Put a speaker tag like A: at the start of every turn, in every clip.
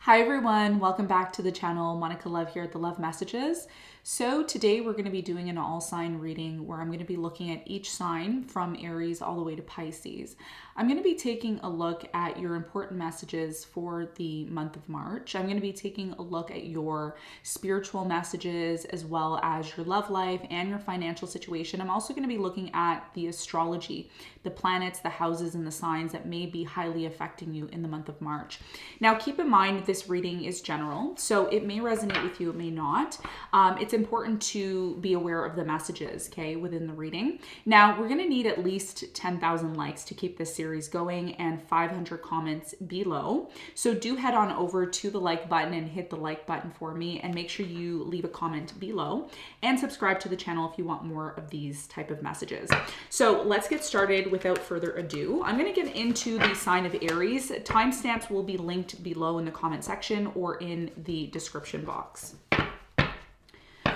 A: Hi everyone, welcome back to the channel. Monica Love here at the Love Messages. So today we're going to be doing an all sign reading where I'm going to be looking at each sign from Aries all the way to Pisces. I'm going to be taking a look at your important messages for the month of March. I'm going to be taking a look at your spiritual messages as well as your love life and your financial situation. I'm also going to be looking at the astrology, the planets, the houses, and the signs that may be highly affecting you in the month of March. Now keep in mind this reading is general, so it may resonate with you, it may not. It's important to be aware of the messages, okay, within the reading. Now, we're gonna need at least 10,000 likes to keep this series going and 500 comments below. So do head on over to the like button and hit the like button for me, and make sure you leave a comment below and subscribe to the channel if you want more of these type of messages. So let's get started without further ado. I'm gonna get into the sign of Aries. Timestamps will be linked below in the comment section or in the description box.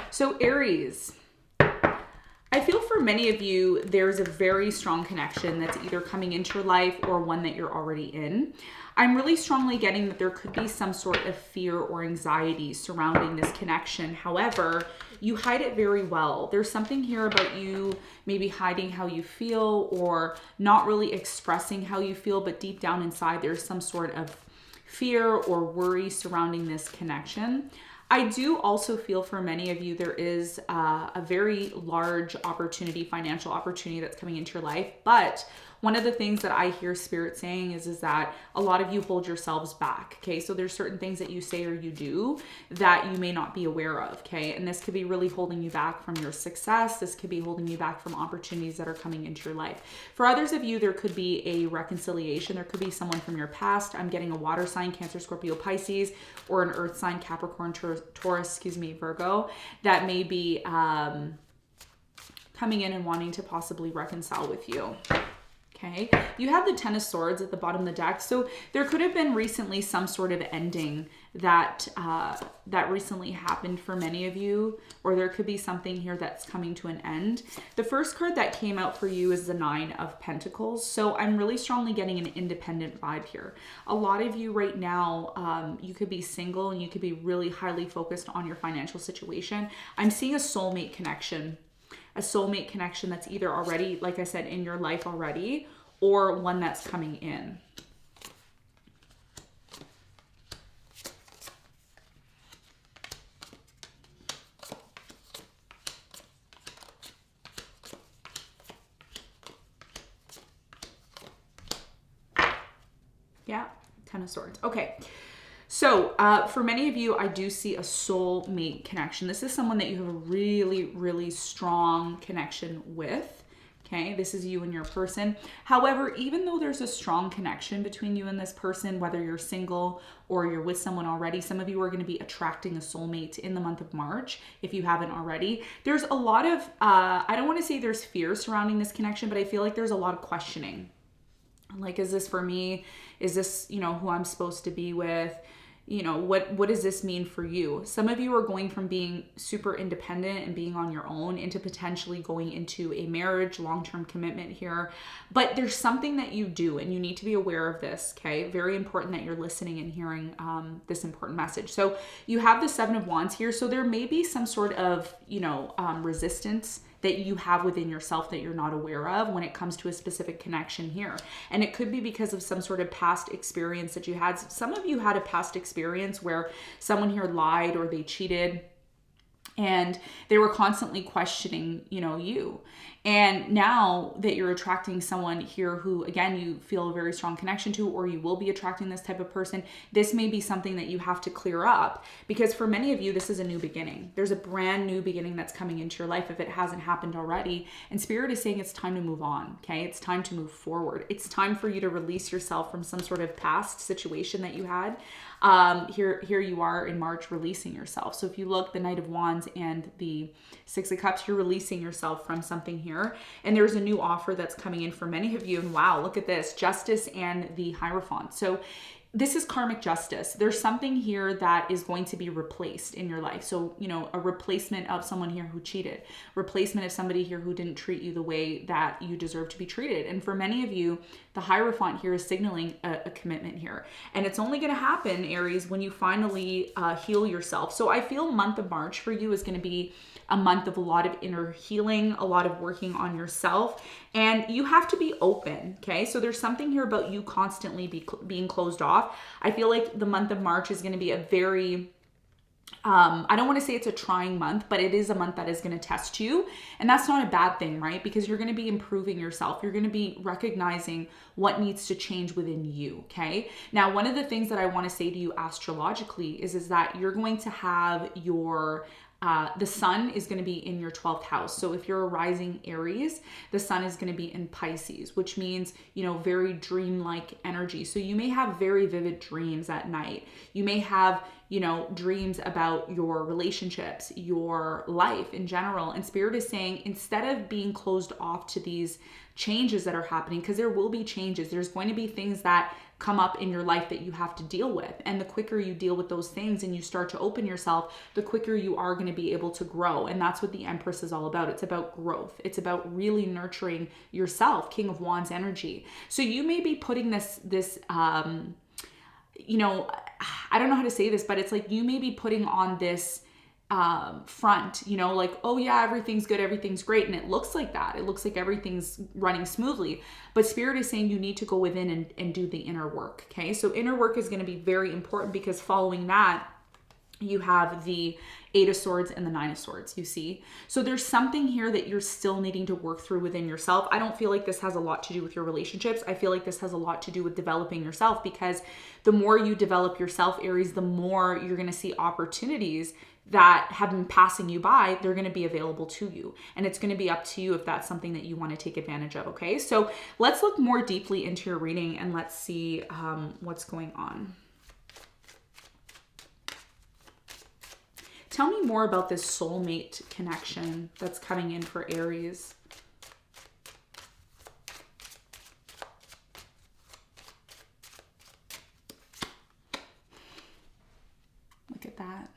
A: So Aries, I feel for many of you, there's a very strong connection that's either coming into your life or one that you're already in. I'm really strongly getting that there could be some sort of fear or anxiety surrounding this connection. However, you hide it very well. There's something here about you maybe hiding how you feel or not really expressing how you feel, but deep down inside, there's some sort of fear or worry surrounding this connection. I do also feel for many of you, there is a very large opportunity, financial opportunity that's coming into your life. But one of the things that I hear Spirit saying is that a lot of you hold yourselves back, okay? So there's certain things that you say or you do that you may not be aware of, okay? And this could be really holding you back from your success. This could be holding you back from opportunities that are coming into your life. For others of you, there could be a reconciliation. There could be someone from your past. I'm getting a water sign, Cancer, Scorpio, Pisces, or an earth sign, Capricorn, Taurus, Virgo, that may be coming in and wanting to possibly reconcile with you. Okay, you have the Ten of Swords at the bottom of the deck. So there could have been recently some sort of ending that that recently happened for many of you, or there could be something here that's coming to an end. The first card that came out for you is the Nine of Pentacles. So I'm really strongly getting an independent vibe here. A lot of you right now, you could be single and you could be really highly focused on your financial situation. I'm seeing a soulmate connection. A soulmate connection that's either already, like I said, in your life already, or one that's coming in. Yeah, Ten of Swords. Okay. So for many of you, I do see a soulmate connection. This is someone that you have a really, really strong connection with. Okay, this is you and your person. However, even though there's a strong connection between you and this person, whether you're single or you're with someone already, some of you are going to be attracting a soulmate in the month of March if you haven't already. There's a lot of, I don't want to say there's fear surrounding this connection, but I feel like there's a lot of questioning. Like, is this for me? Is this, you know, who I'm supposed to be with? You know, what does this mean for you? Some of you are going from being super independent and being on your own into potentially going into a marriage, long-term commitment here. But there's something that you do, and you need to be aware of this, okay? Very important that you're listening and hearing this important message. So you have the Seven of Wands here. So there may be some sort of, you know, resistance that you have within yourself that you're not aware of when it comes to a specific connection here. And it could be because of some sort of past experience that you had. Some of you had a past experience where someone here lied or they cheated, and they were constantly questioning, you know, you. And now that you're attracting someone here who, again, you feel a very strong connection to, or you will be attracting this type of person, this may be something that you have to clear up, because for many of you, this is a new beginning. There's a brand new beginning that's coming into your life if it hasn't happened already. And Spirit is saying it's time to move on, okay? It's time to move forward. It's time for you to release yourself from some sort of past situation that you had. Here you are in March releasing yourself. So if you look, the Knight of Wands and the Six of Cups, you're releasing yourself from something here. And there's a new offer that's coming in for many of you. And wow, look at this, Justice and the Hierophant. So this is karmic justice. There's something here that is going to be replaced in your life. So, you know, a replacement of someone here who cheated, replacement of somebody here who didn't treat you the way that you deserve to be treated. And for many of you, The Hierophant here is signaling a commitment here. And it's only going to happen, Aries, when you finally heal yourself. So I feel month of March for you is going to be a month of a lot of inner healing, a lot of working on yourself, and you have to be open, okay? So there's something here about you constantly being closed off. I feel like the month of March is going to be a very I don't want to say it's a trying month, but it is a month that is going to test you. And that's not a bad thing, right? Because you're going to be improving yourself. You're going to be recognizing what needs to change within you, okay? Now, one of the things that I want to say to you astrologically is that you're going to have your the sun is going to be in your 12th house. So if you're a rising Aries, the sun is going to be in Pisces, which means, you know, very dreamlike energy. So you may have very vivid dreams at night. You may have, you know, dreams about your relationships, your life in general. And Spirit is saying, instead of being closed off to these changes that are happening, because there will be changes, there's going to be things that come up in your life that you have to deal with. And the quicker you deal with those things and you start to open yourself, the quicker you are going to be able to grow. And that's what the Empress is all about. It's about growth. It's about really nurturing yourself, King of Wands energy. So you may be putting this you know, I don't know how to say this, but it's like you may be putting on this front, you know, like, oh yeah, everything's good, everything's great. And it looks like that. It looks like everything's running smoothly. But Spirit is saying you need to go within and do the inner work. Okay. So inner work is going to be very important, because following that, you have the 8 of Swords and the 9 of Swords, you see? So there's something here that you're still needing to work through within yourself. I don't feel like this has a lot to do with your relationships. I feel like this has a lot to do with developing yourself, because the more you develop yourself, Aries, the more you're going to see opportunities that have been passing you by. They're going to be available to you. And it's going to be up to you if that's something that you want to take advantage of, okay? So let's look more deeply into your reading and let's see what's going on. Tell me more about this soulmate connection that's coming in for Aries. Look at that.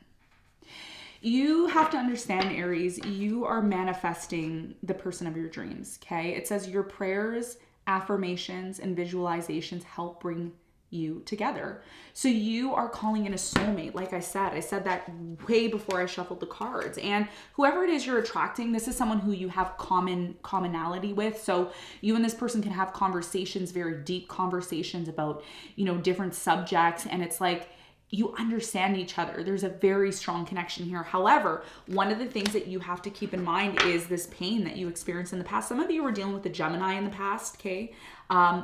A: You have to understand, Aries, you are manifesting the person of your dreams, okay? It says your prayers, affirmations, and visualizations help bring you together. So you are calling in a soulmate. Like I said that way before I shuffled the cards. And whoever it is you're attracting, this is someone who you have commonality with. So you and this person can have conversations, very deep conversations about, you know, different subjects. And it's like, you understand each other. There's a very strong connection here. However, one of the things that you have to keep in mind is this pain that you experienced in the past. Some of you were dealing with the Gemini in the past, okay?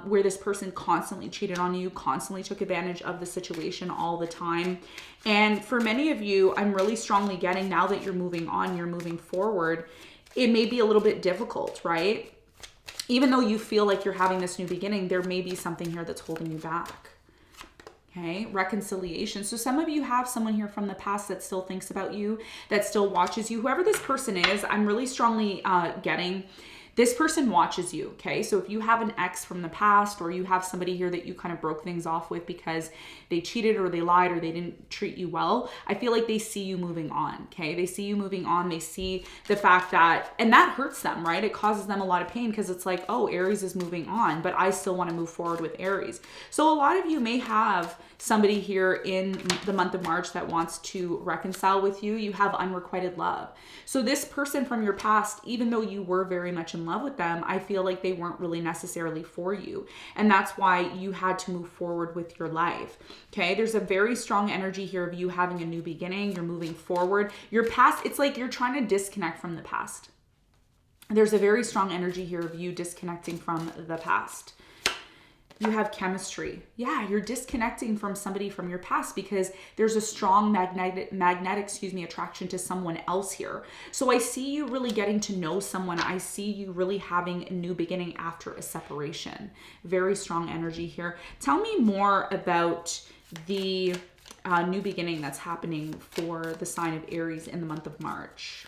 A: Where this person constantly cheated on you, constantly took advantage of the situation all the time. And for many of you, I'm really strongly getting, now that you're moving on, you're moving forward, it may be a little bit difficult, right? Even though you feel like you're having this new beginning, there may be something here that's holding you back. Okay, reconciliation. So some of you have someone here from the past that still thinks about you, that still watches you. Whoever this person is, I'm really strongly getting, this person watches you, okay? So if you have an ex from the past, or you have somebody here that you kind of broke things off with because they cheated or they lied or they didn't treat you well, I feel like they see you moving on, okay? They see you moving on. They see the fact that, and that hurts them, right? It causes them a lot of pain, because it's like, oh, Aries is moving on, but I still want to move forward with Aries. So a lot of you may have somebody here in the month of March that wants to reconcile with you. You have unrequited love. So this person from your past, even though you were very much in love with them, I feel like they weren't really necessarily for you. And that's why you had to move forward with your life. Okay. There's a very strong energy here of you having a new beginning. You're moving forward. Your past, it's like you're trying to disconnect from the past. There's a very strong energy here of you disconnecting from the past. You have chemistry. Yeah, you're disconnecting from somebody from your past because there's a strong magnetic attraction to someone else here. So I see you really getting to know someone. I see you really having a new beginning after a separation. Very strong energy here. Tell me more about the new beginning that's happening for the sign of Aries in the month of March.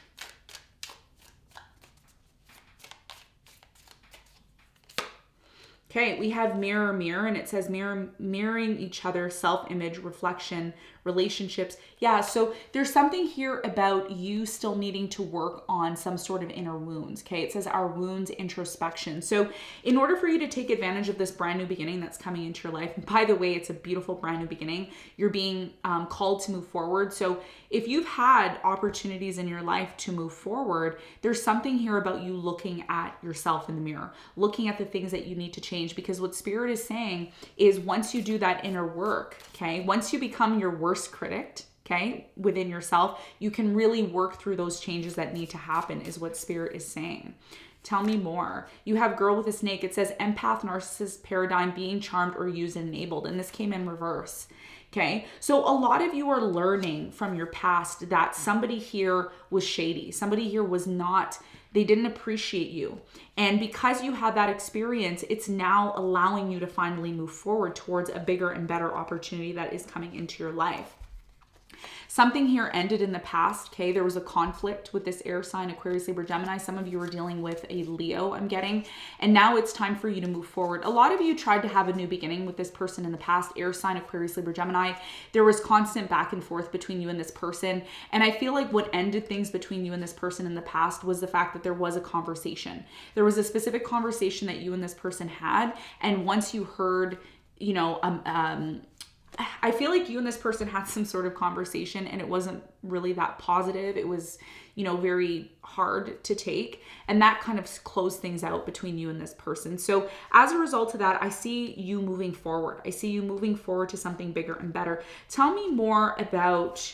A: Okay, we have mirror, mirror, and it says mirroring each other, self-image, reflection, relationships. Yeah, so there's something here about you still needing to work on some sort of inner wounds. Okay, it says our wounds, introspection. So in order for you to take advantage of this brand new beginning that's coming into your life, and by the way, it's a beautiful brand new beginning, you're being called to move forward. So if you've had opportunities in your life to move forward, there's something here about you looking at yourself in the mirror, looking at the things that you need to change, because what Spirit is saying is once you do that inner work, okay, once you become your worst critic, okay, within yourself, you can really work through those changes that need to happen, is what Spirit is saying. Tell me more. You have girl with a snake. It says empath, narcissist paradigm, being charmed or used and enabled. And this came in reverse. Okay, so a lot of you are learning from your past that somebody here was shady. Somebody here was not, they didn't appreciate you. And because you had that experience, it's now allowing you to finally move forward towards a bigger and better opportunity that is coming into your life. Something here ended in the past, okay? There was a conflict with this air sign, Aquarius, Libra, Gemini. Some of you were dealing with a Leo, I'm getting. And now it's time for you to move forward. A lot of you tried to have a new beginning with this person in the past, air sign, Aquarius, Libra, Gemini. There was constant back and forth between you and this person. And I feel like what ended things between you and this person in the past was the fact that there was a conversation. There was a specific conversation that you and this person had. And once you heard, you know, I feel like you and this person had some sort of conversation and it wasn't really that positive. It was, you know, very hard to take. And that kind of closed things out between you and this person. So as a result of that, I see you moving forward. I see you moving forward to something bigger and better. Tell me more about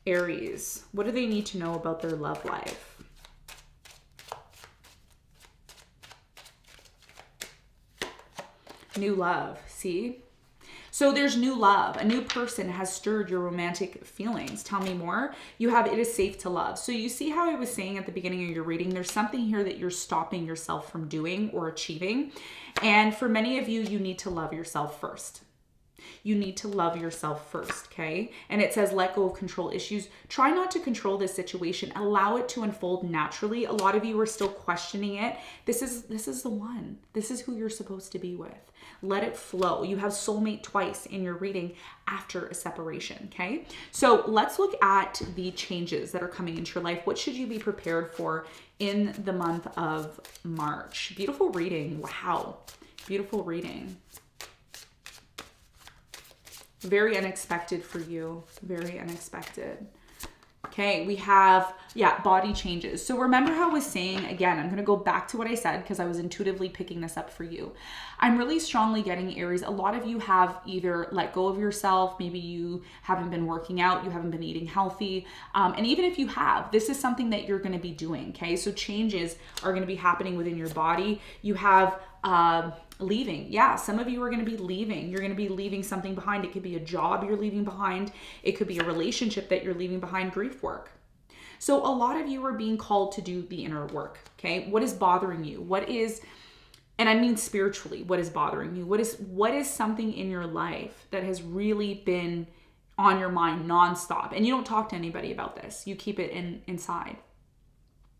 A: Aries. What do they need to know about their love life? New love, see? So there's new love. A new person has stirred your romantic feelings. Tell me more. You have it is safe to love. So you see how I was saying at the beginning of your reading, there's something here that you're stopping yourself from doing or achieving. And for many of you, you need to love yourself first. You need to love yourself first, okay? And it says let go of control issues. Try not to control this situation. Allow it to unfold naturally. A lot of you are still questioning it. This is the one. This is who you're supposed to be with. Let it flow. You have soulmate twice in your reading after a separation, okay? So let's look at the changes that are coming into your life. What should you be prepared for in the month of March? Beautiful reading. Wow. Beautiful reading. Very unexpected for you. Very unexpected. Okay, we have, body changes. So remember how I was saying, again, I'm going to go back to what I said because I was intuitively picking this up for you. I'm really strongly getting, Aries, a lot of you have either let go of yourself. Maybe you haven't been working out. You haven't been eating healthy. And even if you have, this is something that you're going to be doing, okay? So changes are going to be happening within your body. You have leaving. Yeah, some of you are going to be leaving. You're going to be leaving something behind. It could be a job you're leaving behind. It could be a relationship that you're leaving behind, grief work. So a lot of you are being called to do the inner work, okay? What is bothering you? What is, and I mean spiritually, what is bothering you? What is something in your life that has really been on your mind nonstop? And you don't talk to anybody about this. You keep it inside.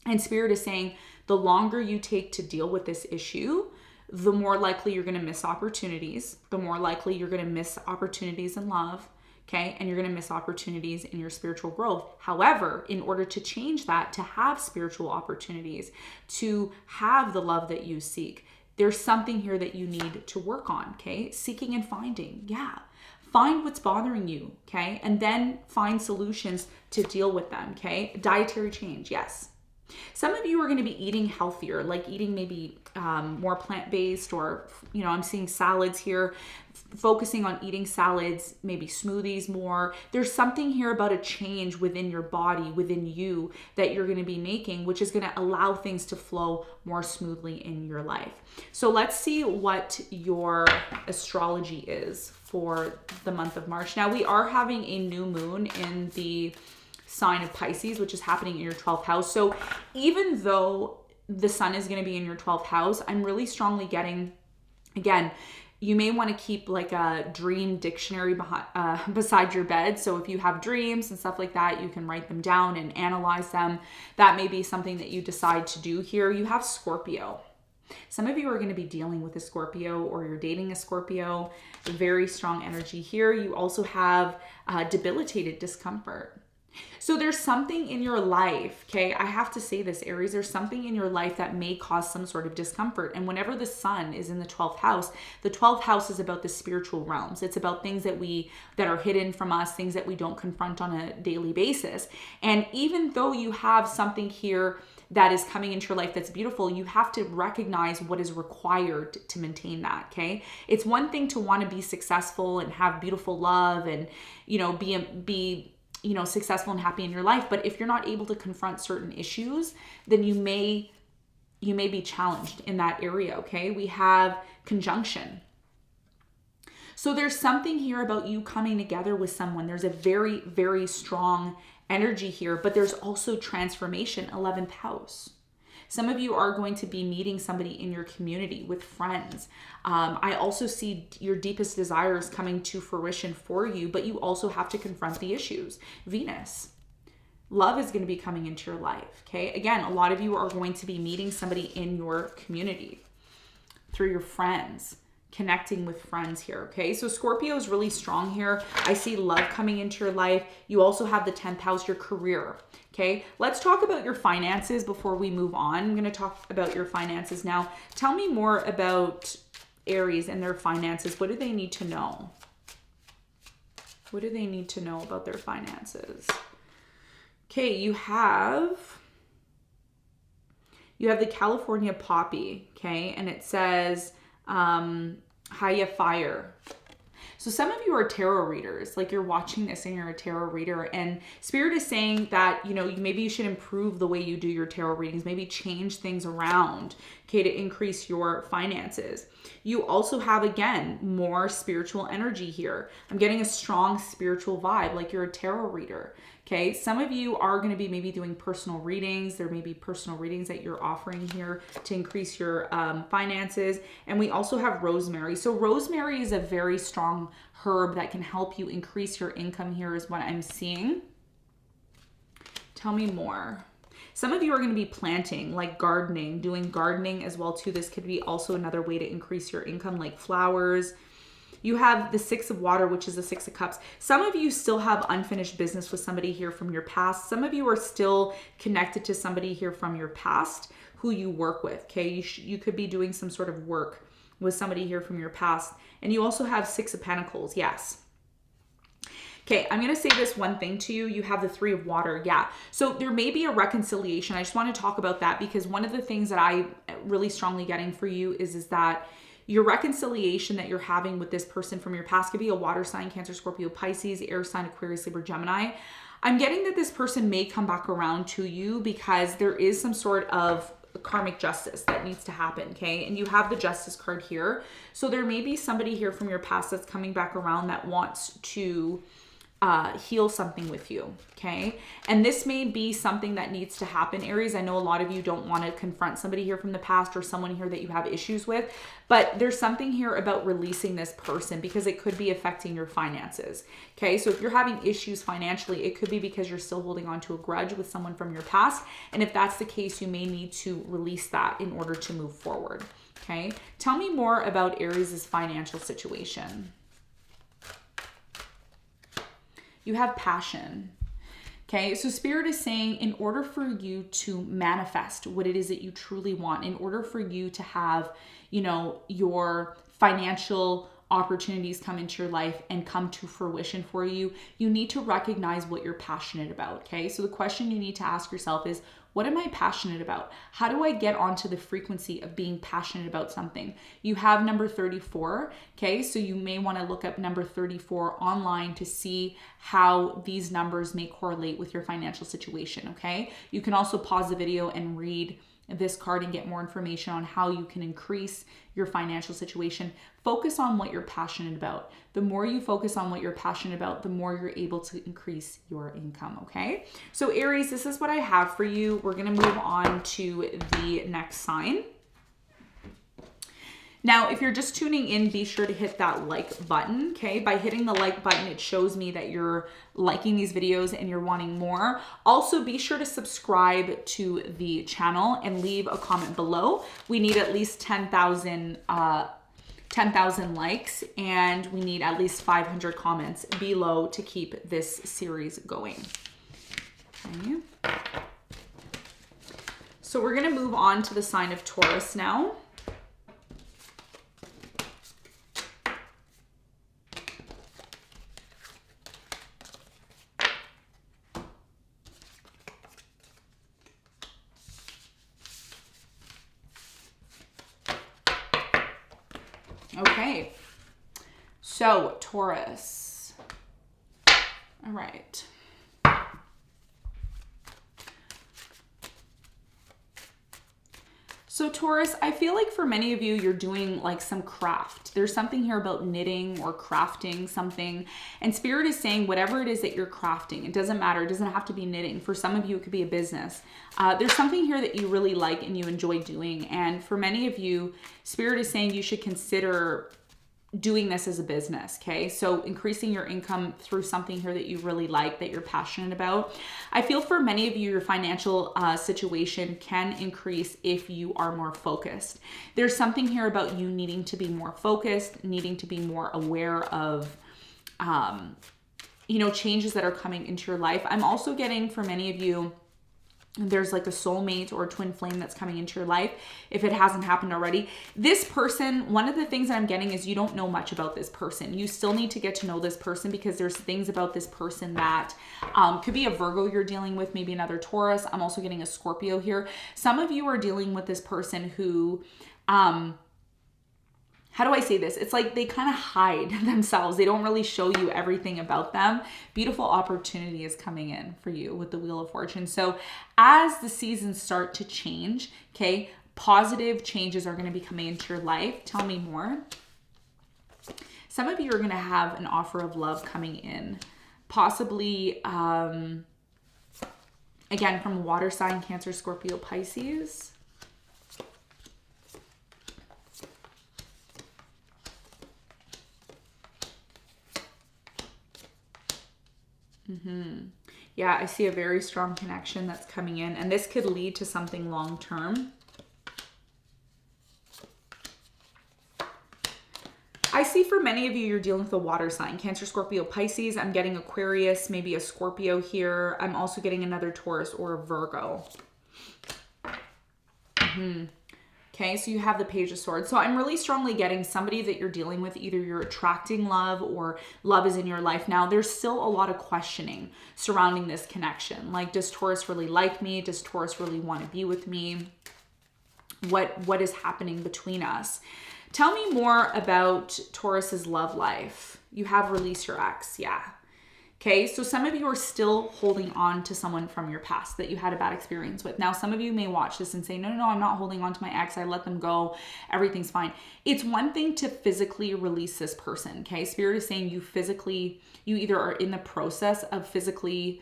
A: And Spirit is saying the longer you take to deal with this issue, the more likely you're going to miss opportunities, the more likely you're going to miss opportunities in love, okay? And you're going to miss opportunities in your spiritual growth. However, in order to change that, to have spiritual opportunities, to have the love that you seek, there's something here that you need to work on, okay? Seeking and finding, yeah. Find what's bothering you, okay? And then find solutions to deal with them, okay? Dietary change, yes. Some of you are going to be eating healthier, like eating maybe more plant-based, or, you know, I'm seeing salads here, focusing on eating salads, maybe smoothies more. There's something here about a change within your body, within you, that you're going to be making, which is going to allow things to flow more smoothly in your life. So let's see what your astrology is for the month of March. Now, we are having a new moon in the sign of Pisces, which is happening in your 12th house. So even though the sun is going to be in your 12th house, I'm really strongly getting, again, you may want to keep like a dream dictionary beside your bed. So if you have dreams and stuff like that, you can write them down and analyze them. That may be something that you decide to do here. You have Scorpio. Some of you are going to be dealing with a Scorpio, or you're dating a Scorpio. Very strong energy here. You also have debilitated discomfort. So there's something in your life, okay? I have to say this, Aries, there's something in your life that may cause some sort of discomfort. And whenever the sun is in the 12th house is about the spiritual realms. It's about things that are hidden from us, things that we don't confront on a daily basis. And even though you have something here that is coming into your life that's beautiful, you have to recognize what is required to maintain that, okay? It's one thing to want to be successful and have beautiful love and, be successful and happy in your life. But if you're not able to confront certain issues, then you may be challenged in that area, okay? We have conjunction. So there's something here about you coming together with someone. There's a very, very strong energy here, but there's also transformation, 11th house. Some of you are going to be meeting somebody in your community with friends. I also see your deepest desires coming to fruition for you, but you also have to confront the issues. Venus. Love is going to be coming into your life, okay? Again, a lot of you are going to be meeting somebody in your community through your friends, connecting with friends here, okay? So Scorpio is really strong here. I see love coming into your life. You also have the 10th house, your career, okay? Let's talk about your finances before we move on. I'm going to talk about your finances now. Tell me more about Aries and their finances. What do they need to know? What do they need to know about their finances? Okay, you have the California poppy, okay? And it says Haya fire. So some of you are tarot readers, like you're watching this and you're a tarot reader, and Spirit is saying that, maybe you should improve the way you do your tarot readings, maybe change things around, okay, to increase your finances. You also have, again, more spiritual energy here. I'm getting a strong spiritual vibe, like you're a tarot reader. Okay, some of you are going to be maybe doing personal readings. There may be personal readings that you're offering here to increase your finances. And we also have rosemary. So rosemary is a very strong herb that can help you increase your income here is what I'm seeing. Tell me more. Some of you are going to be planting, like gardening, doing gardening as well too. This could be also another way to increase your income, like flowers. You have the 6 of water, which is the 6 of cups. Some of you still have unfinished business with somebody here from your past. Some of you are still connected to somebody here from your past who you work with, okay? You could be doing some sort of work with somebody here from your past. And you also have 6 of pentacles, yes. Okay, I'm going to say this one thing to you. You have the 3 of water. Yeah. So there may be a reconciliation. I just want to talk about that because one of the things that I really strongly getting for you is that your reconciliation that you're having with this person from your past could be a water sign, Cancer, Scorpio, Pisces, air sign, Aquarius, Libra, Gemini. I'm getting that this person may come back around to you because there is some sort of karmic justice that needs to happen, okay? And you have the Justice card here. So there may be somebody here from your past that's coming back around that wants to heal something with you, okay? And this may be something that needs to happen, Aries. I know a lot of you don't want to confront somebody here from the past or someone here that you have issues with, but there's something here about releasing this person because it could be affecting your finances, okay? So if you're having issues financially, it could be because you're still holding on to a grudge with someone from your past. And if that's the case, you may need to release that in order to move forward, okay? Tell me more about Aries' financial situation. You have passion. Okay, so Spirit is saying in order for you to manifest what it is that you truly want, in order for you to have, your financial opportunities come into your life and come to fruition for you, you need to recognize what you're passionate about, okay? So the question you need to ask yourself is, what am I passionate about? How do I get onto the frequency of being passionate about something? You have number 34, okay? So you may want to look up number 34 online to see how these numbers may correlate with your financial situation, okay? You can also pause the video and read this card and get more information on how you can increase your financial situation. Focus on what you're passionate about. The more you focus on what you're passionate about, the more you're able to increase your income, okay? So Aries, this is what I have for you. We're gonna move on to the next sign. Now, if you're just tuning in, be sure to hit that like button, okay? By hitting the like button, it shows me that you're liking these videos and you're wanting more. Also, be sure to subscribe to the channel and leave a comment below. We need at least 10,000 likes, and we need at least 500 comments below to keep this series going. Okay. So we're gonna move on to the sign of Taurus now. Okay, so Taurus. All right. So Taurus, I feel like for many of you, you're doing like some craft. There's something here about knitting or crafting something. And Spirit is saying whatever it is that you're crafting, it doesn't matter. It doesn't have to be knitting. For some of you, it could be a business. There's something here that you really like and you enjoy doing. And for many of you, Spirit is saying you should consider doing this as a business, okay? So increasing your income through something here that you really like, that you're passionate about. I feel for many of you, your financial situation can increase if you are more focused. There's something here about you needing to be more focused, needing to be more aware of, you know, changes that are coming into your life. I'm also getting for many of you, there's like a soulmate or a twin flame that's coming into your life if it hasn't happened already. This person, one of the things that I'm getting is you don't know much about this person. You still need to get to know this person because there's things about this person that could be a Virgo you're dealing with, maybe another Taurus. I'm also getting a Scorpio here. Some of you are dealing with this person who, how do I say this? It's like they kind of hide themselves. They don't really show you everything about them. Beautiful opportunity is coming in for you with the Wheel of Fortune. So as the seasons start to change, okay, positive changes are going to be coming into your life. Tell me more. Some of you are going to have an offer of love coming in. Possibly, again, from water sign, Cancer, Scorpio, Pisces. Yeah, I see a very strong connection that's coming in, and this could lead to something long-term. I see for many of you, you're dealing with a water sign, Cancer, Scorpio, Pisces. I'm getting Aquarius, maybe a Scorpio here. I'm also getting another Taurus or a Virgo. Okay, so you have the Page of Swords. So I'm really strongly getting somebody that you're dealing with, either you're attracting love or love is in your life now. There's still a lot of questioning surrounding this connection. Like, does Taurus really like me? Does Taurus really want to be with me? What is happening between us? Tell me more about Taurus's love life. You have released your ex, yeah. Okay, so some of you are still holding on to someone from your past that you had a bad experience with. Now, some of you may watch this and say, no, I'm not holding on to my ex. I let them go. Everything's fine. It's one thing to physically release this person, okay? Spirit is saying you either are in the process of physically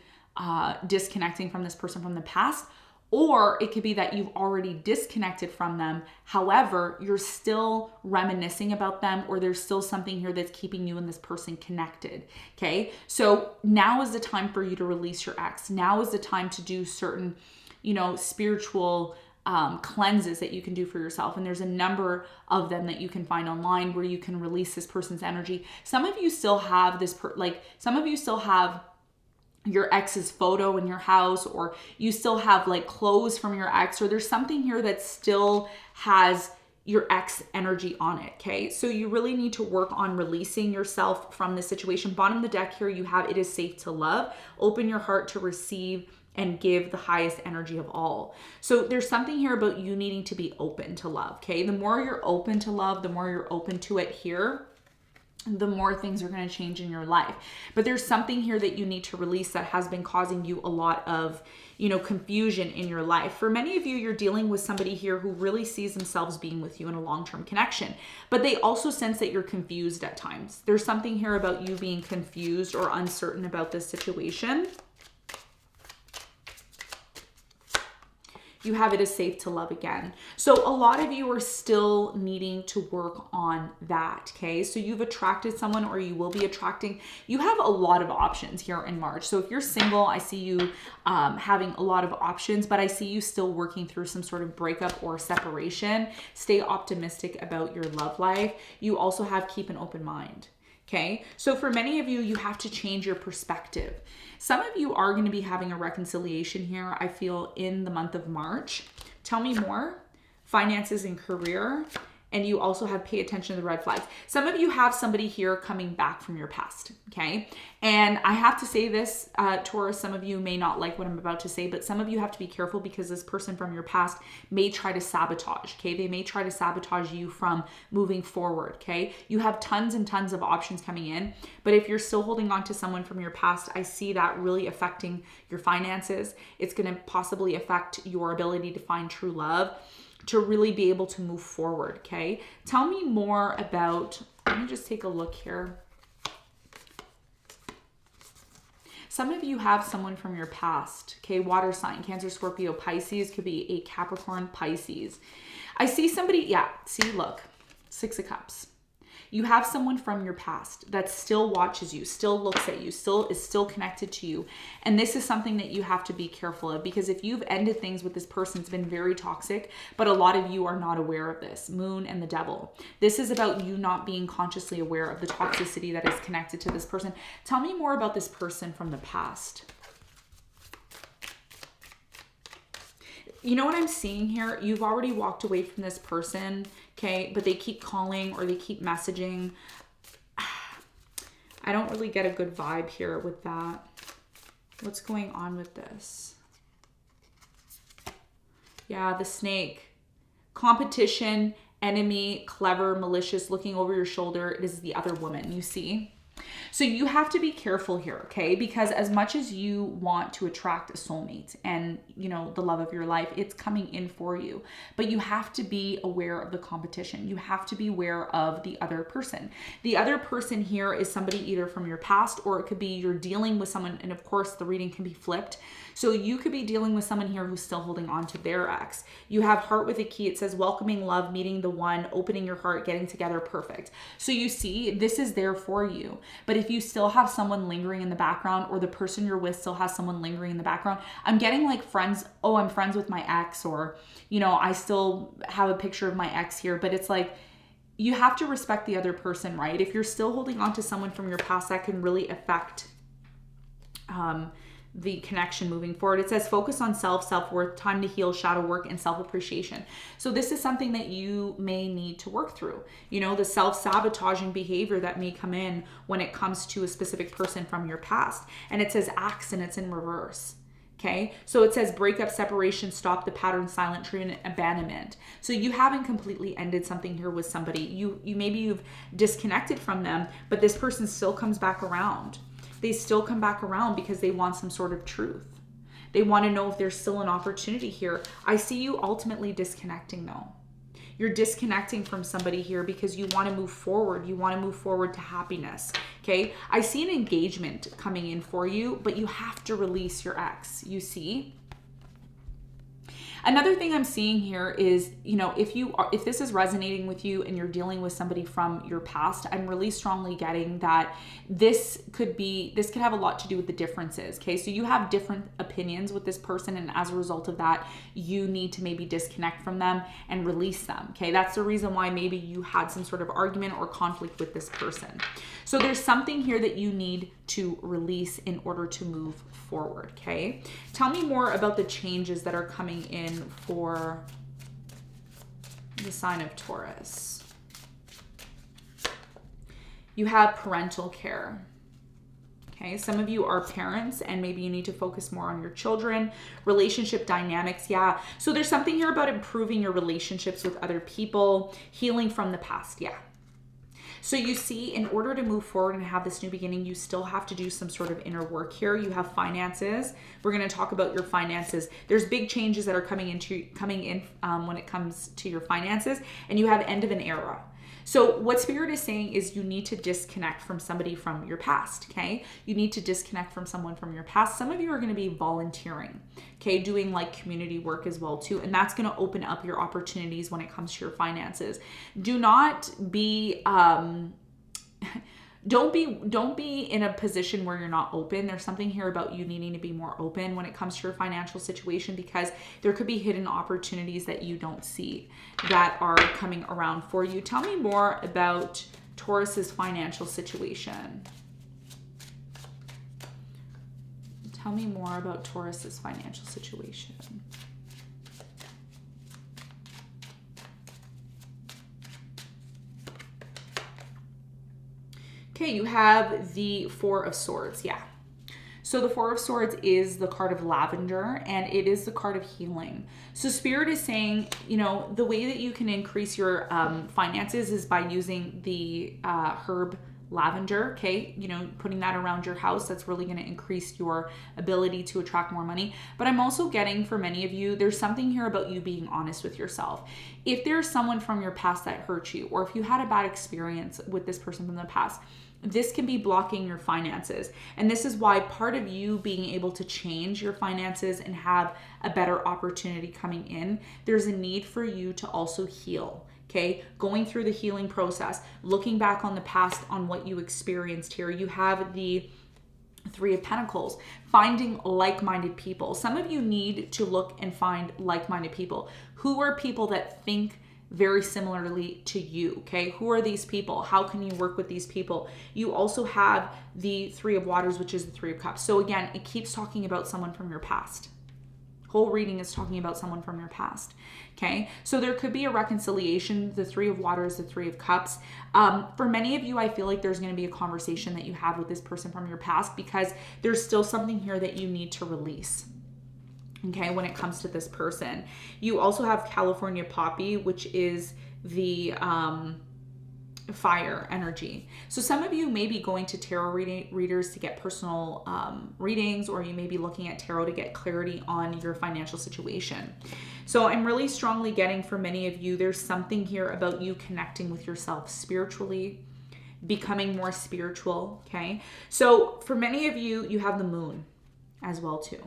A: disconnecting from this person from the past, or it could be that you've already disconnected from them. However, you're still reminiscing about them, or there's still something here that's keeping you and this person connected. Okay. So now is the time for you to release your ex. Now is the time to do certain, spiritual cleanses that you can do for yourself. And there's a number of them that you can find online where you can release this person's energy. Some of you still have your ex's photo in your house, or you still have like clothes from your ex, or there's something here that still has your ex energy on it. Okay. So you really need to work on releasing yourself from this situation. Bottom of the deck here, you have, it is safe to love. Open your heart to receive and give the highest energy of all. So there's something here about you needing to be open to love. Okay. The more you're open to love, the more you're open to it here, the more things are going to change in your life. But there's something here that you need to release that has been causing you a lot of, confusion in your life. For many of you, you're dealing with somebody here who really sees themselves being with you in a long-term connection, but they also sense that you're confused at times. There's something here about you being confused or uncertain about this situation. you have it is safe to love again. So a lot of you are still needing to work on that, okay? So you've attracted someone, or you will be attracting. You have a lot of options here in March. So if you're single, I see you having a lot of options, but I see you still working through some sort of breakup or separation. Stay optimistic about your love life. You also have keep an open mind. Okay, so for many of you, you have to change your perspective. Some of you are going to be having a reconciliation here, I feel, in the month of March. Tell me more. Finances and career. And you also have pay attention to the red flags. Some of you have somebody here coming back from your past, okay? And I have to say this, Taurus, some of you may not like what I'm about to say, but some of you have to be careful because this person from your past may try to sabotage, okay? They may try to sabotage you from moving forward, okay? You have tons and tons of options coming in, but if you're still holding on to someone from your past, I see that really affecting your finances. It's gonna possibly affect your ability to find true love, to really be able to move forward, okay? Tell me more about, let me just take a look here. Some of you have someone from your past, okay? Water sign, Cancer, Scorpio, Pisces, could be a Capricorn, Pisces. I see somebody, yeah, see, look, 6 of Cups. You have someone from your past that still watches you, still looks at you, still connected to you. And this is something that you have to be careful of, because if you've ended things with this person, it's been very toxic, but a lot of you are not aware of this. Moon and the Devil. This is about you not being consciously aware of the toxicity that is connected to this person. Tell me more about this person from the past. You know what I'm seeing here? You've already walked away from this person, okay? But they keep calling or they keep messaging. I don't really get a good vibe here with that. What's going on with this? Yeah, the snake. Competition, enemy, clever, malicious, looking over your shoulder. It is the other woman, you see? So you have to be careful here, okay? Because as much as you want to attract a soulmate and, you know, the love of your life, it's coming in for you. But you have to be aware of the competition. You have to be aware of the other person. The other person here is somebody either from your past, or it could be you're dealing with someone, and of course the reading can be flipped. So you could be dealing with someone here who's still holding on to their ex. You have heart with a key. It says welcoming love, meeting the one, opening your heart, getting together, perfect. So you see, this is there for you. But if you still have someone lingering in the background, or the person you're with still has someone lingering in the background, I'm getting like friends, oh, I'm friends with my ex, or, you know, I still have a picture of my ex here, but it's like, you have to respect the other person, right? If you're still holding on to someone from your past, that can really affect the connection moving forward. It says focus on self-worth, time to heal, shadow work, and self-appreciation. So this is something that you may need to work through. You know, the self-sabotaging behavior that may come in when it comes to a specific person from your past. And it says acts, and it's in reverse. Okay, so it says breakup, separation, stop the pattern, silent treatment, abandonment. So you haven't completely ended something here with somebody. You maybe you've disconnected from them, but this person still comes back around. They still come back around because they want some sort of truth. They want to know if there's still an opportunity here. I see you ultimately disconnecting though. You're disconnecting from somebody here because you want to move forward. You want to move forward to happiness. Okay. I see an engagement coming in for you, but you have to release your ex. You see? Another thing I'm seeing here is, you know, if this is resonating with you and you're dealing with somebody from your past, I'm really strongly getting that this could have a lot to do with the differences. Okay. So you have different opinions with this person, and as a result of that, you need to maybe disconnect from them and release them. Okay. That's the reason why maybe you had some sort of argument or conflict with this person. So there's something here that you need to release in order to move forward. Okay. Tell me more about the changes that are coming in for the sign of Taurus. You have parental care. Okay, some of you are parents and maybe you need to focus more on your children. Relationship dynamics, yeah. So there's something here about improving your relationships with other people, healing from the past, yeah. So you see, in order to move forward and have this new beginning, you still have to do some sort of inner work here. You have finances. We're going to talk about your finances. There's big changes that are coming in when it comes to your finances, and you have end of an era. So what Spirit is saying is you need to disconnect from somebody from your past, okay? You need to disconnect from someone from your past. Some of you are going to be volunteering, okay? Doing like community work as well too. And that's going to open up your opportunities when it comes to your finances. Do not be, don't be in a position where you're not open. There's something here about you needing to be more open when it comes to your financial situation, because there could be hidden opportunities that you don't see that are coming around for you. Tell me more about Taurus's financial situation. Tell me more about Taurus's financial situation. Okay, you have the Four of Swords. Yeah. So the Four of Swords is the card of lavender, and it is the card of healing. So Spirit is saying, you know, the way that you can increase your finances is by using the herb lavender, okay? You know, putting that around your house, that's really going to increase your ability to attract more money. But I'm also getting, for many of you, there's something here about you being honest with yourself. If there's someone from your past that hurt you, or if you had a bad experience with this person from the past, this can be blocking your finances. And this is why part of you being able to change your finances and have a better opportunity coming in, there's a need for you to also heal. Okay, going through the healing process, looking back on the past, on what you experienced here. You have the Three of Pentacles, finding like-minded people. Some of you need to look and find like-minded people. Who are people that think very similarly to you, okay? Who are these people? How can you work with these people? You also have the Three of Waters, which is the Three of Cups. So again, it keeps talking about someone from your past. Whole reading is talking about someone from your past, okay? So there could be a reconciliation. The Three of Waters, the Three of Cups. For many of you, I feel like there's going to be a conversation that you have with this person from your past, because there's still something here that you need to release, okay, when it comes to this person. You also have California Poppy, which is the fire energy. So some of you may be going to tarot readers to get personal readings, or you may be looking at tarot to get clarity on your financial situation. So I'm really strongly getting, for many of you, there's something here about you connecting with yourself spiritually, becoming more spiritual, okay? So for many of you, you have the moon as well too.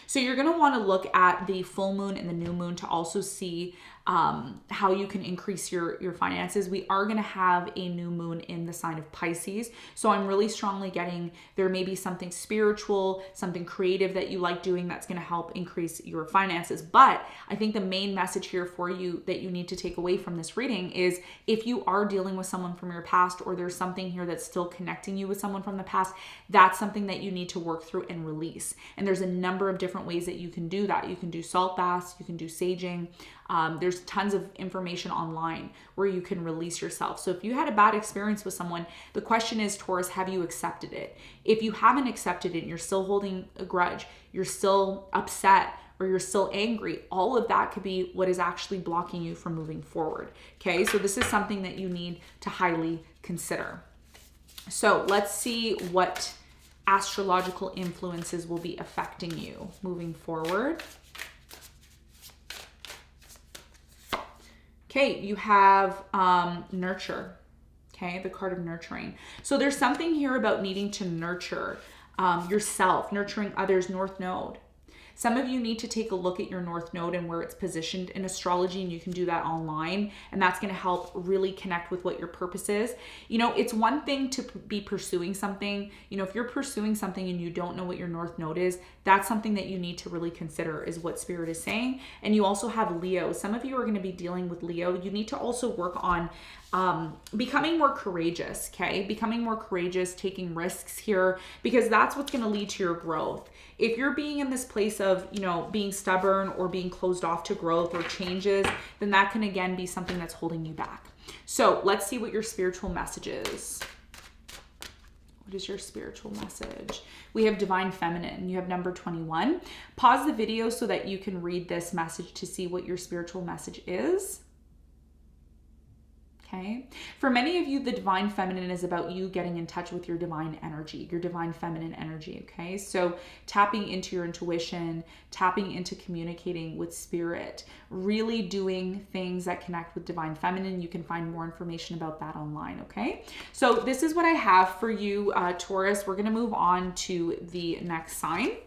A: So you're going to want to look at the full moon and the new moon to also see how you can increase your finances. We are going to have a new moon in the sign of Pisces. So I'm really strongly getting there may be something spiritual, something creative that you like doing that's going to help increase your finances. But I think the main message here for you that you need to take away from this reading is, if you are dealing with someone from your past, or there's something here that's still connecting you with someone from the past, that's something that you need to work through and release. And there's a number of different ways that you can do that. You can do salt baths, you can do saging. There's tons of information online where you can release yourself. So if you had a bad experience with someone, the question is, Taurus, have you accepted it? If you haven't accepted it and you're still holding a grudge, you're still upset, or you're still angry, all of that could be what is actually blocking you from moving forward. Okay, so this is something that you need to highly consider. So let's see what astrological influences will be affecting you moving forward. Okay, you have nurture, okay, the card of nurturing. So there's something here about needing to nurture yourself, nurturing others, North Node. Some of you need to take a look at your North Node and where it's positioned in astrology, and you can do that online, and that's going to help really connect with what your purpose is. You know, it's one thing to be pursuing something. You know, if you're pursuing something and you don't know what your North Node is, that's something that you need to really consider, is what Spirit is saying. And you also have Leo. Some of you are going to be dealing with Leo. You need to also work on becoming more courageous, okay? Becoming more courageous, taking risks here, because that's what's going to lead to your growth. If you're being in this place of, you know, being stubborn or being closed off to growth or changes, then that can again be something that's holding you back. So let's see what your spiritual message is. What is your spiritual message? We have Divine Feminine. You have number 21. Pause the video so that you can read this message to see what your spiritual message is. Okay. For many of you, the divine feminine is about you getting in touch with your divine energy, your divine feminine energy. Okay. So tapping into your intuition, tapping into communicating with spirit, really doing things that connect with divine feminine. You can find more information about that online. Okay. So this is what I have for you, Taurus. We're going to move on to the next sign.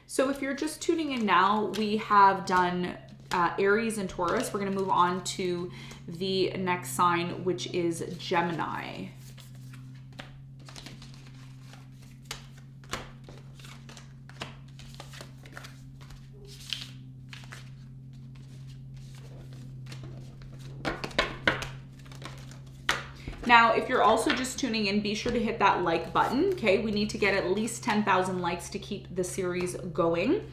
A: So if you're just tuning in now, we have done Aries and Taurus. We're going to move on to the next sign, which is Gemini. Now, if you're also just tuning in, be sure to hit that like button, okay? We need to get at least 10,000 likes to keep the series going.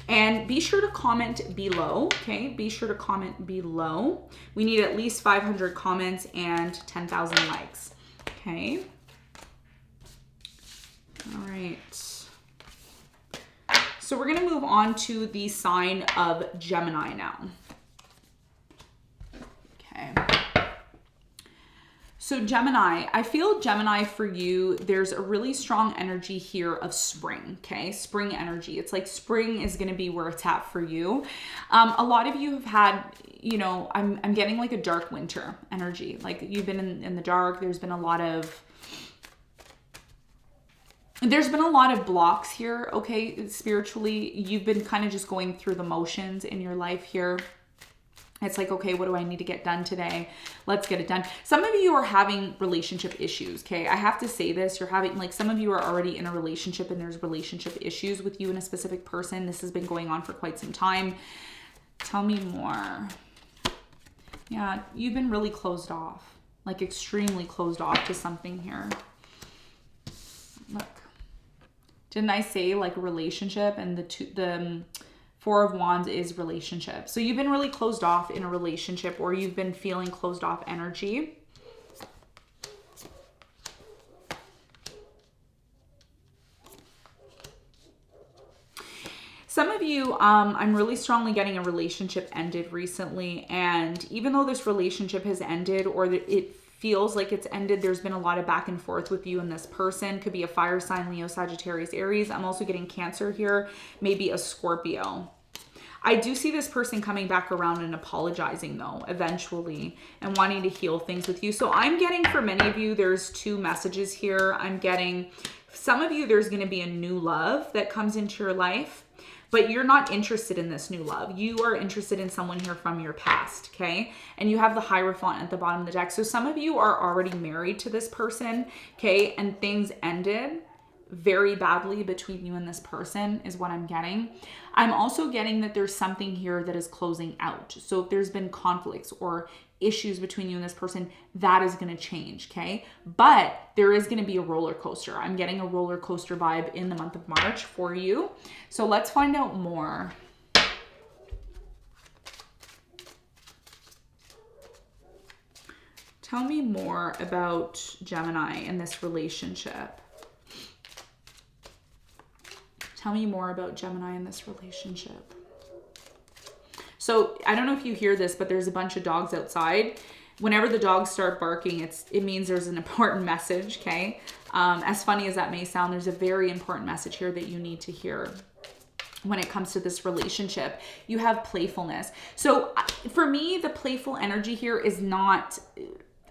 A: And be sure to comment below, okay? Be sure to comment below. We need at least 500 comments and 10,000 likes, okay? All right. So we're gonna move on to the sign of Gemini now. Okay. So Gemini, I feel Gemini for you, there's a really strong energy here of spring, okay? Spring energy. It's like spring is going to be where it's at for you. A lot of you have had, you know, I'm getting like a dark winter energy. Like you've been in the dark. There's been a lot of blocks here, okay? Spiritually, you've been kind of just going through the motions in your life here. It's like, okay, what do I need to get done today? Let's get it done. Some of you are having relationship issues, okay? I have to say this. You're having, like, some of you are already in a relationship and there's relationship issues with you and a specific person. This has been going on for quite some time. Tell me more. Yeah, you've been really closed off, like extremely closed off to something here. Look, didn't I say like relationship, and the Four of Wands is relationship. So you've been really closed off in a relationship, or you've been feeling closed off energy. Some of you, I'm really strongly getting a relationship ended recently. And even though this relationship has ended, or it feels like it's ended, there's been a lot of back and forth with you and this person. Could be a fire sign, Leo, Sagittarius, Aries. I'm also getting Cancer here, maybe a Scorpio. I do see this person coming back around and apologizing though, eventually, and wanting to heal things with you. So I'm getting, for many of you, there's two messages here. I'm getting, some of you, there's going to be a new love that comes into your life, but you're not interested in this new love. You are interested in someone here from your past, okay? And you have the Hierophant at the bottom of the deck. So some of you are already married to this person, okay? And things ended very badly between you and this person is what I'm getting. I'm also getting that there's something here that is closing out. So if there's been conflicts or issues between you and this person, that is going to change, okay? But there is going to be a roller coaster. I'm getting a roller coaster vibe in the month of March for you. So let's find out more. Tell me more about Gemini in this relationship. Tell me more about Gemini in this relationship. So I don't know if you hear this, but there's a bunch of dogs outside. Whenever the dogs start barking, it means there's an important message, okay? As funny as that may sound, there's a very important message here that you need to hear when it comes to this relationship. You have playfulness. So for me, the playful energy here is not,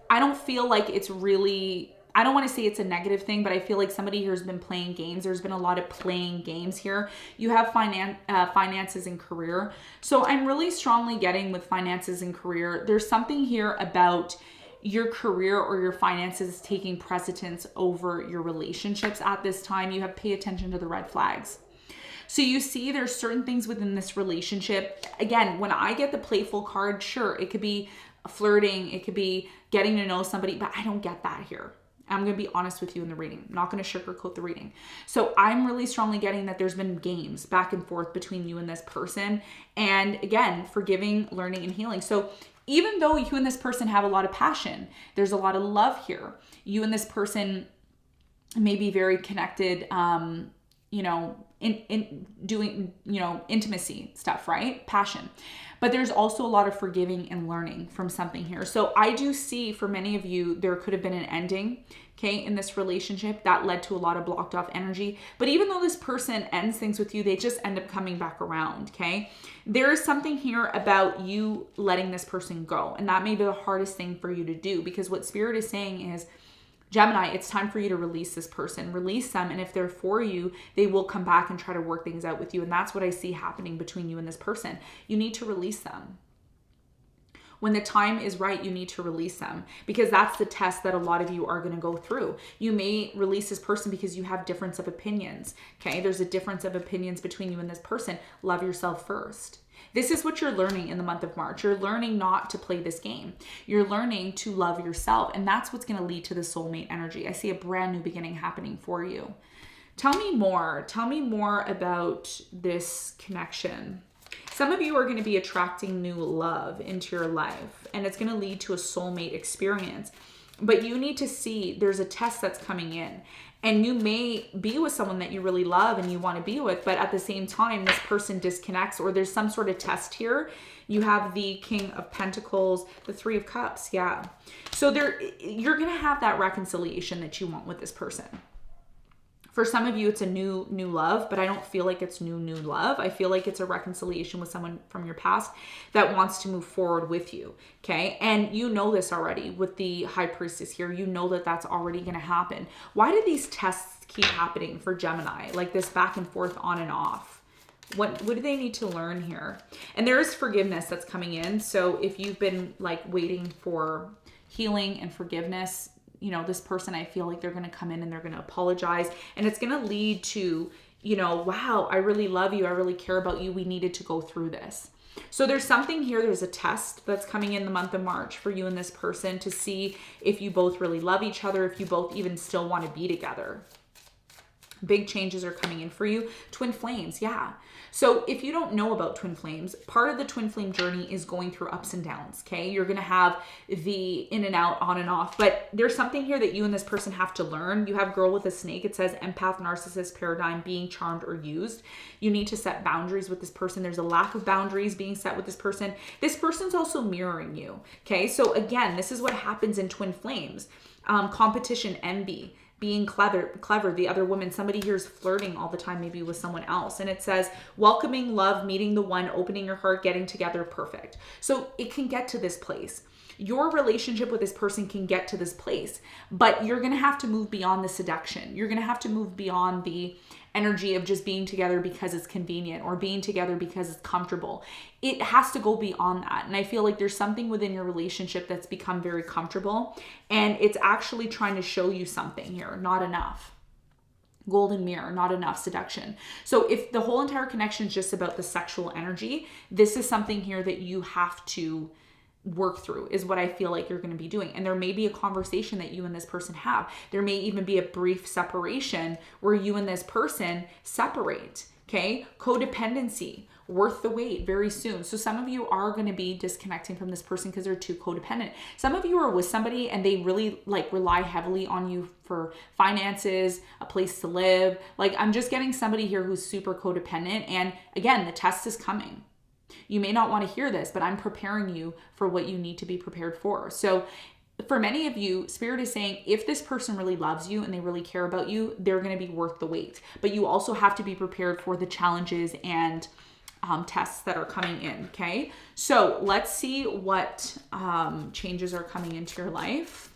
A: I don't feel like it's really, I don't want to say it's a negative thing, but I feel like somebody here has been playing games. There's been a lot of playing games here. You have finances and career. So I'm really strongly getting with finances and career. There's something here about your career or your finances taking precedence over your relationships at this time. You have to pay attention to the red flags. So you see there's certain things within this relationship. Again, when I get the playful card, sure, it could be flirting, it could be getting to know somebody, but I don't get that here. I'm going to be honest with you in the reading. I'm not going to sugarcoat the reading. So I'm really strongly getting that there's been games back and forth between you and this person. And again, forgiving, learning, and healing. So even though you and this person have a lot of passion, there's a lot of love here. You and this person may be very connected in doing, intimacy stuff, right? Passion. But there's also a lot of forgiving and learning from something here. So I do see for many of you, there could have been an ending, okay, in this relationship that led to a lot of blocked off energy. But even though this person ends things with you, they just end up coming back around, okay? There is something here about you letting this person go. And that may be the hardest thing for you to do, because what Spirit is saying is, Gemini, it's time for you to release this person, release them. And if they're for you, they will come back and try to work things out with you. And that's what I see happening between you and this person. You need to release them. When the time is right, you need to release them, because that's the test that a lot of you are going to go through. You may release this person because you have difference of opinions. Okay. There's a difference of opinions between you and this person. Love yourself first. This is what you're learning in the month of March. You're learning not to play this game. You're learning to love yourself. And that's what's going to lead to the soulmate energy. I see a brand new beginning happening for you. Tell me more. Tell me more about this connection. Some of you are going to be attracting new love into your life, and it's going to lead to a soulmate experience. But you need to see there's a test that's coming in. And you may be with someone that you really love and you want to be with, but at the same time, this person disconnects, or there's some sort of test here. You have the King of Pentacles, the Three of Cups. Yeah. So you're going to have that reconciliation that you want with this person. For some of you, it's a new love, but I don't feel like it's new love. I feel like it's a reconciliation with someone from your past that wants to move forward with you, okay? And you know this already with the High Priestess here. You know that that's already going to happen. Why do these tests keep happening for Gemini? Like this back and forth, on and off. What do they need to learn here? And there is forgiveness that's coming in. So if you've been like waiting for healing and forgiveness, this person, I feel like they're going to come in and they're going to apologize, and it's going to lead to, wow, I really love you. I really care about you. We needed to go through this. So there's something here. There's a test that's coming in the month of March for you and this person to see if you both really love each other, if you both even still want to be together. Big changes are coming in for you. Twin flames. Yeah. So if you don't know about twin flames, part of the twin flame journey is going through ups and downs. Okay. You're going to have the in and out, on and off, but there's something here that you and this person have to learn. You have Girl with a Snake. It says empath, narcissist, paradigm, being charmed or used. You need to set boundaries with this person. There's a lack of boundaries being set with this person. This person's also mirroring you. Okay. So again, this is what happens in twin flames. Competition, envy, being clever, the other woman, somebody here is flirting all the time, maybe with someone else. And it says welcoming, love, meeting the one, opening your heart, getting together, perfect. So it can get to this place. Your relationship with this person can get to this place, but you're going to have to move beyond the seduction. You're going to have to move beyond the energy of just being together because it's convenient or being together because it's comfortable. It has to go beyond that. And I feel like there's something within your relationship that's become very comfortable, and it's actually trying to show you something here. Not enough. Golden mirror, not enough seduction. So if the whole entire connection is just about the sexual energy, this is something here that you have to work through, is what I feel like you're going to be doing. And there may be a conversation that you and this person have. There may even be a brief separation where you and this person separate. Okay. Codependency, worth the wait very soon. So some of you are going to be disconnecting from this person because they're too codependent. Some of you are with somebody and they really rely heavily on you for finances, a place to live. I'm just getting somebody here who's super codependent. And again, the test is coming. You may not want to hear this, but I'm preparing you for what you need to be prepared for. So for many of you, Spirit is saying, if this person really loves you and they really care about you, they're going to be worth the wait. But you also have to be prepared for the challenges and tests that are coming in. Okay. So let's see what changes are coming into your life.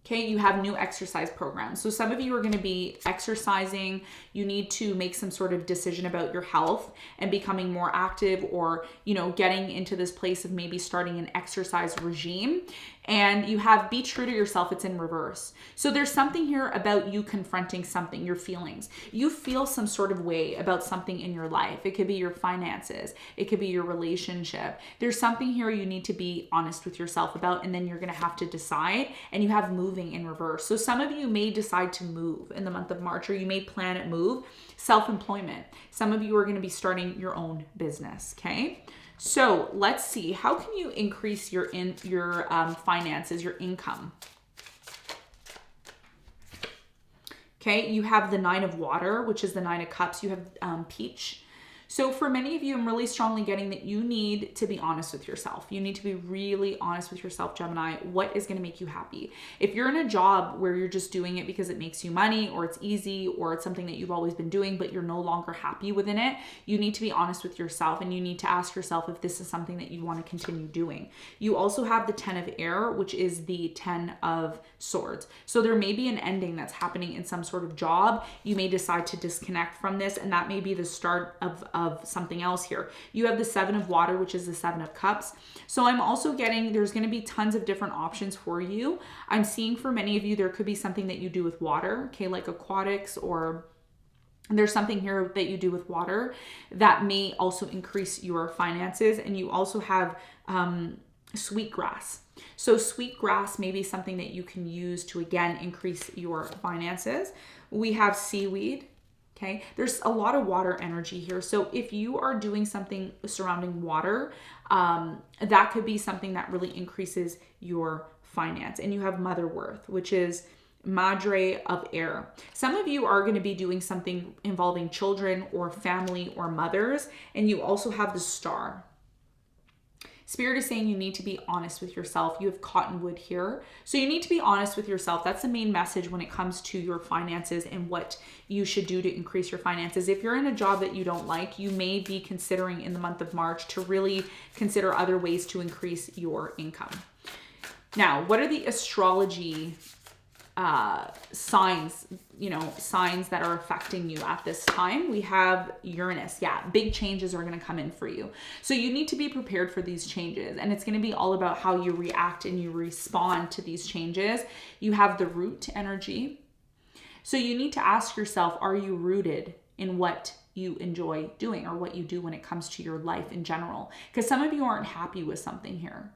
A: Okay, you have new exercise programs. So some of you are going to be exercising. You need to make some sort of decision about your health and becoming more active, or, getting into this place of maybe starting an exercise regime. And you have be true to yourself. It's in reverse. So there's something here about you confronting something, your feelings. You feel some sort of way about something in your life. It could be your finances. It could be your relationship. There's something here you need to be honest with yourself about, and then you're going to have to decide, and you have moving in reverse. So some of you may decide to move in the month of March, or you may plan a move. Self-employment. Some of you are going to be starting your own business. Okay. So let's see, how can you increase your finances, your income. Okay, you have the 9 of water, which is the 9 of cups. You have peach. So for many of you, I'm really strongly getting that you need to be honest with yourself. You need to be really honest with yourself, Gemini. What is going to make you happy? If you're in a job where you're just doing it because it makes you money, or it's easy, or it's something that you've always been doing, but you're no longer happy within it, you need to be honest with yourself, and you need to ask yourself if this is something that you want to continue doing. You also have the 10 of air, which is the 10 of swords. So there may be an ending that's happening in some sort of job. You may decide to disconnect from this, and that may be the start of something else here. You have the 7 of water, which is the 7 of cups. So I'm also getting there's going to be tons of different options for you. I'm seeing for many of you, there could be something that you do with water, okay, like aquatics, or there's something here that you do with water that may also increase your finances. And you also have sweet grass. So sweet grass may be something that you can use to, again, increase your finances. We have seaweed. Okay, there's a lot of water energy here. So if you are doing something surrounding water, that could be something that really increases your finance. And you have Mother Worth, which is Madre of air. Some of you are going to be doing something involving children or family or mothers. And you also have the Star. Spirit is saying you need to be honest with yourself. You have cottonwood here. So you need to be honest with yourself. That's the main message when it comes to your finances and what you should do to increase your finances. If you're in a job that you don't like, you may be considering in the month of March to really consider other ways to increase your income. Now, what are the astrology signs, signs that are affecting you at this time? We have Uranus. Yeah, big changes are going to come in for you. So you need to be prepared for these changes. And it's going to be all about how you react and you respond to these changes. You have the Root energy. So you need to ask yourself, are you rooted in what you enjoy doing or what you do when it comes to your life in general? Because some of you aren't happy with something here.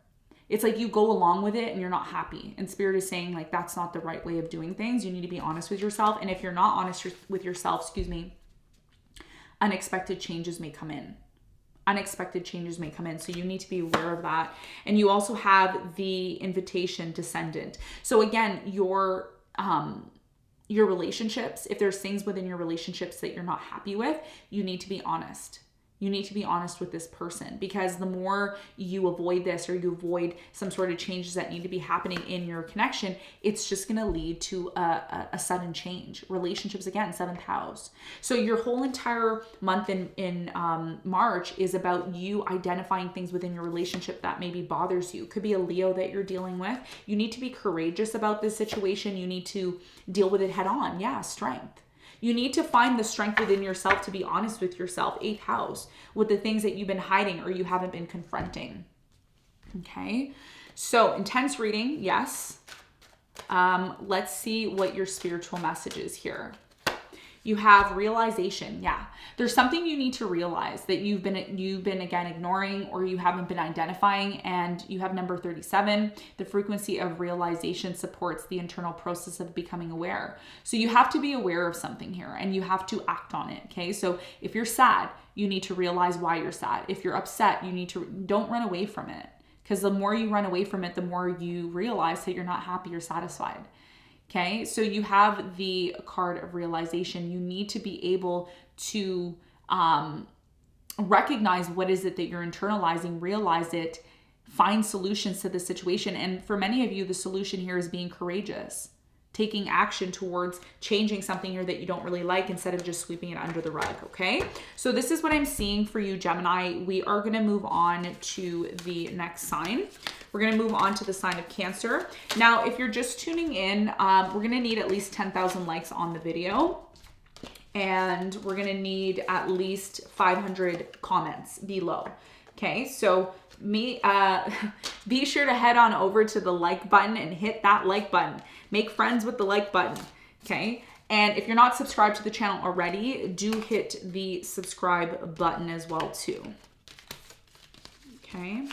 A: It's like you go along with it and you're not happy. And Spirit is saying, like, that's not the right way of doing things. You need to be honest with yourself. And if you're not honest with yourself, unexpected changes may come in. Unexpected changes may come in. So you need to be aware of that. And you also have the Invitation Descendant. So again, your relationships, if there's things within your relationships that you're not happy with, you need to be honest. You need to be honest with this person, because the more you avoid this or you avoid some sort of changes that need to be happening in your connection, it's just going to lead to a sudden change. Relationships, again, 7th house. So your whole entire month in March is about you identifying things within your relationship that maybe bothers you. Could be a Leo that you're dealing with. You need to be courageous about this situation. You need to deal with it head on. Yeah, strength. You need to find the strength within yourself to be honest with yourself, 8th house, with the things that you've been hiding or you haven't been confronting. Okay, so intense reading, yes. Let's see what your spiritual message is here. You have realization. Yeah, there's something you need to realize that you've been again ignoring or you haven't been identifying. And you have number 37. The frequency of realization supports the internal process of becoming aware. So you have to be aware of something here and you have to act on it. Okay, so if you're sad, you need to realize why you're sad. If you're upset, you need to don't run away from it, because the more you run away from it, the more you realize that you're not happy or satisfied. Okay, so you have the card of realization. You need to be able to recognize what is it that you're internalizing, realize it, find solutions to the situation. And for many of you, the solution here is being courageous, taking action towards changing something here that you don't really like instead of just sweeping it under the rug, okay? So this is what I'm seeing for you, Gemini. We are going to move on to the next sign. We're going to move on to the sign of Cancer. Now, if you're just tuning in, we're going to need at least 10,000 likes on the video. And we're going to need at least 500 comments below. Okay, so be sure to head on over to the like button and hit that like button. Make friends with the like button, okay? And if you're not subscribed to the channel already, do hit the subscribe button as well too. Okay,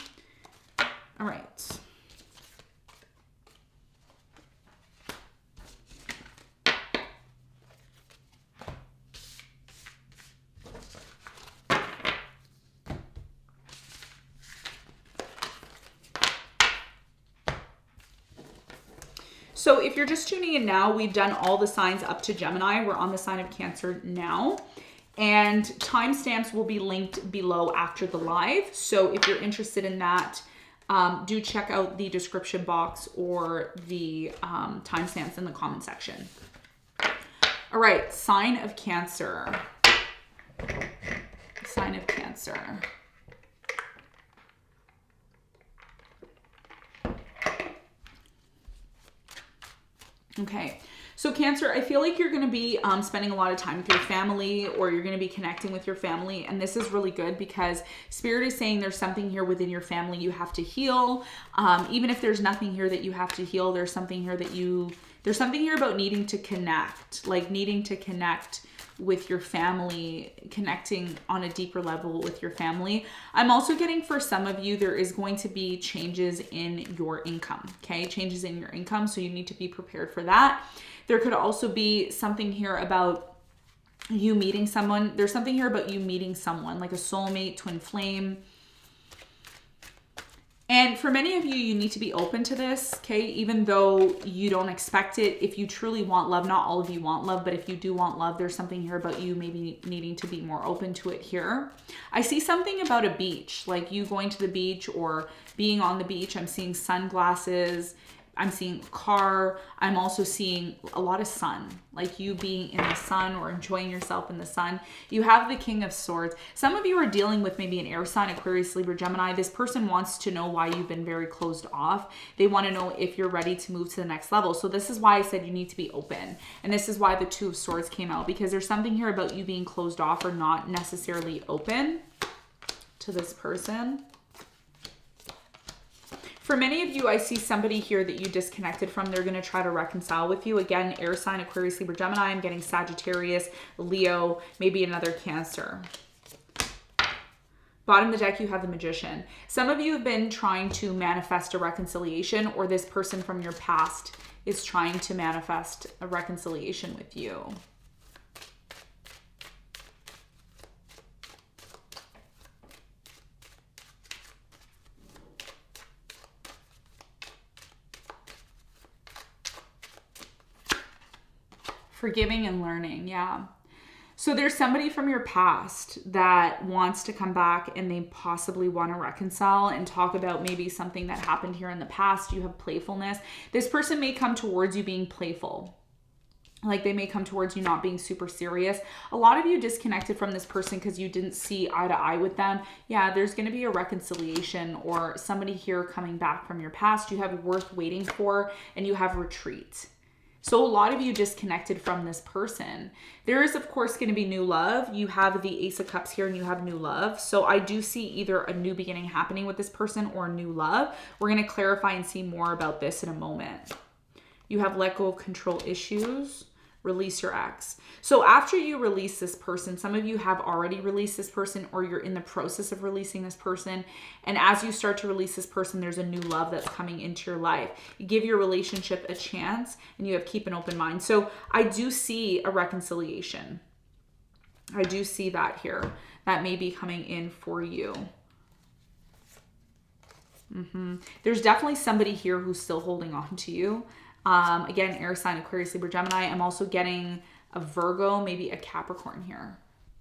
A: all right. So if you're just tuning in now, we've done all the signs up to Gemini. We're on the sign of Cancer now. And timestamps will be linked below after the live. So if you're interested in that, do check out the description box or the timestamps in the comment section. All right, sign of Cancer. Sign of Cancer. Okay, so Cancer, I feel like you're going to be spending a lot of time with your family, or you're going to be connecting with your family. And this is really good because Spirit is saying there's something here within your family you have to heal. Even if there's nothing here that you have to heal, there's something here that there's something here about needing to connect, like needing to connect with your family, connecting on a deeper level with your family. I'm also getting, for some of you, there is going to be changes in your income, okay? Changes in your income, so you need to be prepared for that. There could also be something here about you meeting someone. There's something here about you meeting someone, like a soulmate, twin flame. And for many of you, you need to be open to this, okay? Even though you don't expect it, if you truly want love, not all of you want love, but if you do want love, there's something here about you maybe needing to be more open to it here. I see something about a beach, like you going to the beach or being on the beach. I'm seeing sunglasses. I'm seeing car. I'm also seeing a lot of sun, like you being in the sun or enjoying yourself in the sun. You have the King of Swords. Some of you are dealing with maybe an air sign, Aquarius, Libra, Gemini. This person wants to know why you've been very closed off. They want to know if you're ready to move to the next level. So this is why I said you need to be open. And this is why the Two of Swords came out, because there's something here about you being closed off or not necessarily open to this person. For many of you, I see somebody here that you disconnected from. They're going to try to reconcile with you. Again, air sign, Aquarius, Libra, Gemini. I'm getting Sagittarius, Leo, maybe another Cancer. Bottom of the deck, you have the Magician. Some of you have been trying to manifest a reconciliation, or this person from your past is trying to manifest a reconciliation with you. Forgiving and learning, yeah. So there's somebody from your past that wants to come back and they possibly want to reconcile and talk about maybe something that happened here in the past. You have playfulness. This person may come towards you being playful. Like they may come towards you not being super serious. A lot of you disconnected from this person because you didn't see eye to eye with them. Yeah, there's going to be a reconciliation or somebody here coming back from your past. You have worth waiting for and you have retreat. So a lot of you disconnected from this person. There is, of course, going to be new love. You have the Ace of Cups here and you have new love. So I do see either a new beginning happening with this person or new love. We're going to clarify and see more about this in a moment. You have let go of control issues. Release your ex. So after you release this person, some of you have already released this person or you're in the process of releasing this person. And as you start to release this person, there's a new love that's coming into your life. You give your relationship a chance and you have keep an open mind. So I do see a reconciliation. I do see that here. That may be coming in for you. There's definitely somebody here who's still holding on to you. Again, air sign, Aquarius, Libra, Gemini. I'm also getting a Virgo, maybe a Capricorn here.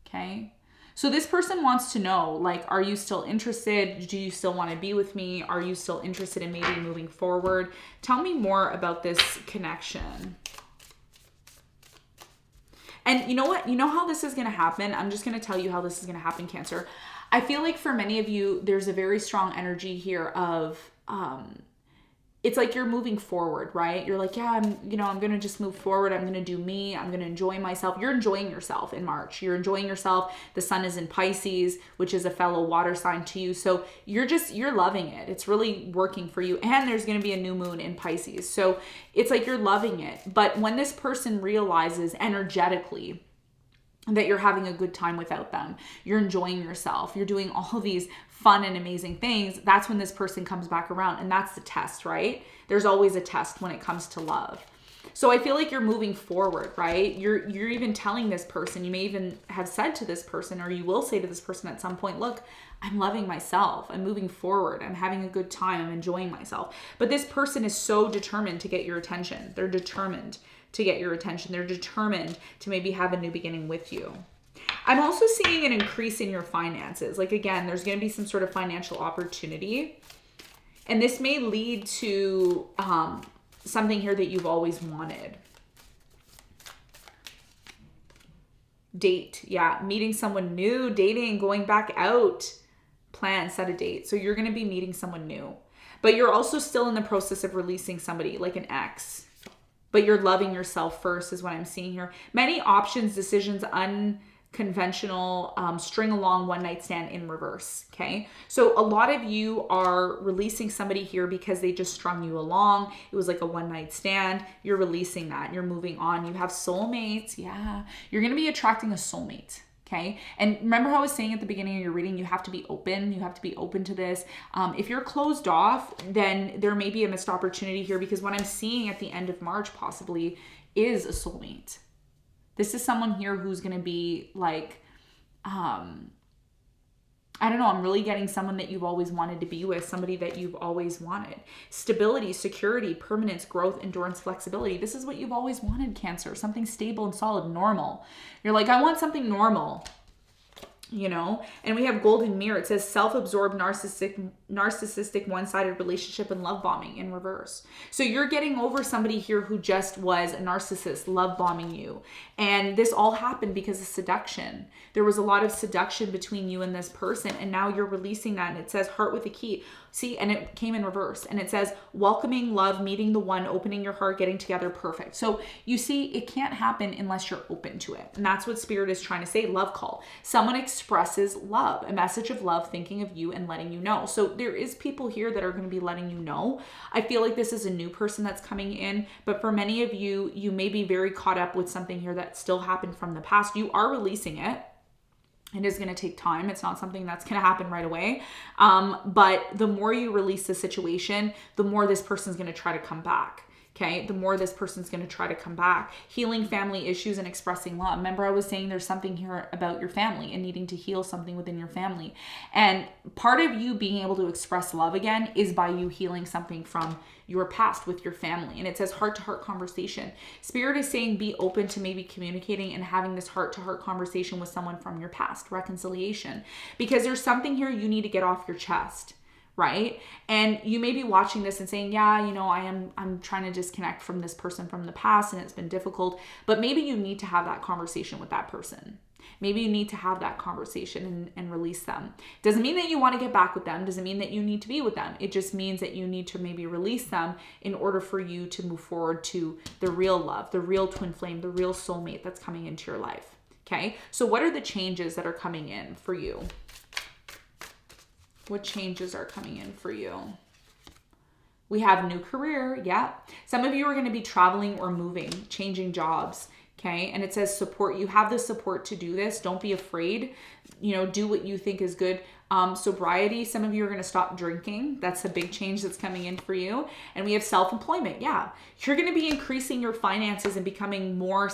A: Okay. So this person wants to know, like, are you still interested? Do you still want to be with me? Are you still interested in maybe moving forward? Tell me more about this connection. And you know what? You know how this is going to happen? I'm just going to tell you how this is going to happen, Cancer. I feel like for many of you, there's a very strong energy here of, it's like you're moving forward, right? You're like, yeah, I'm going to just move forward. I'm going to do me. I'm going to enjoy myself. You're enjoying yourself in March. You're enjoying yourself. The sun is in Pisces, which is a fellow water sign to you. So you're loving it. It's really working for you. And there's going to be a new moon in Pisces. So it's like you're loving it. But when this person realizes energetically that you're having a good time without them, you're enjoying yourself, you're doing all these fun and amazing things, that's when this person comes back around. And that's the test, right? There's always a test when it comes to love. So I feel like you're moving forward, right? You're even telling this person, you may even have said to this person, or you will say to this person at some point, look, I'm loving myself. I'm moving forward. I'm having a good time. I'm enjoying myself. But this person is so determined to get your attention. They're determined to get your attention. They're determined to maybe have a new beginning with you. I'm also seeing an increase in your finances. Like, again, there's going to be some sort of financial opportunity. And this may lead to something here that you've always wanted. Date. Yeah. Meeting someone new, dating, going back out, plan, set a date. So you're going to be meeting someone new. But you're also still in the process of releasing somebody, like an ex. But you're loving yourself first is what I'm seeing here. Many options, decisions, unconventional, string along one night stand in reverse. Okay. So a lot of you are releasing somebody here because they just strung you along. It was like a one night stand. You're releasing that. You're moving on. You have soulmates. Yeah. You're going to be attracting a soulmate. Okay. And remember how I was saying at the beginning of your reading, you have to be open. You have to be open to this. If you're closed off, then there may be a missed opportunity here, because what I'm seeing at the end of March possibly is a soulmate. This is someone here who's going to be like, I don't know, I'm really getting someone that you've always wanted to be with, somebody that you've always wanted. Stability, security, permanence, growth, endurance, flexibility. This is what you've always wanted, Cancer. Something stable and solid, normal. You're like, I want something normal, you know? And we have golden mirror. It says self-absorbed, narcissistic, one-sided relationship and love bombing in reverse. So you're getting over somebody here who just was a narcissist, love bombing you. And this all happened because of seduction. There was a lot of seduction between you and this person, and now you're releasing that. And it says heart with a key. See, and it came in reverse. And it says welcoming, love, meeting the one, opening your heart, getting together, perfect. So you see, it can't happen unless you're open to it. And that's what Spirit is trying to say. Love call. Someone expresses love, a message of love, thinking of you and letting you know. So there is people here that are going to be letting you know. I feel like this is a new person that's coming in, but for many of you, you may be very caught up with something here that still happened from the past. You are releasing it. It is going to take time. It's not something that's going to happen right away. But the more you release the situation, the more this person's going to try to come back. Okay. The more this person's going to try to come back. Healing family issues and expressing love. Remember, I was saying there's something here about your family and needing to heal something within your family. And part of you being able to express love again is by you healing something from your past with your family. And it says heart-to-heart conversation. Spirit is saying be open to maybe communicating and having this heart-to-heart conversation with someone from your past, reconciliation, because there's something here you need to get off your chest. Right? And you may be watching this and saying, yeah, you know, I'm trying to disconnect from this person from the past and it's been difficult, but maybe you need to have that conversation with that person. Maybe you need to have that conversation and release them. Doesn't mean that you want to get back with them. Doesn't mean that you need to be with them. It just means that you need to maybe release them in order for you to move forward to the real love, the real twin flame, the real soulmate that's coming into your life. Okay. So what are the changes that are coming in for you? What changes are coming in for you? We have new career. Yeah. Some of you are going to be traveling or moving, changing jobs. Okay. And it says support. You have the support to do this. Don't be afraid. You know, do what you think is good. Sobriety. Some of you are going to stop drinking. That's a big change that's coming in for you. And we have self-employment. Yeah. You're going to be increasing your finances and becoming more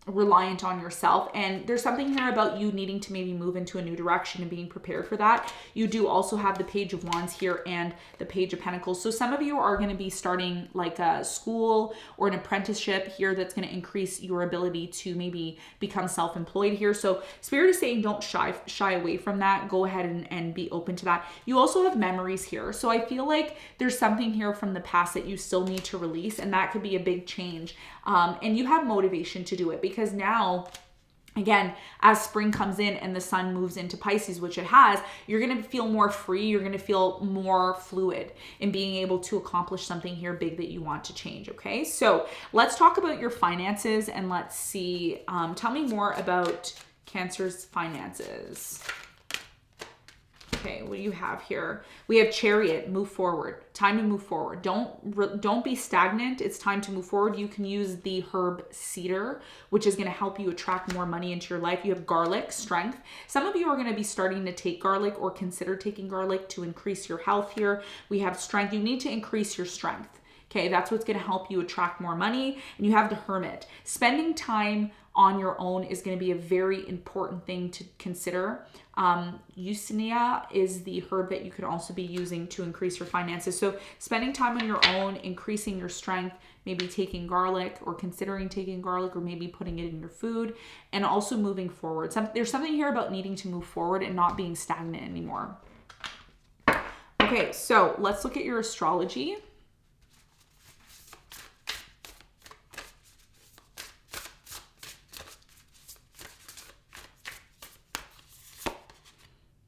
A: reliant on yourself. And there's something here about you needing to maybe move into a new direction and being prepared for that. You do also have the Page of Wands here and the Page of Pentacles. So some of you are going to be starting like a school or an apprenticeship here that's going to increase your ability to maybe become self-employed here. So Spirit is saying don't shy away from that. Go ahead and be open to that. You also have memories here. So I feel like there's something here from the past that you still need to release, and that could be a big change. And you have motivation to do it because now, again, as spring comes in and the sun moves into Pisces, which it has, you're going to feel more free. You're going to feel more fluid in being able to accomplish something here big that you want to change. Okay. So let's talk about your finances and let's see, tell me more about Cancer's finances. Okay, what do you have here? We have Chariot, move forward. Time to move forward. Don't be stagnant. It's time to move forward. You can use the herb cedar, which is going to help you attract more money into your life. You have garlic, strength. Some of you are going to be starting to take garlic or consider taking garlic to increase your health here. We have strength. You need to increase your strength. Okay, that's what's going to help you attract more money. And you have the Hermit. Spending time on your own is going to be a very important thing to consider. Eucenia is the herb that you could also be using to increase your finances. So spending time on your own, increasing your strength, maybe taking garlic or considering taking garlic, or maybe putting it in your food, and also moving forward. There's something here about needing to move forward and not being stagnant anymore. Okay, so let's look at your astrology.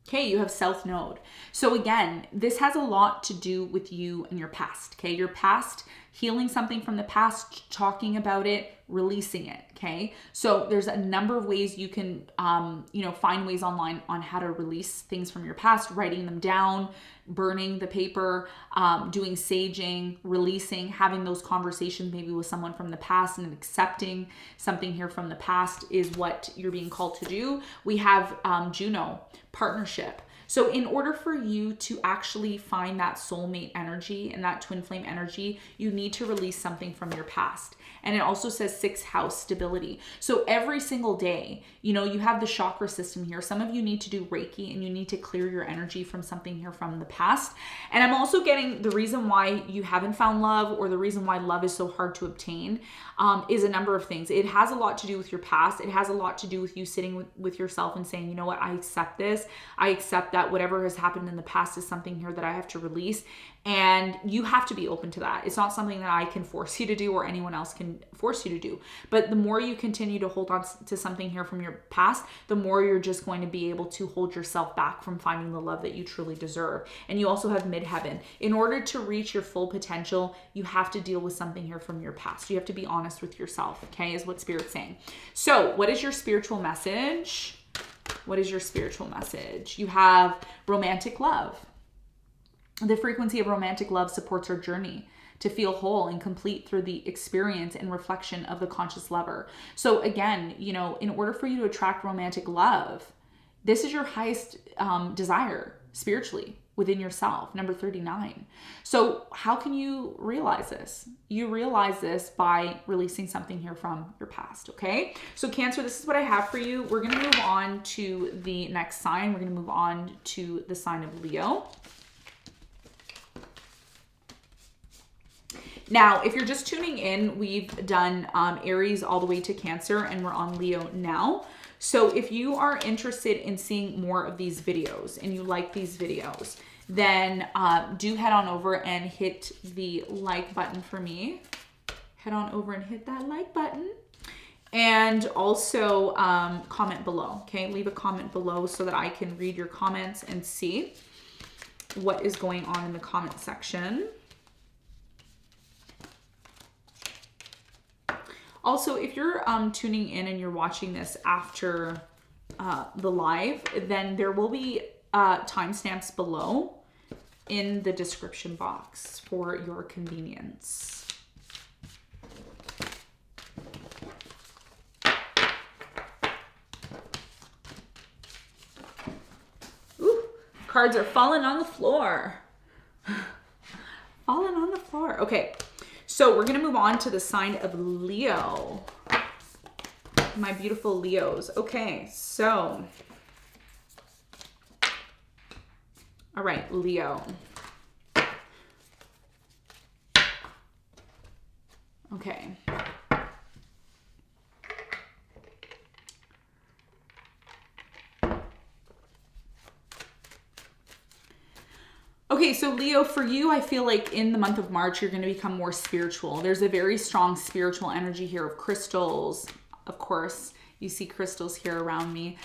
A: Okay, you have South Node. So again, this has a lot to do with you and your past, okay? Your past, healing something from the past, talking about it, releasing it, okay? So there's a number of ways you can, find ways online on how to release things from your past, writing them down, burning the paper, doing saging, releasing, having those conversations maybe with someone from the past, and accepting something here from the past is what you're being called to do. We have Juno, partnership. So in order for you to actually find that soulmate energy and that twin flame energy, you need to release something from your past. And it also says 6th house, stability. So every single day, you have the chakra system here. Some of you need to do Reiki, and you need to clear your energy from something here from the past. And I'm also getting the reason why you haven't found love, or the reason why love is so hard to obtain, is a number of things. It has a lot to do with your past. It has a lot to do with you sitting with yourself and saying, you know what, I accept this. I accept that whatever has happened in the past is something here that I have to release. And you have to be open to that. It's not something that I can force you to do, or anyone else can force you to do. But the more you continue to hold on to something here from your past, the more you're just going to be able to hold yourself back from finding the love that you truly deserve. And you also have midheaven. In order to reach your full potential, you have to deal with something here from your past. You have to be honest with yourself, okay, is what Spirit's saying. So what is your spiritual message? What is your spiritual message? You have romantic love. The frequency of romantic love supports our journey to feel whole and complete through the experience and reflection of the conscious lover. So again, in order for you to attract romantic love, this is your highest desire spiritually within yourself, number 39. So how can you realize this? You realize this by releasing something here from your past, okay? So Cancer, this is what I have for you. We're going to move on to the next sign. We're going to move on to the sign of Leo. Now, if you're just tuning in, we've done Aries all the way to Cancer, and we're on Leo now. So if you are interested in seeing more of these videos and you like these videos, then do head on over and hit the like button for me. Head on over and hit that like button. And also comment below, okay? Leave a comment below so that I can read your comments and see what is going on in the comment section. Also, if you're tuning in and you're watching this after the live, then there will be timestamps below in the description box for your convenience. Ooh, cards are falling on the floor. Falling on the floor. Okay. So we're going to move on to the sign of Leo. My beautiful Leos. Okay, so. All right, Leo. Okay. Okay, so Leo, for you, I feel like in the month of March, you're going to become more spiritual. There's a very strong spiritual energy here of crystals. Of course, you see crystals here around me.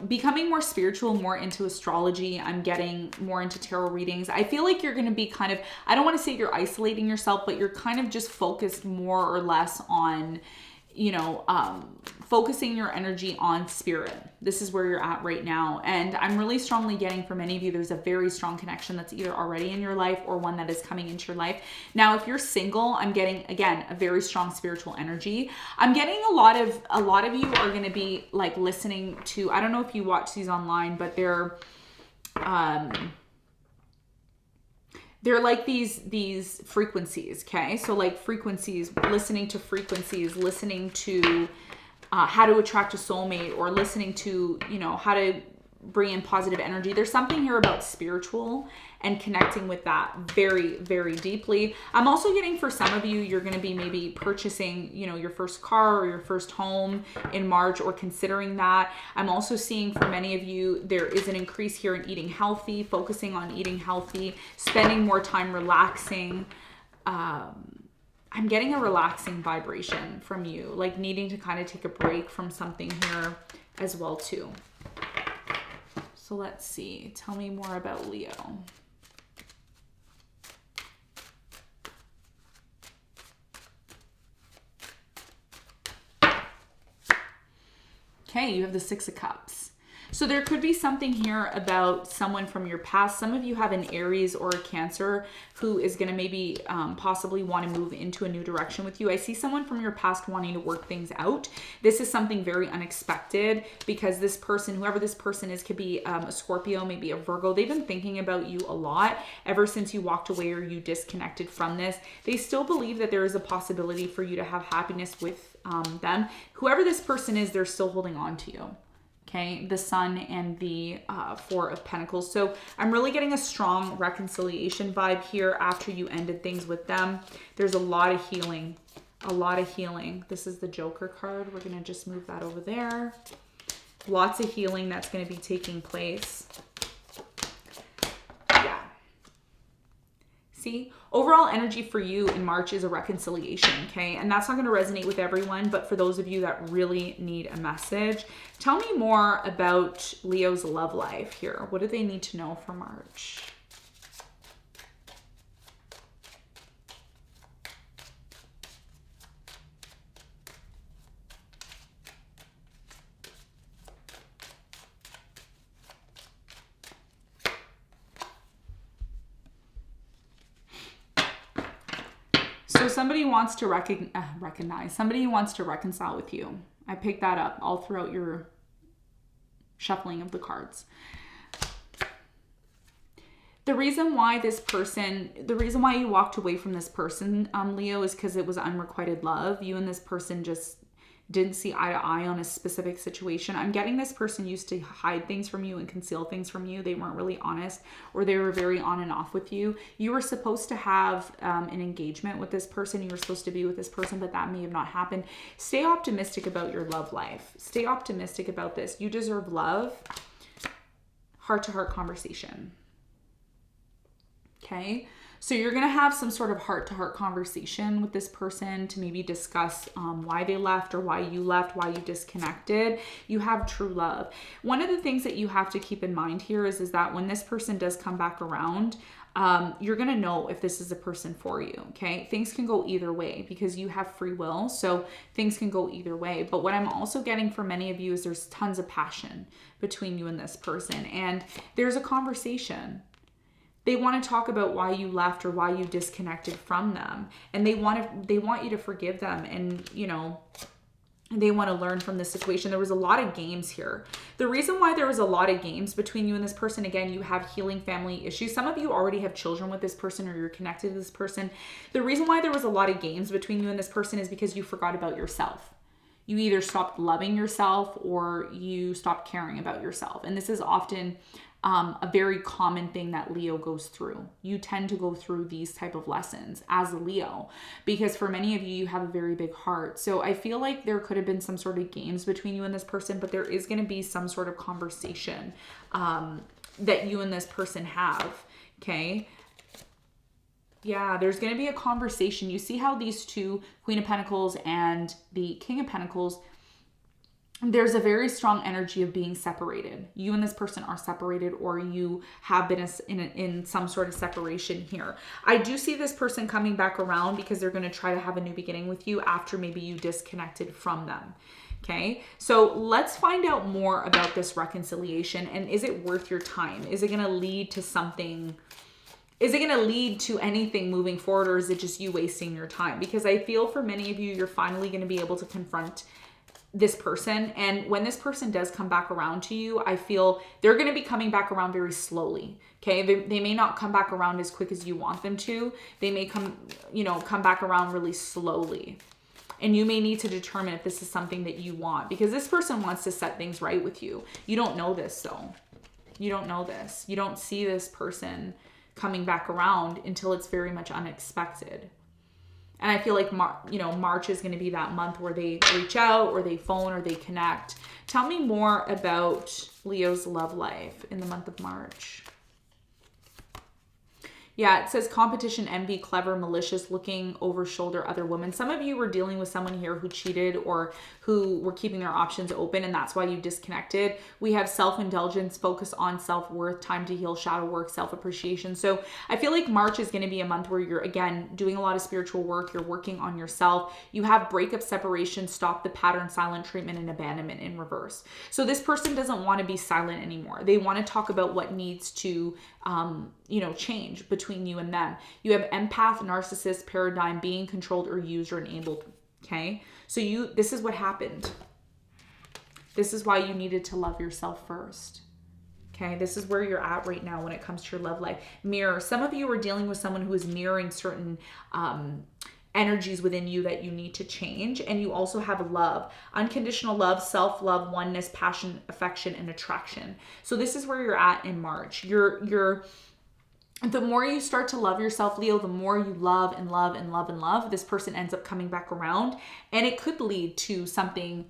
A: Becoming more spiritual, more into astrology. I'm getting more into tarot readings. I feel like you're going to be kind of, I don't want to say you're isolating yourself, but you're kind of just focused more or less on, focusing your energy on spirit. This is where you're at right now. And I'm really strongly getting, for many of you, there's a very strong connection that's either already in your life or one that is coming into your life. Now, if you're single, I'm getting, again, a very strong spiritual energy. I'm getting a lot of you are going to be like listening to, I don't know if you watch these online, but they're they're like these frequencies, okay? So like frequencies, listening to frequencies, listening to how to attract a soulmate, or listening to, you know, how to bring in positive energy. There's something here about spiritual and connecting with that very, very deeply. I'm also getting, for some of you, you're going to be maybe purchasing, you know, your first car or your first home in March, or considering that. I'm also seeing for many of you, there is an increase here in eating healthy, focusing on eating healthy, spending more time relaxing. I'm getting a relaxing vibration from you, like needing to kind of take a break from something here as well too. So let's see. Tell me more about Leo. Okay, you have the Six of Cups. So there could be something here about someone from your past. Some of you have an Aries or a Cancer who is going to maybe possibly want to move into a new direction with you. I see someone from your past wanting to work things out. This is something very unexpected, because this person, whoever this person is, could be a Scorpio, maybe a Virgo. They've been thinking about you a lot ever since you walked away or you disconnected from this. They still believe that there is a possibility for you to have happiness with them. Whoever this person is, they're still holding on to you. Okay, the Sun and the Four of Pentacles. So I'm really getting a strong reconciliation vibe here after you ended things with them. There's a lot of healing, a lot of healing. This is the Joker card. We're going to just move that over there. Lots of healing that's going to be taking place. Yeah. See, overall energy for you in March is a reconciliation, okay? And that's not going to resonate with everyone, but for those of you that really need a message, tell me more about Leo's love life here. What do they need to know for March? So somebody wants to recognize, somebody wants to reconcile with you. I picked that up all throughout your shuffling of the cards. The reason why you walked away from this person, Leo, is because it was unrequited love. You and this person just didn't see eye to eye on a specific situation. I'm getting this person used to hide things from you and conceal things from you. They weren't really honest, or they were very on and off with you. You were supposed to have an engagement with this person. You were supposed to be with this person, but that may have not happened. Stay optimistic about your love life. Stay optimistic about this. You deserve love. Heart-to-heart conversation. Okay? So you're going to have some sort of heart-to-heart conversation with this person to maybe discuss why they left, or why you left, why you disconnected. You have true love. One of the things that you have to keep in mind here is that when this person does come back around, you're going to know if this is a person for you, okay? Things can go either way because you have free will, so things can go either way. But what I'm also getting for many of you is there's tons of passion between you and this person, and there's a conversation. They want to talk about why you left or why you disconnected from them. And they want you to forgive them, and, you know, they want to learn from this situation. There was a lot of games here. The reason why there was a lot of games between you and this person, again, you have healing family issues. Some of you already have children with this person, or you're connected to this person. The reason why there was a lot of games between you and this person is because you forgot about yourself. You either stopped loving yourself or you stopped caring about yourself. And this is often a very common thing that Leo goes through. You tend to go through these type of lessons as a Leo, because for many of you, you have a very big heart. So I feel like there could have been some sort of games between you and this person, but there is going to be some sort of conversation that you and this person have, okay? Yeah, there's going to be a conversation. You see how these two, Queen of Pentacles and the King of Pentacles, there's a very strong energy of being separated. You and this person are separated, or you have been in some sort of separation here. I do see this person coming back around because they're going to try to have a new beginning with you after maybe you disconnected from them. Okay, so let's find out more about this reconciliation, and is it worth your time? Is it going to lead to something? Is it going to lead to anything moving forward, or is it just you wasting your time? Because I feel for many of you, you're finally going to be able to confront this person. And when this person does come back around to you, I feel they're going to be coming back around very slowly. Okay. They may not come back around as quick as you want them to. They may come back around really slowly. And you may need to determine if this is something that you want, because this person wants to set things right with you. You don't know this though. You don't know this. You don't see this person coming back around until it's very much unexpected. And I feel like March is going to be that month where they reach out or they phone or they connect. Tell me more about Leo's love life in the month of March. Yeah, it says competition, envy, clever, malicious, looking over shoulder other women. Some of you were dealing with someone here who cheated or who were keeping their options open, and that's why you disconnected. We have self-indulgence, focus on self-worth, time to heal, shadow work, self-appreciation. So I feel like March is going to be a month where you're, again, doing a lot of spiritual work. You're working on yourself. You have breakup, separation, stop the pattern, silent treatment, and abandonment in reverse. So this person doesn't want to be silent anymore. They want to talk about what needs to change between you and them. You have empath, narcissist, paradigm, being controlled or used or enabled. Okay. So this is what happened. This is why you needed to love yourself first. Okay. This is where you're at right now when it comes to your love life. Mirror. Some of you are dealing with someone who is mirroring certain, energies within you that you need to change. And you also have love, unconditional love, self-love, oneness, passion, affection, and attraction. So this is where you're at in March. The more you start to love yourself, Leo, the more you love and love and love and love, this person ends up coming back around, and it could lead to something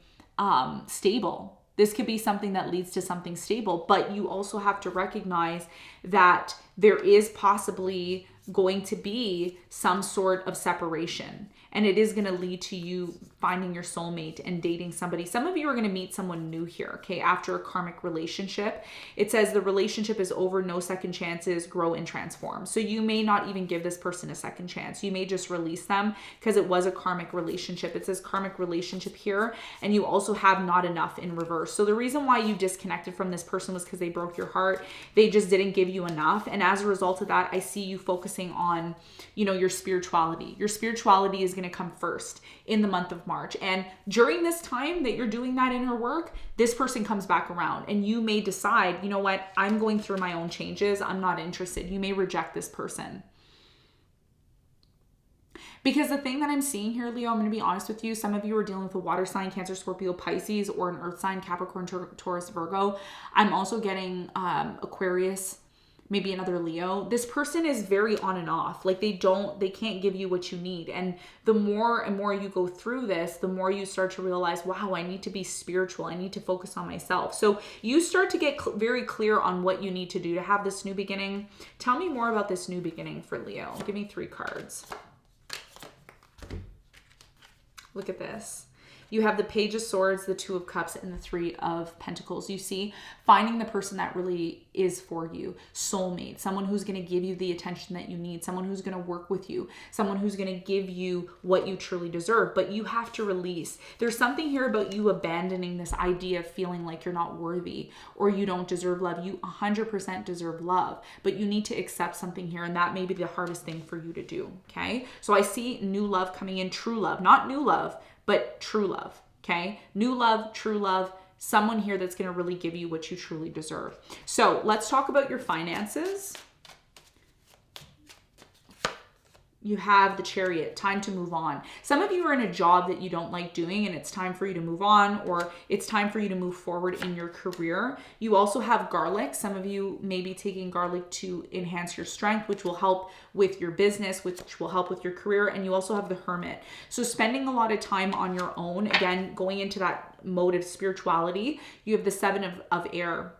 A: stable. This could be something that leads to something stable, but you also have to recognize that there is possibly going to be some sort of separation, and it is going to lead to you finding your soulmate and dating somebody. Some of you are going to meet someone new here, okay, after a karmic relationship. It says the relationship is over, no second chances, grow and transform. So you may not even give this person a second chance. You may just release them because it was a karmic relationship. It says karmic relationship here, and you also have not enough in reverse. So the reason why you disconnected from this person was because they broke your heart. They just didn't give you enough. And as a result of that, I see you focusing on, your spirituality. Your spirituality is going to come first in the month of March. And during this time that you're doing that inner work, this person comes back around, and you may decide, you know what, I'm going through my own changes. I'm not interested. You may reject this person. Because the thing that I'm seeing here, Leo, I'm going to be honest with you. Some of you are dealing with a water sign, Cancer, Scorpio, Pisces, or an earth sign, Capricorn, Taurus, Virgo. I'm also getting Aquarius, maybe another Leo. This person is very on and off. Like they can't give you what you need. And the more and more you go through this, the more you start to realize, wow, I need to be spiritual. I need to focus on myself. So you start to get very clear on what you need to do to have this new beginning. Tell me more about this new beginning for Leo. Give me 3 cards. Look at this. You have the Page of Swords, the 2 of Cups, and the 3 of Pentacles. You see, finding the person that really is for you, soulmate, someone who's going to give you the attention that you need, someone who's going to work with you, someone who's going to give you what you truly deserve. But you have to release. There's something here about you abandoning this idea of feeling like you're not worthy or you don't deserve love. You 100% deserve love, but you need to accept something here, and that may be the hardest thing for you to do, okay? So I see new love coming in, true love, not new love, but true love, okay? New love, true love, someone here that's going to really give you what you truly deserve. So let's talk about your finances. You have the Chariot, time to move on. Some of you are in a job that you don't like doing, and it's time for you to move on, or it's time for you to move forward in your career. You also have garlic. Some of you may be taking garlic to enhance your strength, which will help with your business, which will help with your career. And you also have the Hermit. So spending a lot of time on your own, again, going into that mode of spirituality. You have the 7 of Air.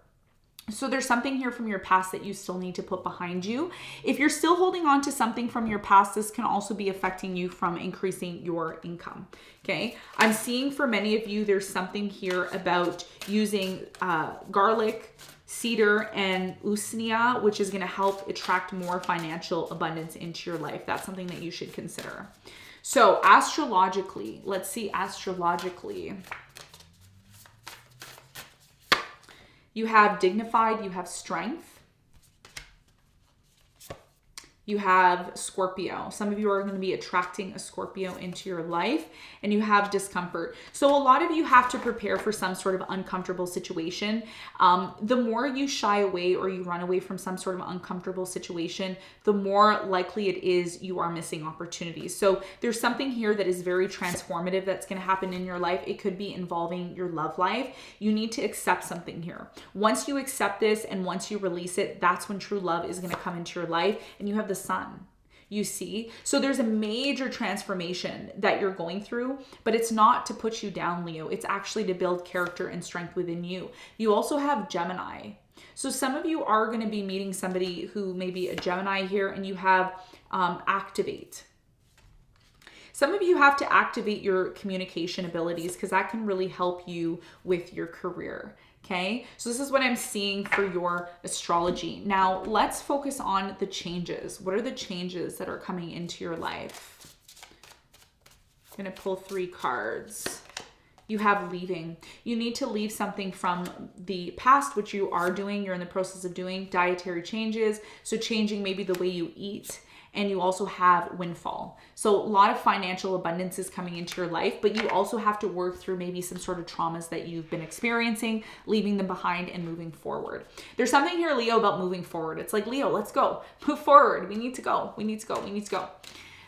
A: So there's something here from your past that you still need to put behind you. If you're still holding on to something from your past, this can also be affecting you from increasing your income, okay? I'm seeing for many of you, there's something here about using garlic, cedar, and usnea, which is going to help attract more financial abundance into your life. That's something that you should consider. So astrologically, let's see astrologically. You have dignified, you have strength, You have Scorpio. Some of you are going to be attracting a Scorpio into your life, and you have discomfort. So a lot of you have to prepare for some sort of uncomfortable situation. The more you shy away or you run away from some sort of uncomfortable situation, the more likely it is you are missing opportunities. So there's something here that is very transformative that's going to happen in your life. It could be involving your love life. You need to accept something here. Once you accept this and once you release it, that's when true love is going to come into your life, and you have the sun. You see? So there's a major transformation that you're going through, but it's not to put you down, Leo. It's actually to build character and strength within you. You also have Gemini. So some of you are going to be meeting somebody who may be a Gemini here, and you have activate. Some of you have to activate your communication abilities because that can really help you with your career. Okay, so this is what I'm seeing for your astrology. Now let's focus on the changes. What are the changes that are coming into your life? I'm gonna pull 3 cards. You have leaving. You need to leave something from the past, which you are doing. You're in the process of doing dietary changes. So changing maybe the way you eat. And you also have windfall. So a lot of financial abundance is coming into your life, but you also have to work through maybe some sort of traumas that you've been experiencing, leaving them behind and moving forward. There's something here, Leo, about moving forward. It's like, Leo, let's go. Move forward. We need to go. We need to go. We need to go.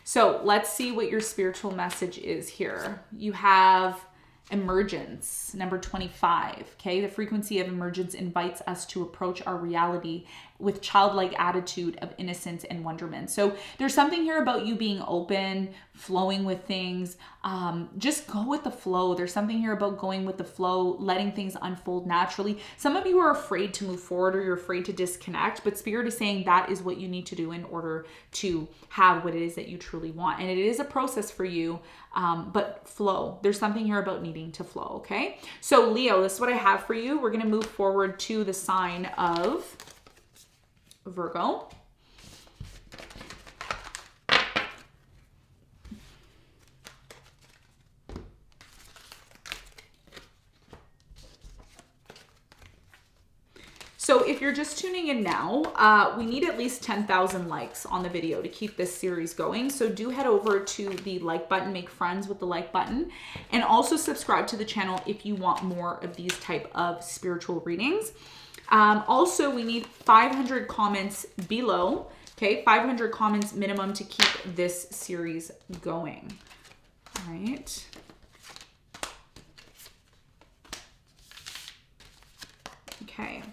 A: So let's see what your spiritual message is here. You have emergence, number 25. Okay, the frequency of emergence invites us to approach our reality with childlike attitude of innocence and wonderment. So there's something here about you being open, flowing with things. Just go with the flow. There's something here about going with the flow, letting things unfold naturally. Some of you are afraid to move forward or you're afraid to disconnect, but Spirit is saying that is what you need to do in order to have what it is that you truly want. And it is a process for you, but flow. There's something here about needing to flow, okay? So Leo, this is what I have for you. We're gonna move forward to the sign of Virgo. So if you're just tuning in now, we need at least 10,000 likes on the video to keep this series going. So do head over to the like button, make friends with the like button, and also subscribe to the channel if you want more of these type of spiritual readings. Also, we need 500 comments below, okay? 500 comments minimum to keep this series going, all right? Okay.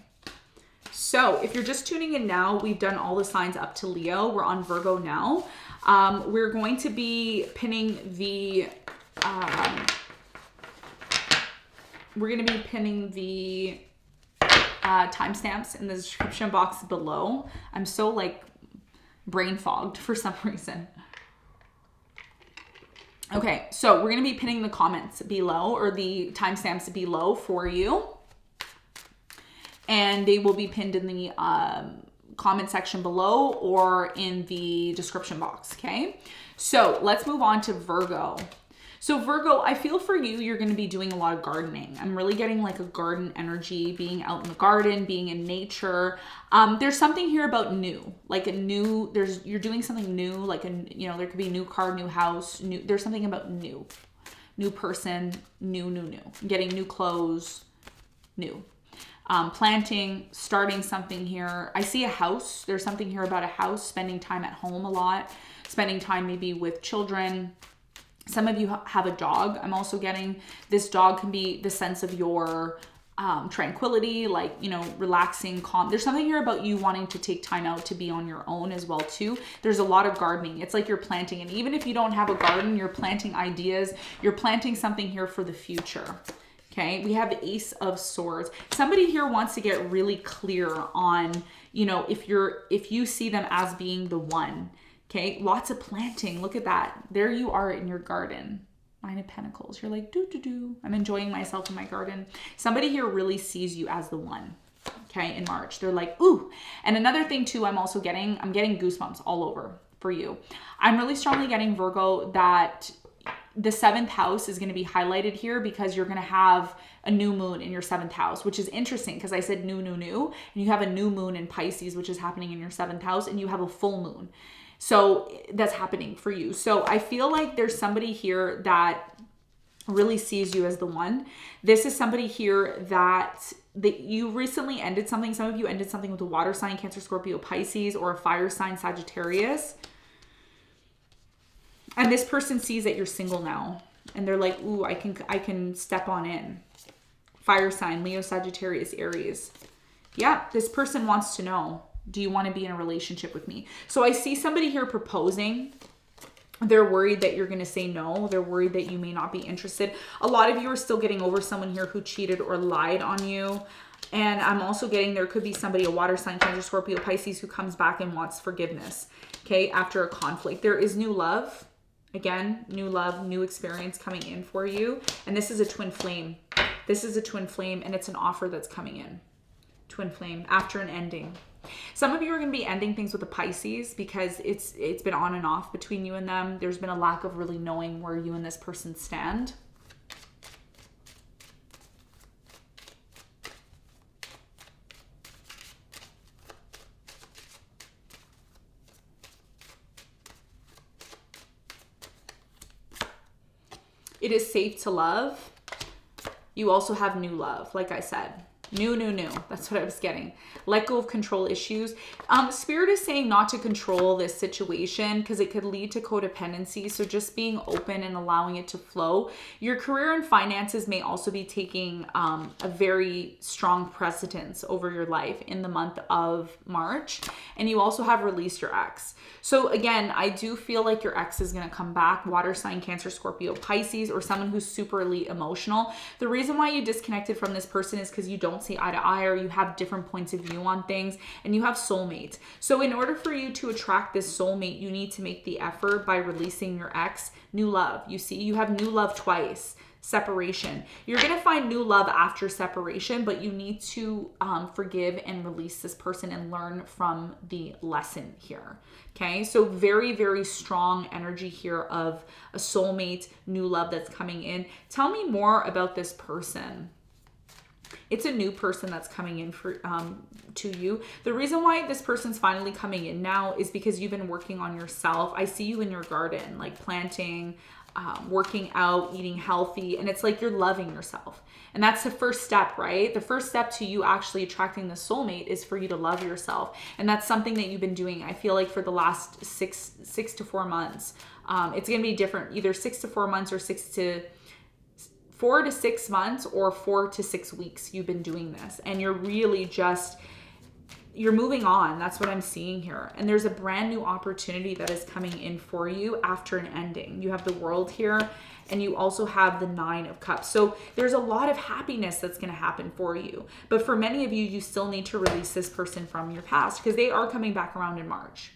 A: So if you're just tuning in now, we've done all the signs up to Leo. We're on Virgo now. We're going to be pinning the, timestamps in the description box below. I'm so like brain fogged for some reason. Okay, so we're gonna be pinning the comments below or the timestamps below for you. And they will be pinned in the comment section below or in the description box, okay? So let's move on to Virgo. So Virgo, I feel for you, you're going to be doing a lot of gardening. I'm really getting like a garden energy, being out in the garden, being in nature. There's something here about new, like a new, you're doing something new, like there could be a new car, new house, there's something about new person, new, getting new clothes, new. Planting, starting something here. I see a house. There's something here about a house, spending time at home a lot, spending time maybe with children. Some of you have a dog. I'm also getting this dog can be the sense of your tranquility, like, relaxing, calm. There's something here about you wanting to take time out to be on your own as well too. There's a lot of gardening. It's like you're planting, and even if you don't have a garden, you're planting ideas. You're planting something here for the future. Okay, we have the Ace of Swords. Somebody here wants to get really clear on, if you see them as being the one. Okay, lots of planting. Look at that. There you are in your garden. Nine of Pentacles. You're like, I'm enjoying myself in my garden. Somebody here really sees you as the one. Okay, in March. They're like, ooh. And another thing too, I'm getting goosebumps all over for you. I'm really strongly getting, Virgo, that the 7th house is going to be highlighted here because you're going to have a new moon in your 7th house, which is interesting because I said new, and you have a new moon in Pisces, which is happening in your 7th house, and you have a full moon. So that's happening for you. So I feel like there's somebody here that really sees you as the one. This is somebody here that you recently ended something. Some of you ended something with a water sign, Cancer, Scorpio, Pisces, or a fire sign, Sagittarius. And this person sees that you're single now. And they're like, ooh, I can step on in. Fire sign, Leo, Sagittarius, Aries. Yeah, this person wants to know, do you want to be in a relationship with me? So I see somebody here proposing. They're worried that you're going to say no. They're worried that you may not be interested. A lot of you are still getting over someone here who cheated or lied on you. And I'm also getting there could be somebody, a water sign, Cancer, Scorpio, Pisces, who comes back and wants forgiveness, okay, after a conflict. There is new love. Again, new love, new experience coming in for you. And this is a twin flame. This is a twin flame, and it's an offer that's coming in. Twin flame after an ending. Some of you are going to be ending things with a Pisces because it's been on and off between you and them. There's been a lack of really knowing where you and this person stand. It is safe to love. You also have new love, like I said. New. That's what I was getting. Let go of control issues. Spirit is saying not to control this situation because it could lead to codependency. So just being open and allowing it to flow. Your career and finances may also be taking a very strong precedence over your life in the month of March. And you also have released your ex. So again, I do feel like your ex is going to come back. Water sign, Cancer, Scorpio, Pisces, or someone who's superly emotional. The reason why you disconnected from this person is because you don't see eye to eye, or you have different points of view on things, and you have soulmates. So in order for you to attract this soulmate, you need to make the effort by releasing your ex. New love. You see, you have new love twice. Separation. You're going to find new love after separation, but you need to forgive and release this person and learn from the lesson here. Okay, so very, very strong energy here of a soulmate, new love that's coming in. Tell me more about this person. It's a new person that's coming in for to you. The reason why this person's finally coming in now is because you've been working on yourself. I see you in your garden, like planting, working out, eating healthy, and it's like you're loving yourself. And that's the first step, right? The first step to you actually attracting the soulmate is for you to love yourself. And that's something that you've been doing, I feel like, for the last six to 4 months. It's going to be different, either 6 to 4 months or 4 to 6 months or 4 to 6 weeks you've been doing this. And you're really just, you're moving on. That's what I'm seeing here. And there's a brand new opportunity that is coming in for you after an ending. You have the World here, and you also have the 9 of Cups. So there's a lot of happiness that's going to happen for you. But for many of you, you still need to release this person from your past because they are coming back around in March.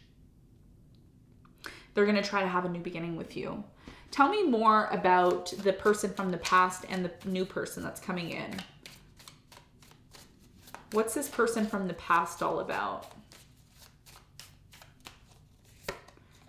A: They're going to try to have a new beginning with you. Tell me more about the person from the past and the new person that's coming in. What's this person from the past all about?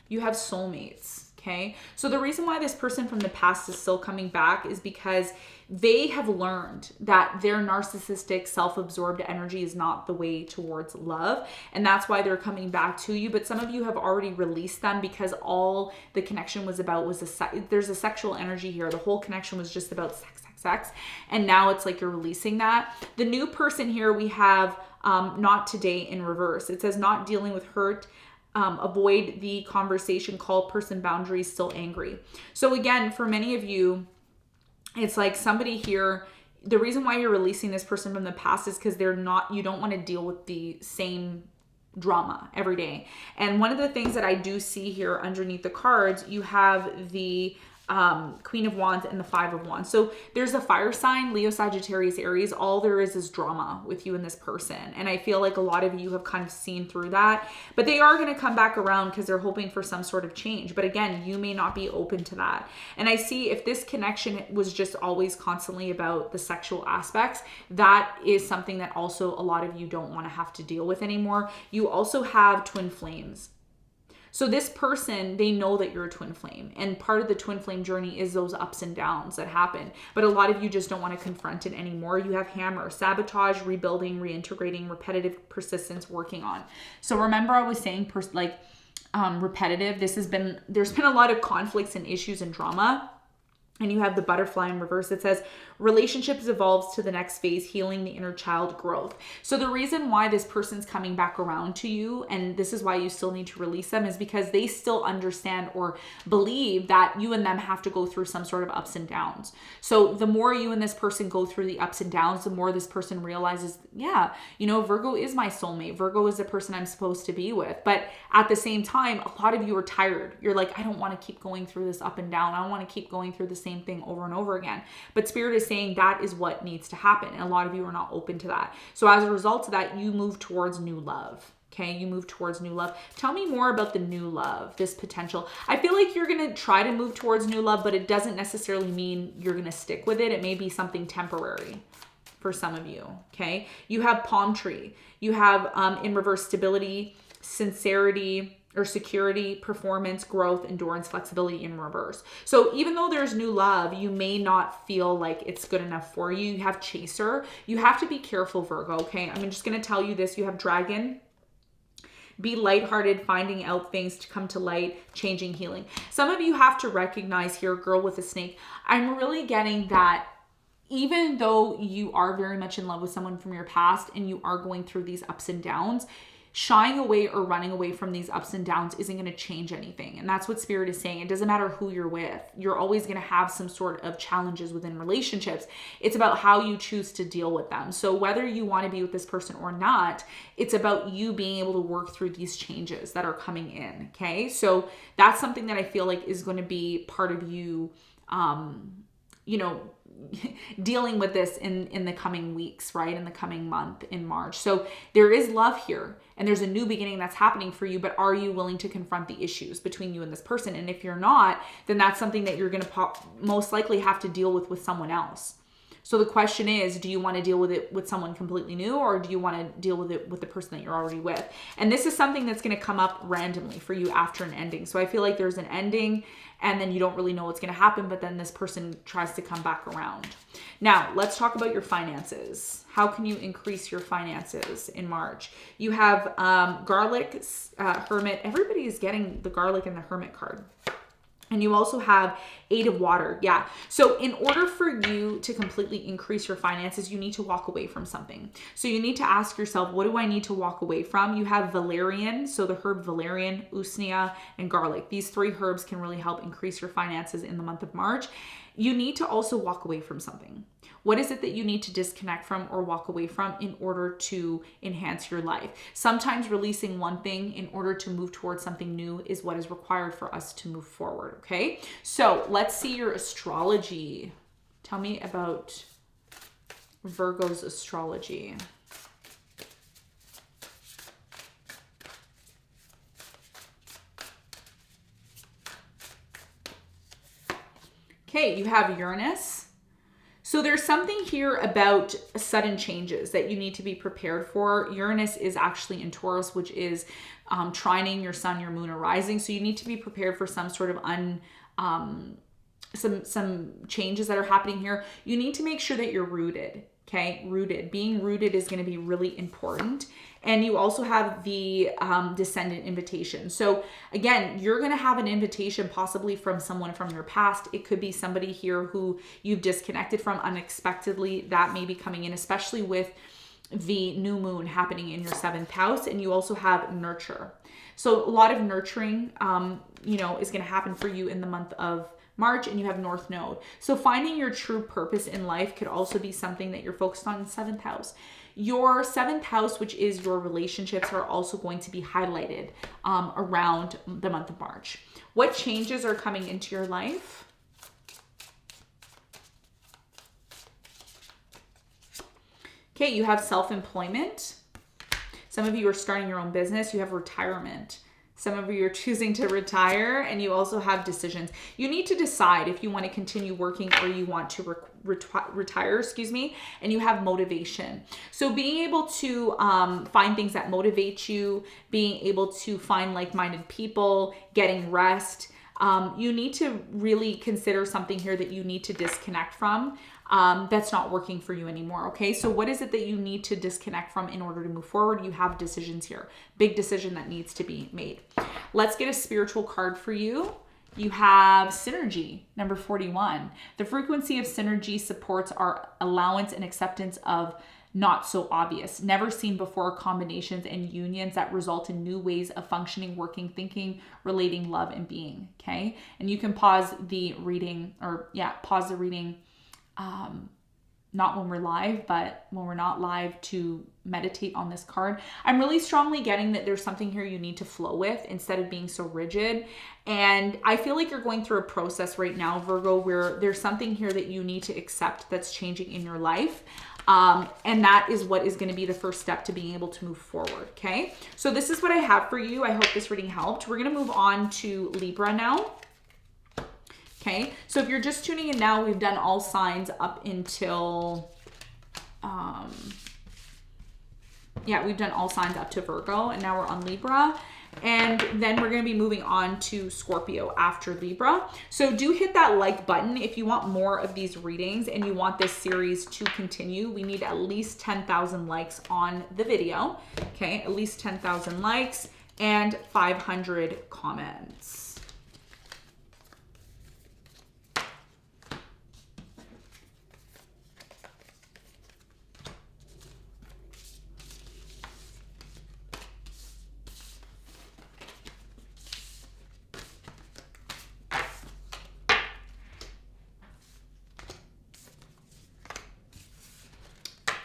A: You have soulmates, okay? So the reason why this person from the past is still coming back is because they have learned that their narcissistic, self-absorbed energy is not the way towards love. And that's why they're coming back to you. But some of you have already released them because all the connection was about was there's a sexual energy here. The whole connection was just about sex. And now it's like you're releasing that. The new person here, we have not today in reverse. It says not dealing with hurt. Avoid the conversation, call person boundaries, still angry. So again, for many of you, it's like somebody here, the reason why you're releasing this person from the past is because you don't want to deal with the same drama every day. And one of the things that I do see here underneath the cards, you have the Queen of Wands and the 5 of Wands. So there's a fire sign, Leo, Sagittarius, Aries. All there is drama with you and this person. And I feel like a lot of you have kind of seen through that, but they are going to come back around because they're hoping for some sort of change. But again, you may not be open to that. And I see if this connection was just always constantly about the sexual aspects, that is something that also a lot of you don't want to have to deal with anymore. You also have twin flames. So this person, they know that you're a twin flame, and part of the twin flame journey is those ups and downs that happen. But a lot of you just don't want to confront it anymore. You have hammer, sabotage, rebuilding, reintegrating, repetitive persistence, working on. So remember I was saying repetitive. There's been a lot of conflicts and issues and drama. And you have the butterfly in reverse. It says relationships evolves to the next phase, healing the inner child growth. So the reason why this person's coming back around to you, and this is why you still need to release them, is because they still understand or believe that you and them have to go through some sort of ups and downs. So the more you and this person go through the ups and downs, the more this person realizes, yeah, Virgo is my soulmate. Virgo is the person I'm supposed to be with. But at the same time, a lot of you are tired. You're like, I don't want to keep going through this up and down. I don't want to keep going through the same thing over and over again. But Spirit is saying that is what needs to happen. And a lot of you are not open to that. So as a result of that, you move towards new love. Okay, you move towards new love. Tell me more about the new love, this potential. I feel like you're going to try to move towards new love, but it doesn't necessarily mean you're going to stick with it. It may be something temporary for some of you. Okay, you have palm tree. You have in reverse stability, sincerity, or security, performance, growth, endurance, flexibility in reverse. So even though there's new love, you may not feel like it's good enough for you. You have chaser. You have to be careful, Virgo, okay? I'm just going to tell you this. You have dragon. Be lighthearted, finding out things to come to light, changing, healing. Some of you have to recognize here, girl with a snake. I'm really getting that even though you are very much in love with someone from your past and you are going through these ups and downs, shying away or running away from these ups and downs isn't going to change anything. And that's what Spirit is saying. It doesn't matter who you're with. You're always going to have some sort of challenges within relationships. It's about how you choose to deal with them. So whether you want to be with this person or not, it's about you being able to work through these changes that are coming in. Okay. So that's something that I feel like is going to be part of you, dealing with this in the coming weeks, right? In the coming month in March. So there is love here and there's a new beginning that's happening for you, but are you willing to confront the issues between you and this person? And if you're not, then that's something that you're going to most likely have to deal with someone else. So the question is, do you want to deal with it with someone completely new, or do you want to deal with it with the person that you're already with? And this is something that's going to come up randomly for you after an ending. So I feel like there's an ending and then you don't really know what's going to happen, but then this person tries to come back around. Now, let's talk about your finances. How can you increase your finances in March? You have garlic, hermit. Everybody is getting the garlic and the hermit card. And you also have 8 of water. Yeah. So in order for you to completely increase your finances, you need to walk away from something. So you need to ask yourself, what do I need to walk away from? You have valerian. So the herb valerian, usnea, and garlic. These 3 herbs can really help increase your finances in the month of March. You need to also walk away from something. What is it that you need to disconnect from or walk away from in order to enhance your life? Sometimes releasing one thing in order to move towards something new is what is required for us to move forward, okay? So let's see your astrology. Tell me about Virgo's astrology. Okay, you have Uranus. So there's something here about sudden changes that you need to be prepared for. Uranus is actually in Taurus, which is trining your sun, your moon, or rising. So you need to be prepared for some sort of some changes that are happening here. You need to make sure that you're rooted. Okay, rooted. Being rooted is going to be really important. And you also have the descendant invitation. So again, you're going to have an invitation possibly from someone from your past. It could be somebody here who you've disconnected from unexpectedly. That may be coming in, especially with the new moon happening in your 7th house. And you also have nurture. So a lot of nurturing, is going to happen for you in the month of March, and you have North Node. So finding your true purpose in life could also be something that you're focused on in 7th house. Your 7th house, which is your relationships, are also going to be highlighted around the month of March. What changes are coming into your life? Okay, you have self-employment. Some of you are starting your own business. You have retirement. Some of you are choosing to retire, and you also have decisions. You need to decide if you want to continue working or you want to retire, and you have motivation. So being able to find things that motivate you, being able to find like-minded people, getting rest, you need to really consider something here that you need to disconnect from. That's not working for you anymore. Okay. So what is it that you need to disconnect from in order to move forward? You have decisions here, big decision that needs to be made. Let's get a spiritual card for you. You have synergy, number 41. The frequency of synergy supports our allowance and acceptance of not so obvious, never seen before combinations and unions that result in new ways of functioning, working, thinking, relating, love, and being. Okay. And you can pause the reading not when we're live, but when we're not live, to meditate on this card. I'm really strongly getting that there's something here you need to flow with instead of being so rigid. And I feel like you're going through a process right now, Virgo, where there's something here that you need to accept that's changing in your life. And that is what is going to be the first step to being able to move forward. Okay. So this is what I have for you. I hope this reading helped. We're going to move on to Libra now. Okay, so if you're just tuning in now, we've done all signs up until, we've done all signs up to Virgo, and now we're on Libra. And then we're going to be moving on to Scorpio after Libra. So do hit that like button if you want more of these readings and you want this series to continue. We need at least 10,000 likes on the video. Okay, at least 10,000 likes and 500 comments.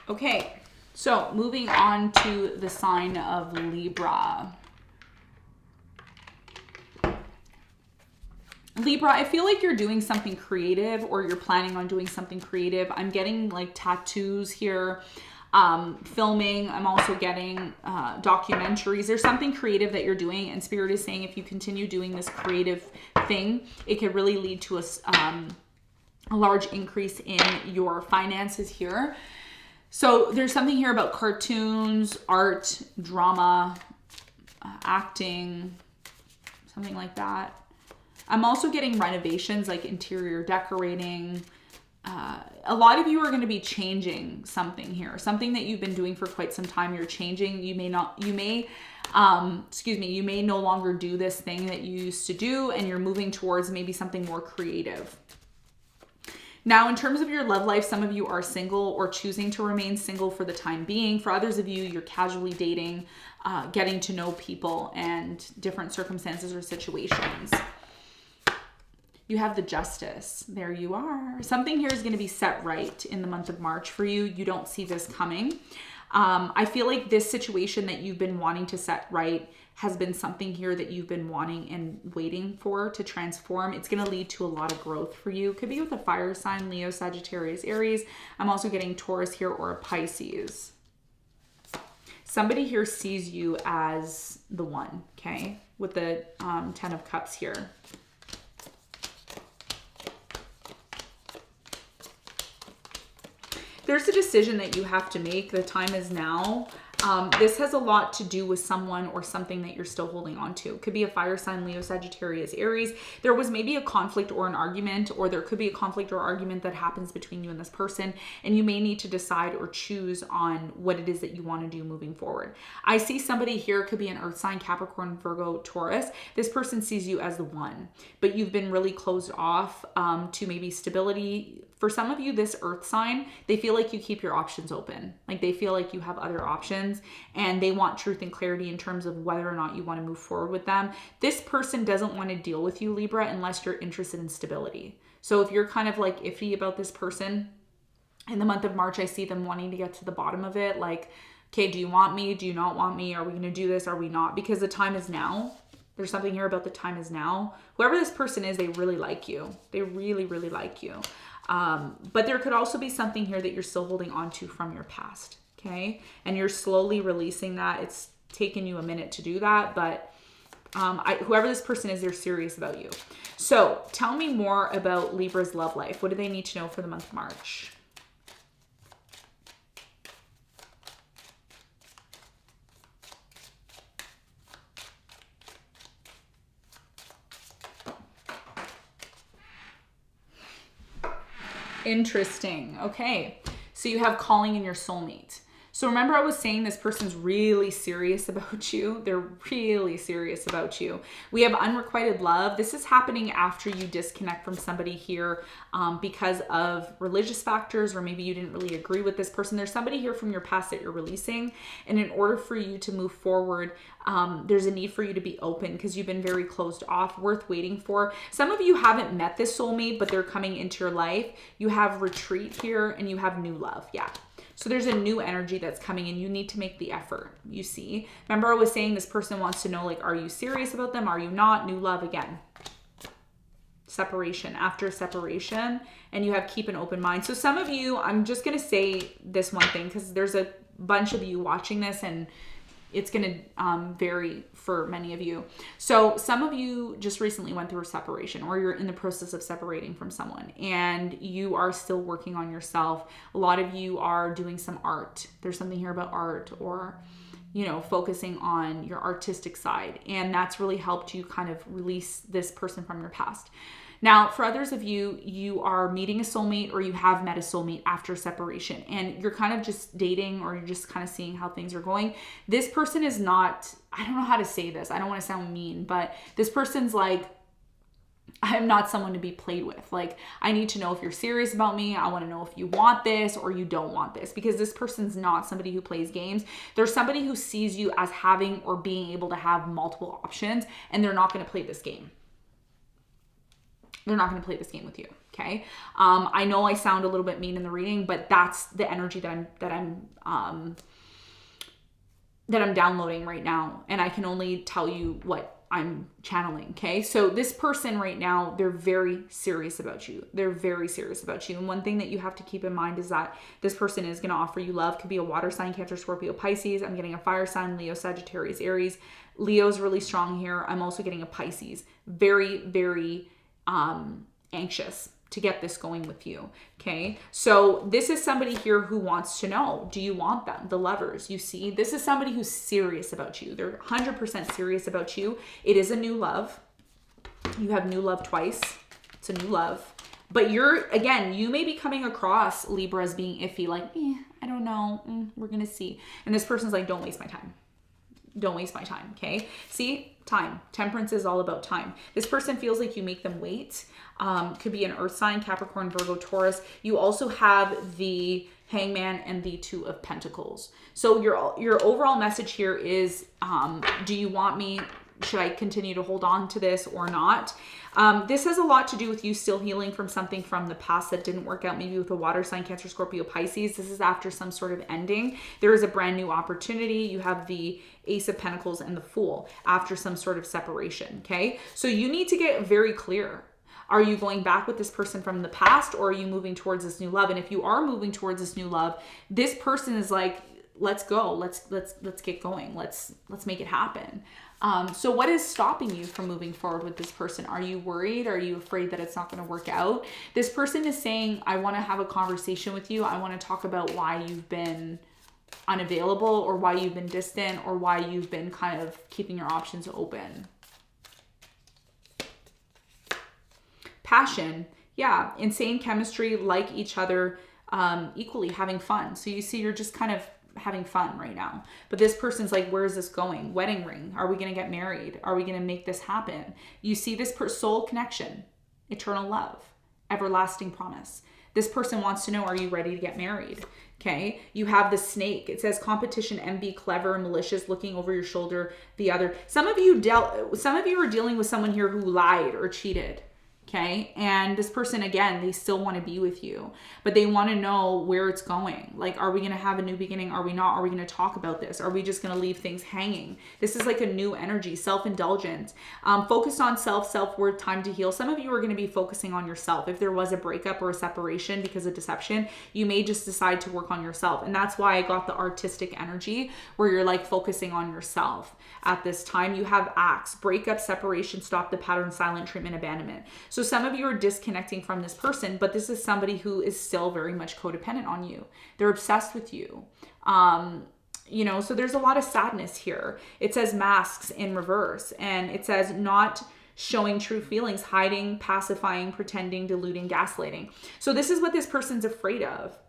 A: Okay, so moving on to the sign of Libra. Libra, I feel like you're doing something creative, or you're planning on doing something creative. I'm getting like tattoos here, filming. I'm also getting documentaries. There's something creative that you're doing, and Spirit is saying if you continue doing this creative thing, it could really lead to a large increase in your finances here. So there's something here about cartoons, art, drama, acting, something like that. I'm also getting renovations, like interior decorating. A lot of you are going to be changing something here, something that you've been doing for quite some time. You're changing. You may no longer do this thing that you used to do, and you're moving towards maybe something more creative. Now, in terms of your love life, some of you are single or choosing to remain single for the time being. For others of you, you're casually dating, getting to know people and different circumstances or situations. You have the Justice. There you are. Something here is going to be set right in the month of March for you. You don't see this coming. I feel like this situation that you've been wanting to set right has been something here that you've been wanting and waiting for to transform. It's going to lead to a lot of growth for you. Could be with a fire sign, Leo, Sagittarius, Aries. I'm also getting Taurus here, or a Pisces. Somebody here sees you as the one, okay? With the 10 of Cups here. There's a decision that you have to make. The time is now. This has a lot to do with someone or something that you're still holding on to. Could be a fire sign, Leo, Sagittarius, Aries. There was maybe a conflict or an argument, or there could be a conflict or argument that happens between you and this person, and you may need to decide or choose on what it is that you want to do moving forward. I see somebody here, could be an earth sign, Capricorn, Virgo, Taurus. This person sees you as the one, but you've been really closed off to maybe stability. For some of you, this earth sign, they feel like you keep your options open. Like they feel like you have other options, and they want truth and clarity in terms of whether or not you want to move forward with them. This person doesn't want to deal with you, Libra, unless you're interested in stability. So if you're kind of like iffy about this person, in the month of March, I see them wanting to get to the bottom of it. Like, okay, do you want me? Do you not want me? Are we going to do this? Are we not? Because the time is now. There's something here about the time is now. Whoever this person is, they really like you. They really, really like you. But there could also be something here that you're still holding on to from your past, okay? And you're slowly releasing that. It's taken you a minute to do that, but Whoever this person is, they're serious about you. So tell me more about Libra's love life. What do they need to know for the month of March? Interesting. Okay. So you have calling in your soulmate. So remember I was saying this person's really serious about you. They're really serious about you. We have unrequited love. This is happening after you disconnect from somebody here because of religious factors, or maybe you didn't really agree with this person. There's somebody here from your past that you're releasing. And in order for you to move forward, there's a need for you to be open because you've been very closed off, worth waiting for. Some of you haven't met this soulmate, but they're coming into your life. You have retreat here and you have new love. Yeah. So there's a new energy that's coming and you need to make the effort, you see. Remember I was saying this person wants to know, like, are you serious about them? Are you not? New love again. Separation, after separation, and you have keep an open mind. So some of you, I'm just going to say this one thing because there's a bunch of you watching this and it's going to vary for many of you. So some of you just recently went through a separation, or you're in the process of separating from someone and you are still working on yourself. A lot of you are doing some art. There's something here about art, or, you know, focusing on your artistic side. And that's really helped you kind of release this person from your past. Now, for others of you, you are meeting a soulmate or you have met a soulmate after separation and you're kind of just dating, or you're just kind of seeing how things are going. This person is not, I don't know how to say this. I don't want to sound mean, but this person's like, I'm not someone to be played with. Like, I need to know if you're serious about me. I want to know if you want this or you don't want this, because this person's not somebody who plays games. There's somebody who sees you as having or being able to have multiple options, and they're not going to play this game. They're not going to play this game with you. Okay. I know I sound a little bit mean in the reading, but that's the energy that I'm downloading right now. And I can only tell you what I'm channeling. Okay. So this person right now, they're very serious about you. They're very serious about you. And one thing that you have to keep in mind is that this person is going to offer you love. Could be a water sign, Cancer, Scorpio, Pisces. I'm getting a fire sign, Leo, Sagittarius, Aries. Leo's really strong here. I'm also getting a Pisces. Very, very anxious to get this going with you. Okay. So this is somebody here who wants to know, do you want them? The lovers, you see, this is somebody who's serious about you. They're 100% serious about you. It is a new love. You have new love twice. It's a new love, but again, you may be coming across Libra as being iffy, like, I don't know. We're going to see. And this person's like, don't waste my time. Don't waste my time. Okay. See, time. Temperance is all about time. This person feels like you make them wait. Could be an earth sign, Capricorn, Virgo, Taurus. You also have the Hangman and the Two of Pentacles. So your overall message here is, do you want me? Should I continue to hold on to this or not? This has a lot to do with you still healing from something from the past that didn't work out, maybe with a water sign, Cancer, Scorpio, Pisces. This is after some sort of ending. There is a brand new opportunity. You have the Ace of Pentacles and the Fool after some sort of separation, okay? So you need to get very clear. Are you going back with this person from the past, or are you moving towards this new love? And if you are moving towards this new love, this person is like, let's go. Let's get going. Let's make it happen. So what is stopping you from moving forward with this person? Are you worried? Are you afraid that it's not going to work out? This person is saying, I want to have a conversation with you. I want to talk about why you've been unavailable, or why you've been distant, or why you've been kind of keeping your options open. Passion. Yeah. Insane chemistry, like each other, equally, having fun. So you see, you're just kind of having fun right now, but this person's like, where is this going? Wedding ring. Are we going to get married? Are we going to make this happen? You see this soul connection, eternal love, everlasting promise. This person wants to know, are you ready to get married? Okay. You have the snake. It says competition, envy, clever, malicious, looking over your shoulder. The other, some of you are dealing with someone here who lied or cheated. Okay. And this person, again, they still want to be with you, but they want to know where it's going. Like, are we going to have a new beginning? Are we not? Are we going to talk about this? Are we just going to leave things hanging? This is like a new energy, self-indulgent, focused on self-worth, time to heal. Some of you are going to be focusing on yourself. If there was a breakup or a separation because of deception, you may just decide to work on yourself. And that's why I got the artistic energy where you're like focusing on yourself. At this time, you have acts, breakup, separation, stop the pattern, silent treatment, abandonment. So some of you are disconnecting from this person, but this is somebody who is still very much codependent on you. They're obsessed with you. You know, so there's a lot of sadness here. It says masks in reverse, and it says not showing true feelings, hiding, pacifying, pretending, deluding, gaslighting. So this is what this person's afraid of.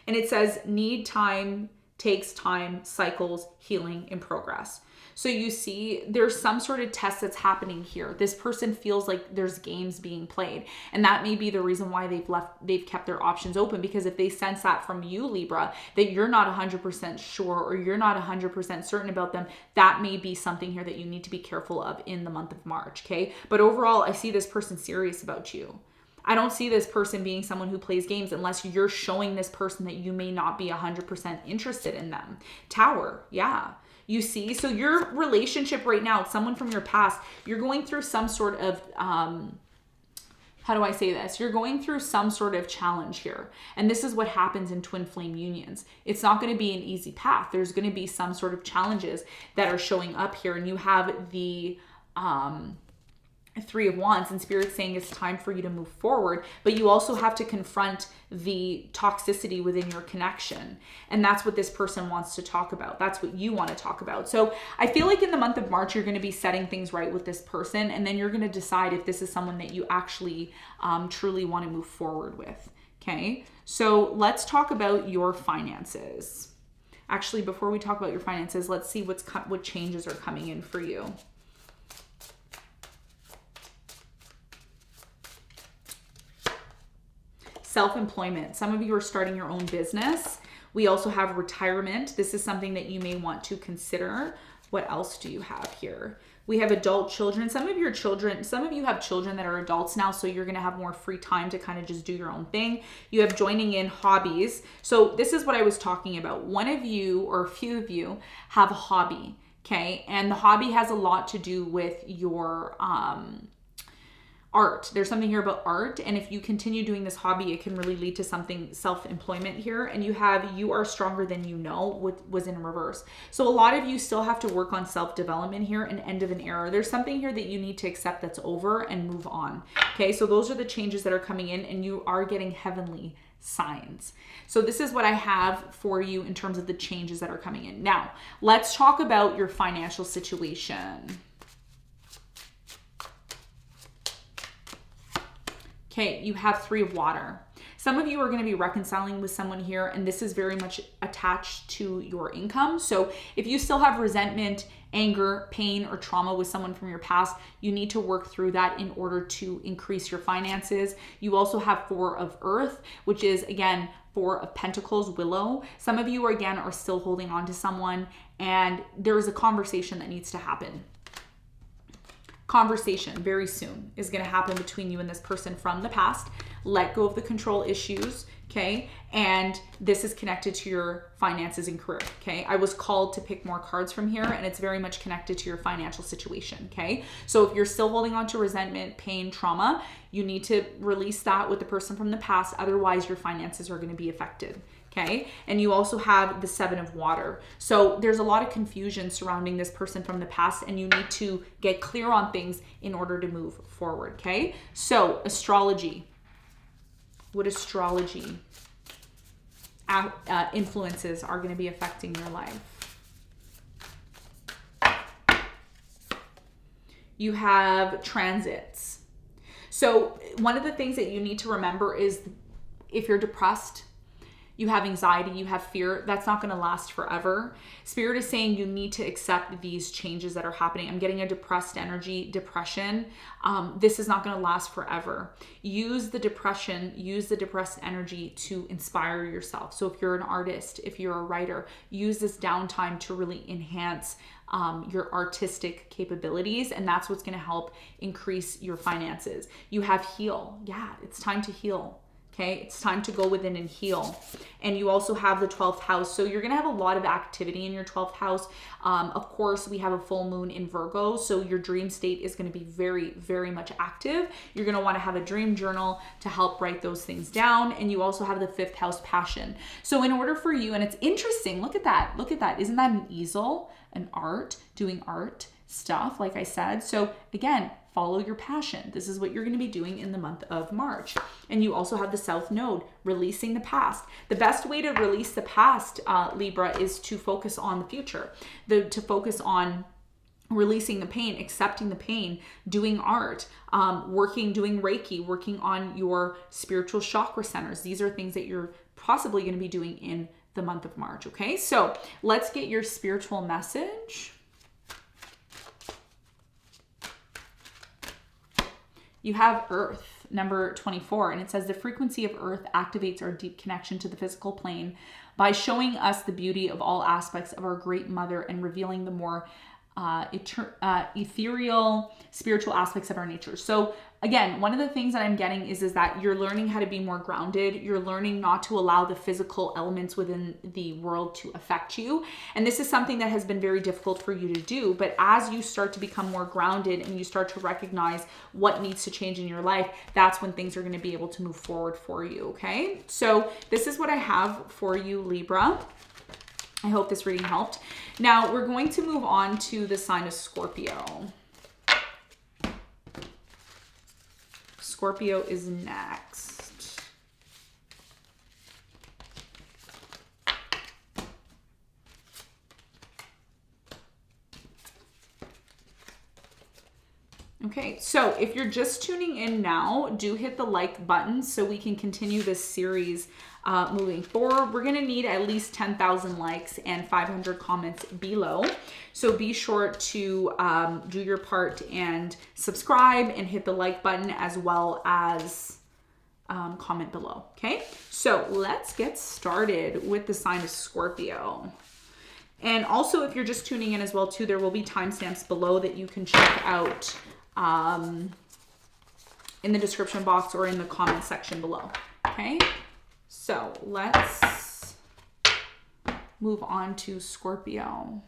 A: And it says need time, takes time, cycles, healing, in progress. So you see, there's some sort of test that's happening here. This person feels like there's games being played. And that may be the reason why they've kept their options open, because if they sense that from you, Libra, that you're not 100% sure or you're not 100% certain about them, that may be something here that you need to be careful of in the month of March, okay? But overall, I see this person serious about you. I don't see this person being someone who plays games unless you're showing this person that you may not be 100% interested in them. Tower, yeah. You see, so your relationship right now, someone from your past, you're going through some sort of, how do I say this? You're going through some sort of challenge here. And this is what happens in twin flame unions. It's not going to be an easy path. There's going to be some sort of challenges that are showing up here. And you have the, Three of Wands, and Spirit saying it's time for you to move forward, but you also have to confront the toxicity within your connection. And that's what this person wants to talk about. That's what you want to talk about. So I feel like in the month of March, you're going to be setting things right with this person. And then you're going to decide if this is someone that you actually truly want to move forward with. Okay. So let's talk about your finances. Actually, before we talk about your finances, let's see what changes are coming in for you. Self-employment. Some of you are starting your own business. We also have retirement. This is something that you may want to consider. What else do you have here? We have adult children. Some of you have children that are adults now, so you're going to have more free time to kind of just do your own thing. You have joining in hobbies. So this is what I was talking about. One of you or a few of you have a hobby, okay? And the hobby has a lot to do with your art. There's something here about art. And if you continue doing this hobby, it can really lead to something self-employment here. And you are stronger than you know, what was in reverse. So a lot of you still have to work on self-development here, an end of an era. There's something here that you need to accept that's over and move on. Okay. So those are the changes that are coming in, and you are getting heavenly signs. So this is what I have for you in terms of the changes that are coming in. Now, let's talk about your financial situation. Okay, you have Three of Water. Some of you are going to be reconciling with someone here, and this is very much attached to your income. So if you still have resentment, anger, pain, or trauma with someone from your past, you need to work through that in order to increase your finances. You also have Four of Earth, which is, again, Four of Pentacles, Willow. Some of you, again, are still holding on to someone, and there is a conversation that needs to happen. Conversation very soon is going to happen between you and this person from the past. Let go of the control issues, okay? And this is connected to your finances and career, okay? I was called to pick more cards from here, and it's very much connected to your financial situation, okay? So if you're still holding on to resentment, pain, trauma, you need to release that with the person from the past. Otherwise, your finances are going to be affected. Okay. And you also have the Seven of Water. So there's a lot of confusion surrounding this person from the past, and you need to get clear on things in order to move forward. Okay. So astrology. What astrology influences are going to be affecting your life? You have transits. So one of the things that you need to remember is if you're depressed, you have anxiety, you have fear, that's not going to last forever. Spirit is saying you need to accept these changes that are happening. I'm getting a depressed energy, depression. This is not going to last forever. Use the depression, use the depressed energy to inspire yourself. So if you're an artist, if you're a writer, use this downtime to really enhance your artistic capabilities, and that's what's going to help increase your finances. You have heal. Yeah, it's time to heal. Okay, it's time to go within and heal. And you also have the 12th house. So you're going to have a lot of activity in your 12th house. Of course, we have a full moon in Virgo. So your dream state is going to be very, very much active. You're going to want to have a dream journal to help write those things down. And you also have the 5th house passion. So in order for you, and it's interesting, look at that. Look at that. Isn't that an easel, an art, doing art stuff, like I said? So again, follow your passion. This is what you're going to be doing in the month of March. And you also have the South Node, releasing the past. The best way to release the past, Libra, is to focus on the future, to focus on releasing the pain, accepting the pain, doing art, doing Reiki, working on your spiritual chakra centers. These are things that you're possibly going to be doing in the month of March. Okay, so let's get your spiritual message. You have Earth, number 24, and it says the frequency of Earth activates our deep connection to the physical plane by showing us the beauty of all aspects of our great mother and revealing the more ethereal, spiritual aspects of our nature. So again, one of the things that I'm getting is that you're learning how to be more grounded. You're learning not to allow the physical elements within the world to affect you. And this is something that has been very difficult for you to do. But as you start to become more grounded and you start to recognize what needs to change in your life, that's when things are going to be able to move forward for you. Okay. So this is what I have for you, Libra. I hope this reading helped. Now we're going to move on to the sign of Scorpio. Scorpio is next. Okay, so if you're just tuning in now, do hit the like button so we can continue this series moving forward. We're gonna need at least 10,000 likes and 500 comments below. So be sure to do your part and subscribe and hit the like button, as well as comment below. Okay, so let's get started with the sign of Scorpio. And also, if you're just tuning in as well too, there will be timestamps below that you can check out in the description box or in the comment section below. Okay, so let's move on to Scorpio.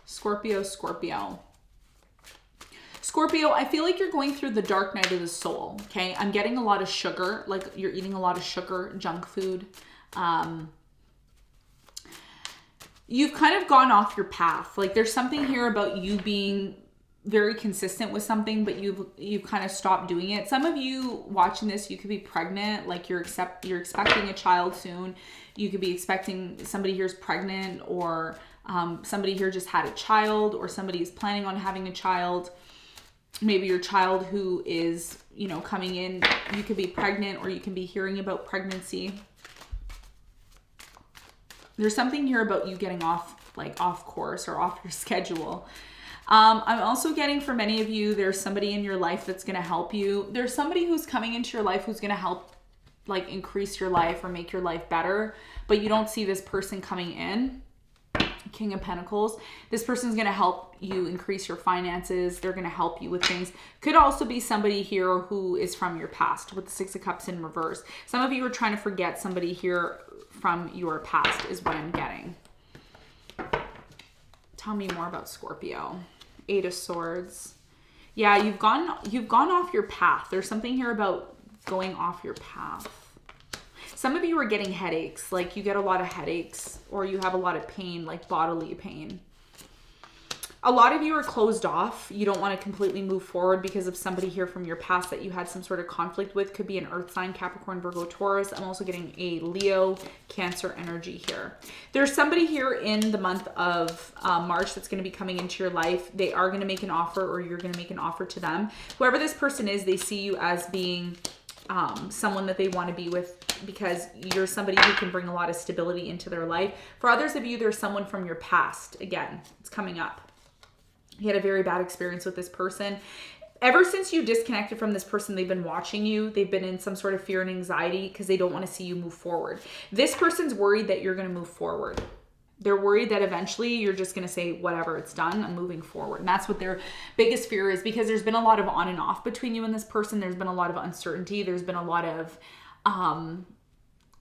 A: Scorpio. Scorpio, I feel like you're going through the dark night of the soul, okay? I'm getting a lot of sugar, like you're eating a lot of sugar, junk food. You've kind of gone off your path. Like there's something here about you being very consistent with something, but you've kind of stopped doing it. Some of you watching this, you could be pregnant, like you're expecting a child soon. You could be expecting somebody here's pregnant, or somebody here just had a child, or somebody is planning on having a child. Maybe your child who is, you know, coming in, you could be pregnant, or you can be hearing about pregnancy. There's something here about you getting off course or off your schedule. I'm also getting, for many of you, there's somebody in your life that's going to help you. There's somebody who's coming into your life who's going to help like increase your life or make your life better, but you don't see this person coming in. King of Pentacles. This person's going to help you increase your finances. They're going to help you with things. Could also be somebody here who is from your past, with the Six of Cups in reverse. Some of you are trying to forget somebody here from your past is what I'm getting. Tell me more about Scorpio. Eight of Swords. Yeah, you've gone off your path. There's something here about going off your path. Some of you are getting headaches, like you get a lot of headaches, or you have a lot of pain, like bodily pain. A lot of you are closed off. You don't want to completely move forward because of somebody here from your past that you had some sort of conflict with. Could be an earth sign, Capricorn, Virgo, Taurus. I'm also getting a Leo, Cancer energy here. There's somebody here in the month of March that's going to be coming into your life. They are going to make an offer, or you're going to make an offer to them. Whoever this person is, they see you as being someone that they want to be with, because you're somebody who can bring a lot of stability into their life. For others of you, there's someone from your past. Again, it's coming up. You had a very bad experience with this person. Ever since you disconnected from this person, they've been watching you. They've been in some sort of fear and anxiety because they don't want to see you move forward. This person's worried that you're going to move forward. They're worried that eventually you're just going to say, whatever, it's done, I'm moving forward. And that's what their biggest fear is, because there's been a lot of on and off between you and this person. There's been a lot of uncertainty. There's been a lot of,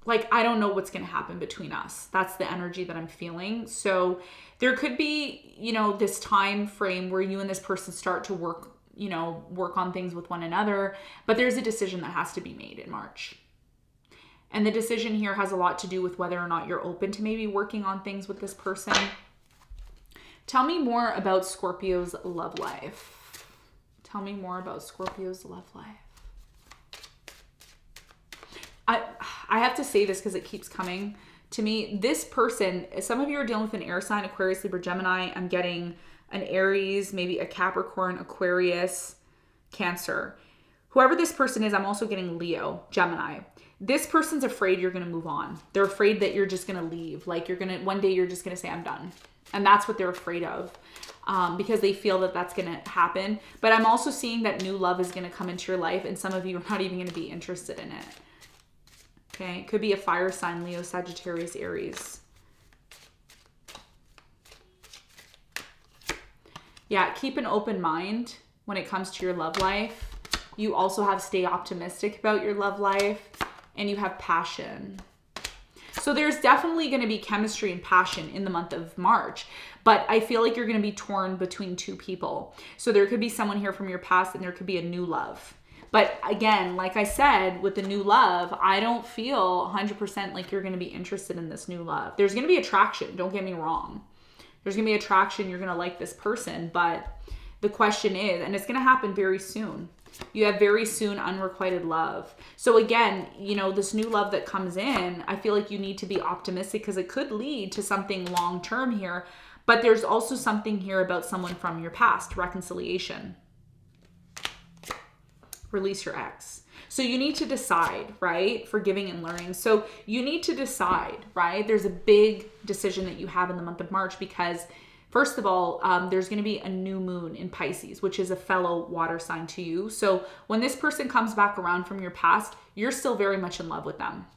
A: like, I don't know what's going to happen between us. That's the energy that I'm feeling. So there could be, you know, this time frame where you and this person start to work on things with one another. But there's a decision that has to be made in March. And the decision here has a lot to do with whether or not you're open to maybe working on things with this person. Tell me more about Scorpio's love life. Tell me more about Scorpio's love life. I have to say this because it keeps coming to me. This person, some of you are dealing with an air sign, Aquarius, Libra, Gemini. I'm getting an Aries, maybe a Capricorn, Aquarius, Cancer. Whoever this person is, I'm also getting Leo, Gemini. This person's afraid you're going to move on. They're afraid that you're just going to leave. Like one day you're just going to say, I'm done. And that's what they're afraid of, because they feel that that's going to happen. But I'm also seeing that new love is going to come into your life, and some of you are not even going to be interested in it. Okay. It could be a fire sign, Leo, Sagittarius, Aries. Yeah. Keep an open mind when it comes to your love life. You also have stay optimistic about your love life, and you have passion. So there's definitely going to be chemistry and passion in the month of March, but I feel like you're going to be torn between two people. So there could be someone here from your past, and there could be a new love. But again, like I said, with the new love, I don't feel 100% like you're going to be interested in this new love. There's going to be attraction. Don't get me wrong. There's going to be attraction. You're going to like this person, but the question is, and it's going to happen very soon. You have very soon unrequited love. So again, you know, this new love that comes in, I feel like you need to be optimistic because it could lead to something long-term here. But there's also something here about someone from your past, reconciliation. Release your ex. So you need to decide, right? Forgiving and learning. So you need to decide, right? There's a big decision that you have in the month of March because first of all, there's going to be a new moon in Pisces, which is a fellow water sign to you. So when this person comes back around from your past, you're still very much in love with them.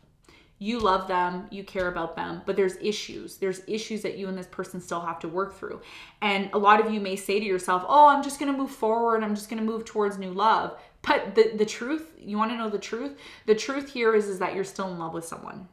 A: You love them, you care about them, but there's issues. There's issues that you and this person still have to work through. And a lot of you may say to yourself, oh, I'm just going to move forward. I'm just going to move towards new love. But the truth, you want to know the truth? The truth here is that you're still in love with someone.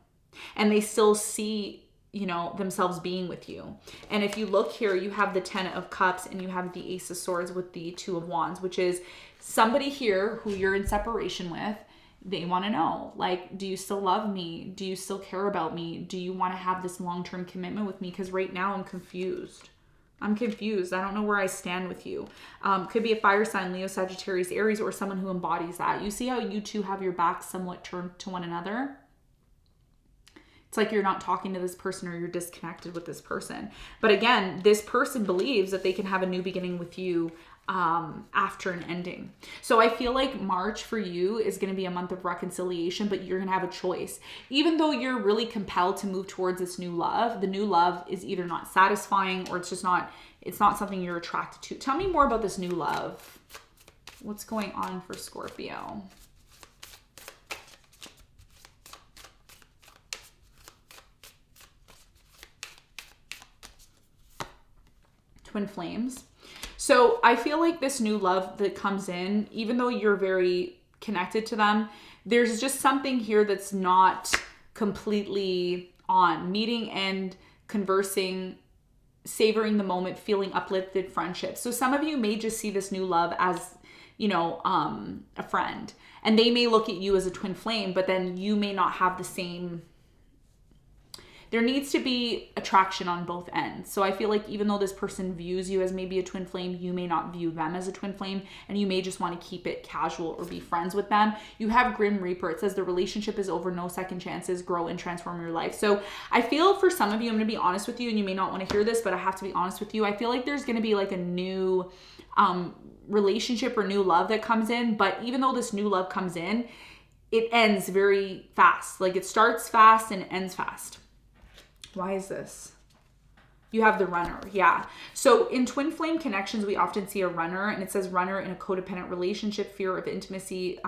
A: And they still see, you know, themselves being with you. And if you look here, you have the 10 of Cups and you have the Ace of Swords with the 2 of Wands, which is somebody here who you're in separation with. They want to know, like, do you still love me? Do you still care about me? Do you want to have this long-term commitment with me? Because right now I'm confused. I'm confused. I don't know where I stand with you. Could be a fire sign, Leo, Sagittarius, Aries, or someone who embodies that. You see how you two have your backs somewhat turned to one another? It's like you're not talking to this person or you're disconnected with this person. But again, this person believes that they can have a new beginning with you after an ending. So I feel like March for you is going to be a month of reconciliation, but you're going to have a choice. Even though you're really compelled to move towards this new love, the new love is either not satisfying or it's not something you're attracted to. Tell me more about this new love. What's going on for Scorpio? Twin flames. So I feel like this new love that comes in, even though you're very connected to them, there's just something here that's not completely on. Meeting and conversing, savoring the moment, feeling uplifted friendship. So some of you may just see this new love as, you know, a friend. And they may look at you as a twin flame, but then you may not have the same there needs to be attraction on both ends. So I feel like even though this person views you as maybe a twin flame, you may not view them as a twin flame, and you may just want to keep it casual or be friends with them. You have Grim Reaper. It says the relationship is over, no second chances, grow and transform your life. So I feel for some of you, I'm going to be honest with you, and you may not want to hear this, but I have to be honest with you. I feel like there's going to be like a new relationship or new love that comes in. But even though this new love comes in, it ends very fast. Like it starts fast and it ends fast. Why is this? You have the runner. Yeah. So in twin flame connections, we often see a runner, and it says runner in a codependent relationship, fear of intimacy,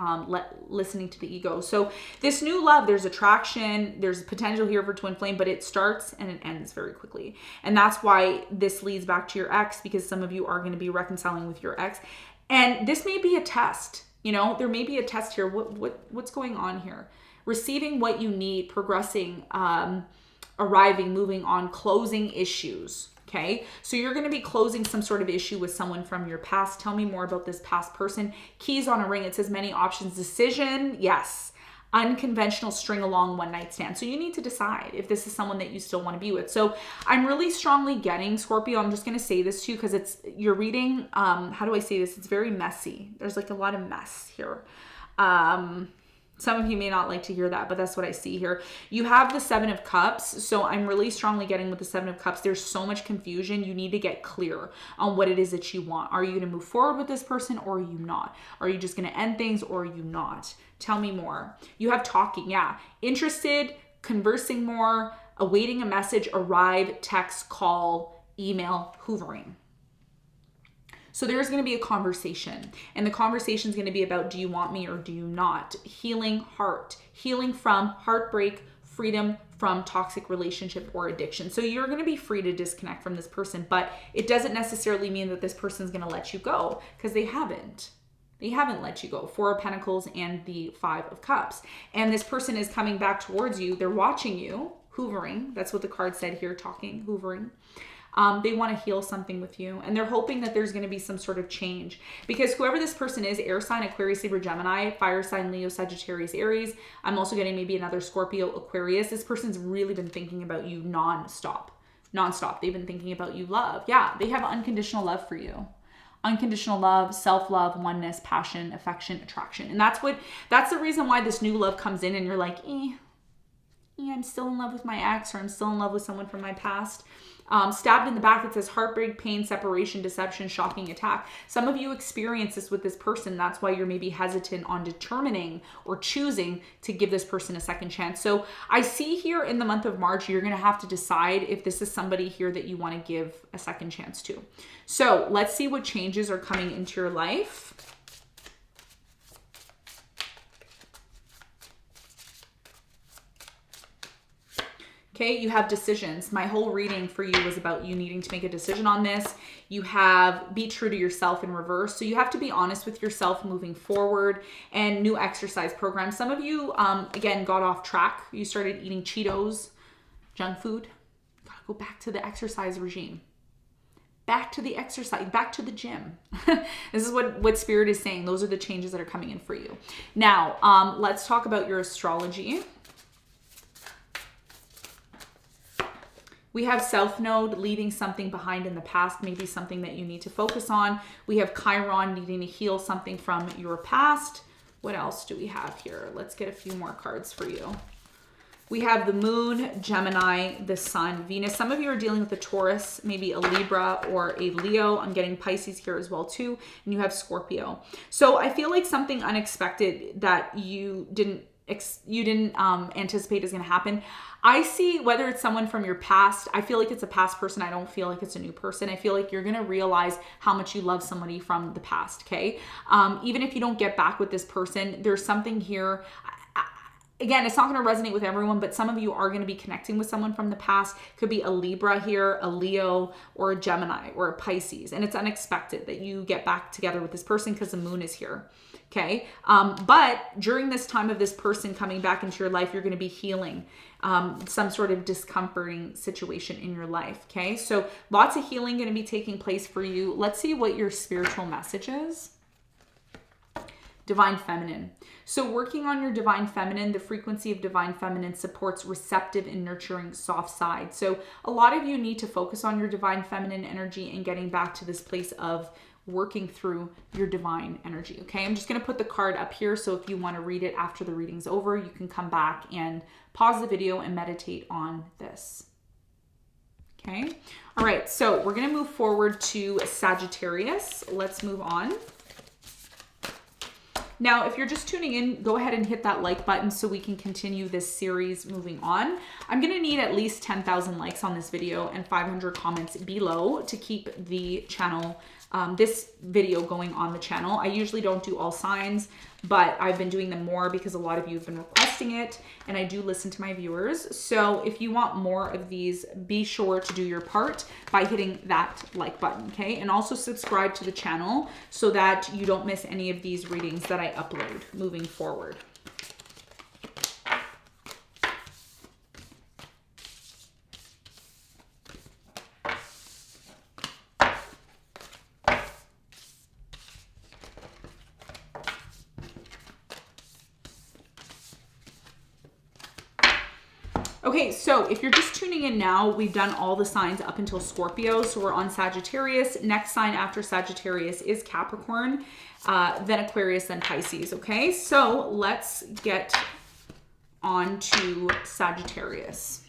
A: listening to the ego. So this new love, there's attraction, there's potential here for twin flame, but it starts and it ends very quickly. And that's why this leads back to your ex, because some of you are going to be reconciling with your ex. And this may be a test. You know, there may be a test here. What's going on here? Receiving what you need, progressing, arriving, moving on, closing issues. Okay. So you're going to be closing some sort of issue with someone from your past. Tell me more about this past person. Keys on a ring. It says many options. Decision. Yes. Unconventional string along one night stand. So you need to decide if this is someone that you still want to be with. So I'm really strongly getting, Scorpio, I'm just going to say this to you because you're reading, how do I say this? It's very messy. There's like a lot of mess here. Some of you may not like to hear that, but that's what I see here. You have the Seven of Cups. So I'm really strongly getting with the Seven of Cups. There's so much confusion. You need to get clear on what it is that you want. Are you going to move forward with this person, or are you not? Are you just going to end things, or are you not? Tell me more. You have talking. Yeah. Interested, conversing more, awaiting a message, arrive, text, call, email, hoovering. So there's going to be a conversation, and the conversation is going to be about, do you want me or do you not? Healing heart, healing from heartbreak, freedom from toxic relationship or addiction. So you're going to be free to disconnect from this person, but it doesn't necessarily mean that this person is going to let you go, because they haven't. They haven't let you go. Four of Pentacles and the Five of Cups. And this person is coming back towards you. They're watching you, hoovering. That's what the card said here, talking, hoovering. They want to heal something with you, and they're hoping that there's going to be some sort of change, because whoever this person is, air sign, Aquarius, Libra, Gemini, fire sign, Leo, Sagittarius, Aries. I'm also getting maybe another Scorpio, Aquarius. This person's really been thinking about you nonstop. They've been thinking about you, love. Yeah, they have unconditional love for you. Unconditional love, self-love, oneness, passion, affection, attraction. And that's the reason why this new love comes in and you're like, I'm still in love with my ex, or I'm still in love with someone from my past. Stabbed in the back, it says heartbreak, pain, separation, deception, shocking attack. Some of you experience this with this person. That's why you're maybe hesitant on determining or choosing to give this person a second chance. So I see here in the month of March, you're going to have to decide if this is somebody here that you want to give a second chance to. So let's see what changes are coming into your life. Okay, you have decisions. My whole reading for you was about you needing to make a decision on this. You have be true to yourself in reverse. So you have to be honest with yourself moving forward, and new exercise program. Some of you, again, got off track. You started eating Cheetos, junk food. Gotta go back to the exercise regime. Back to the exercise, back to the gym. This is what Spirit is saying. Those are the changes that are coming in for you. Now, let's talk about your astrology. We have South Node, leaving something behind in the past, maybe something that you need to focus on. We have Chiron, needing to heal something from your past. What else do we have here? Let's get a few more cards for you. We have the Moon, Gemini, the Sun, Venus. Some of you are dealing with a Taurus, maybe a Libra or a Leo. I'm getting Pisces here as well too. And you have Scorpio. So I feel like something unexpected that you didn't anticipate is going to happen. I see, whether it's someone from your past, I feel like it's a past person. I don't feel like it's a new person. I feel like you're going to realize how much you love somebody from the past. Okay. Even if you don't get back with this person, there's something here. Again, it's not going to resonate with everyone, but some of you are going to be connecting with someone from the past. Could be a Libra here, a Leo, or a Gemini, or a Pisces. And it's unexpected that you get back together with this person because the moon is here. Okay. But during this time of this person coming back into your life, you're going to be healing some sort of discomforting situation in your life. Okay. So lots of healing going to be taking place for you. Let's see what your spiritual message is. Divine Feminine. So working on your Divine Feminine, the frequency of Divine Feminine supports receptive and nurturing soft side. So a lot of you need to focus on your Divine Feminine energy and getting back to this place of working through your divine energy. Okay, I'm just going to put the card up here. So if you want to read it after the reading's over, you can come back and pause the video and meditate on this. Okay. All right. So we're going to move forward to Sagittarius. Let's move on. Now, if you're just tuning in, go ahead and hit that like button so we can continue this series moving on. I'm going to need at least 10,000 likes on this video and 500 comments below to keep the channel, this video going on the channel. I usually don't do all signs, but I've been doing them more because a lot of you have been requesting it, and I do listen to my viewers. So if you want more of these, be sure to do your part by hitting that like button, okay? And also subscribe to the channel so that you don't miss any of these readings that I upload moving forward. Okay, so if you're just tuning in now, we've done all the signs up until Scorpio. So we're on Sagittarius. Next sign after Sagittarius is Capricorn, then Aquarius, then Pisces. Okay, so let's get on to Sagittarius.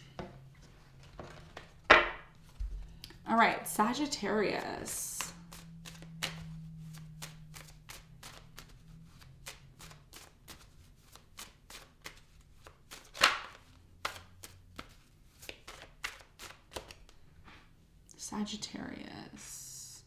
A: All right, Sagittarius. Sagittarius.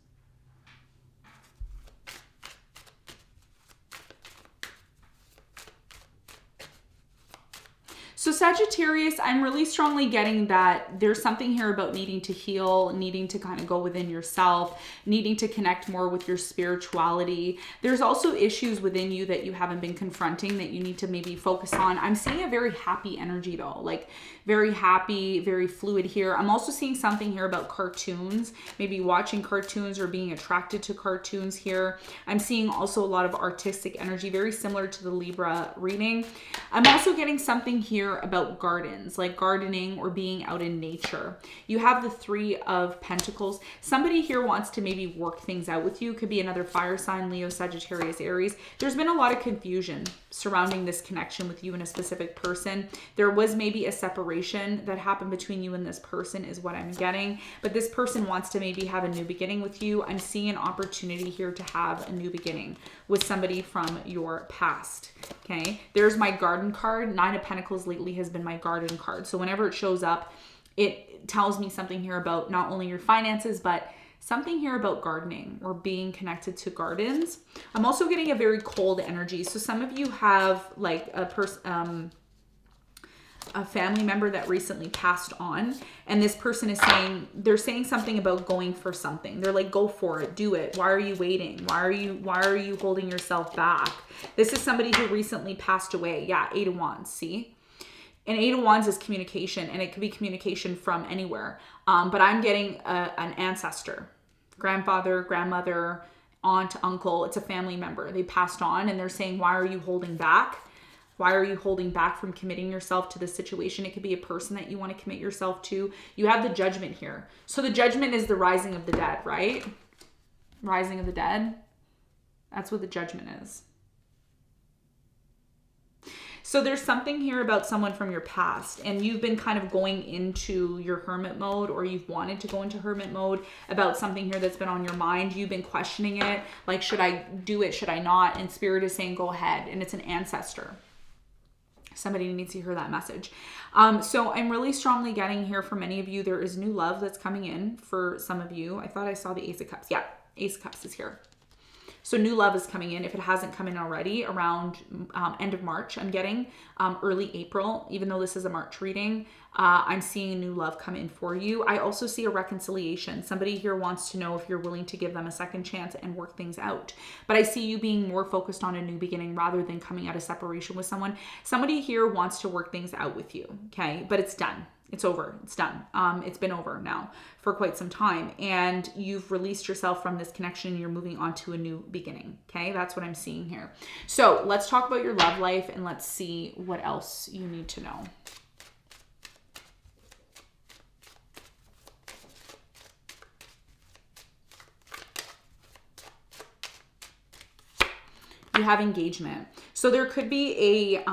A: So Sagittarius, I'm really strongly getting that there's something here about needing to heal, needing to kind of go within yourself, needing to connect more with your spirituality. There's also issues within you that you haven't been confronting that you need to maybe focus on. I'm seeing a very happy energy though, like very happy, very fluid here. I'm also seeing something here about cartoons, maybe watching cartoons or being attracted to cartoons here. I'm seeing also a lot of artistic energy, very similar to the Libra reading. I'm also getting something here about gardens, like gardening or being out in nature. You have the Three of Pentacles. Somebody here wants to maybe work things out with you. Could be another fire sign, Leo, Sagittarius, Aries. There's been a lot of confusion surrounding this connection with you and a specific person. There was maybe a separation that happened between you and this person is what I'm getting, but this person wants to maybe have a new beginning with you. I'm seeing an opportunity here to have a new beginning with somebody from your past. Okay, there's my garden card. Nine of Pentacles lately has been my garden card. So whenever it shows up, it tells me something here about not only your finances, but something here about gardening or being connected to gardens. I'm also getting a very cold energy. So some of you have like a family member that recently passed on, and this person is saying, they're saying something about going for something. They're like, go for it, do it. Why are you waiting? Why are you holding yourself back? This is somebody who recently passed away. Yeah, Eight of Wands, see? And Eight of Wands is communication, and it could be communication from anywhere. But I'm getting an ancestor, grandfather, grandmother, aunt, uncle. It's a family member. They passed on, and they're saying, why are you holding back? Why are you holding back from committing yourself to this situation? It could be a person that you want to commit yourself to. You have the Judgment here. So the Judgment is the rising of the dead, right? Rising of the dead. That's what the Judgment is. So there's something here about someone from your past, and you've been kind of going into your hermit mode, or you've wanted to go into hermit mode about something here that's been on your mind. You've been questioning it. Like, should I do it? Should I not? And Spirit is saying, go ahead. And it's an ancestor. Somebody needs to hear that message. So I'm really strongly getting here for many of you, there is new love that's coming in for some of you. I thought I saw the Ace of Cups. Yeah, Ace of Cups is here. So new love is coming in. If it hasn't come in already, around end of March, I'm getting early April, even though this is a March reading, I'm seeing new love come in for you. I also see a reconciliation. Somebody here wants to know if you're willing to give them a second chance and work things out. But I see you being more focused on a new beginning rather than coming out of separation with someone. Somebody here wants to work things out with you, okay? But it's done. It's over. It's done. It's been over now for quite some time, and you've released yourself from this connection and you're moving on to a new beginning. Okay. That's what I'm seeing here. So let's talk about your love life and let's see what else you need to know. You have engagement. So there could be a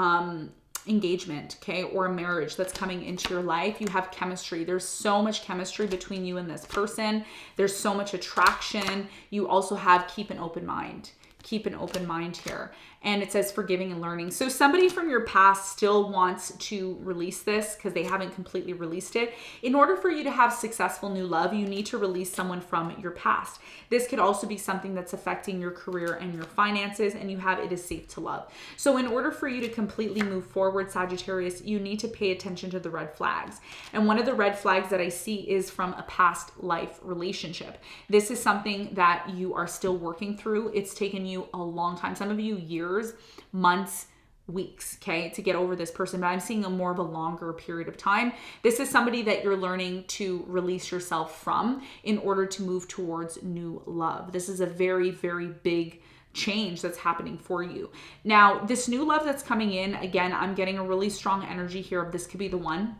A: engagement, okay, or a marriage that's coming into your life. You have chemistry. There's so much chemistry between you and this person. There's so much attraction. You also have keep an open mind. Keep an open mind here. And it says forgiving and learning. So somebody from your past still wants to release this because they haven't completely released it. In order for you to have successful new love, you need to release someone from your past. This could also be something that's affecting your career and your finances, and you have it is safe to love. So in order for you to completely move forward, Sagittarius, you need to pay attention to the red flags. And one of the red flags that I see is from a past life relationship. This is something that you are still working through. It's taken you a long time. Some of you years, months, weeks, okay, to get over this person, but I'm seeing a more of a longer period of time. This is somebody that you're learning to release yourself from in order to move towards new love. This is a very, very big change that's happening for you. Now, this new love that's coming in, again, I'm getting a really strong energy here of this could be the one.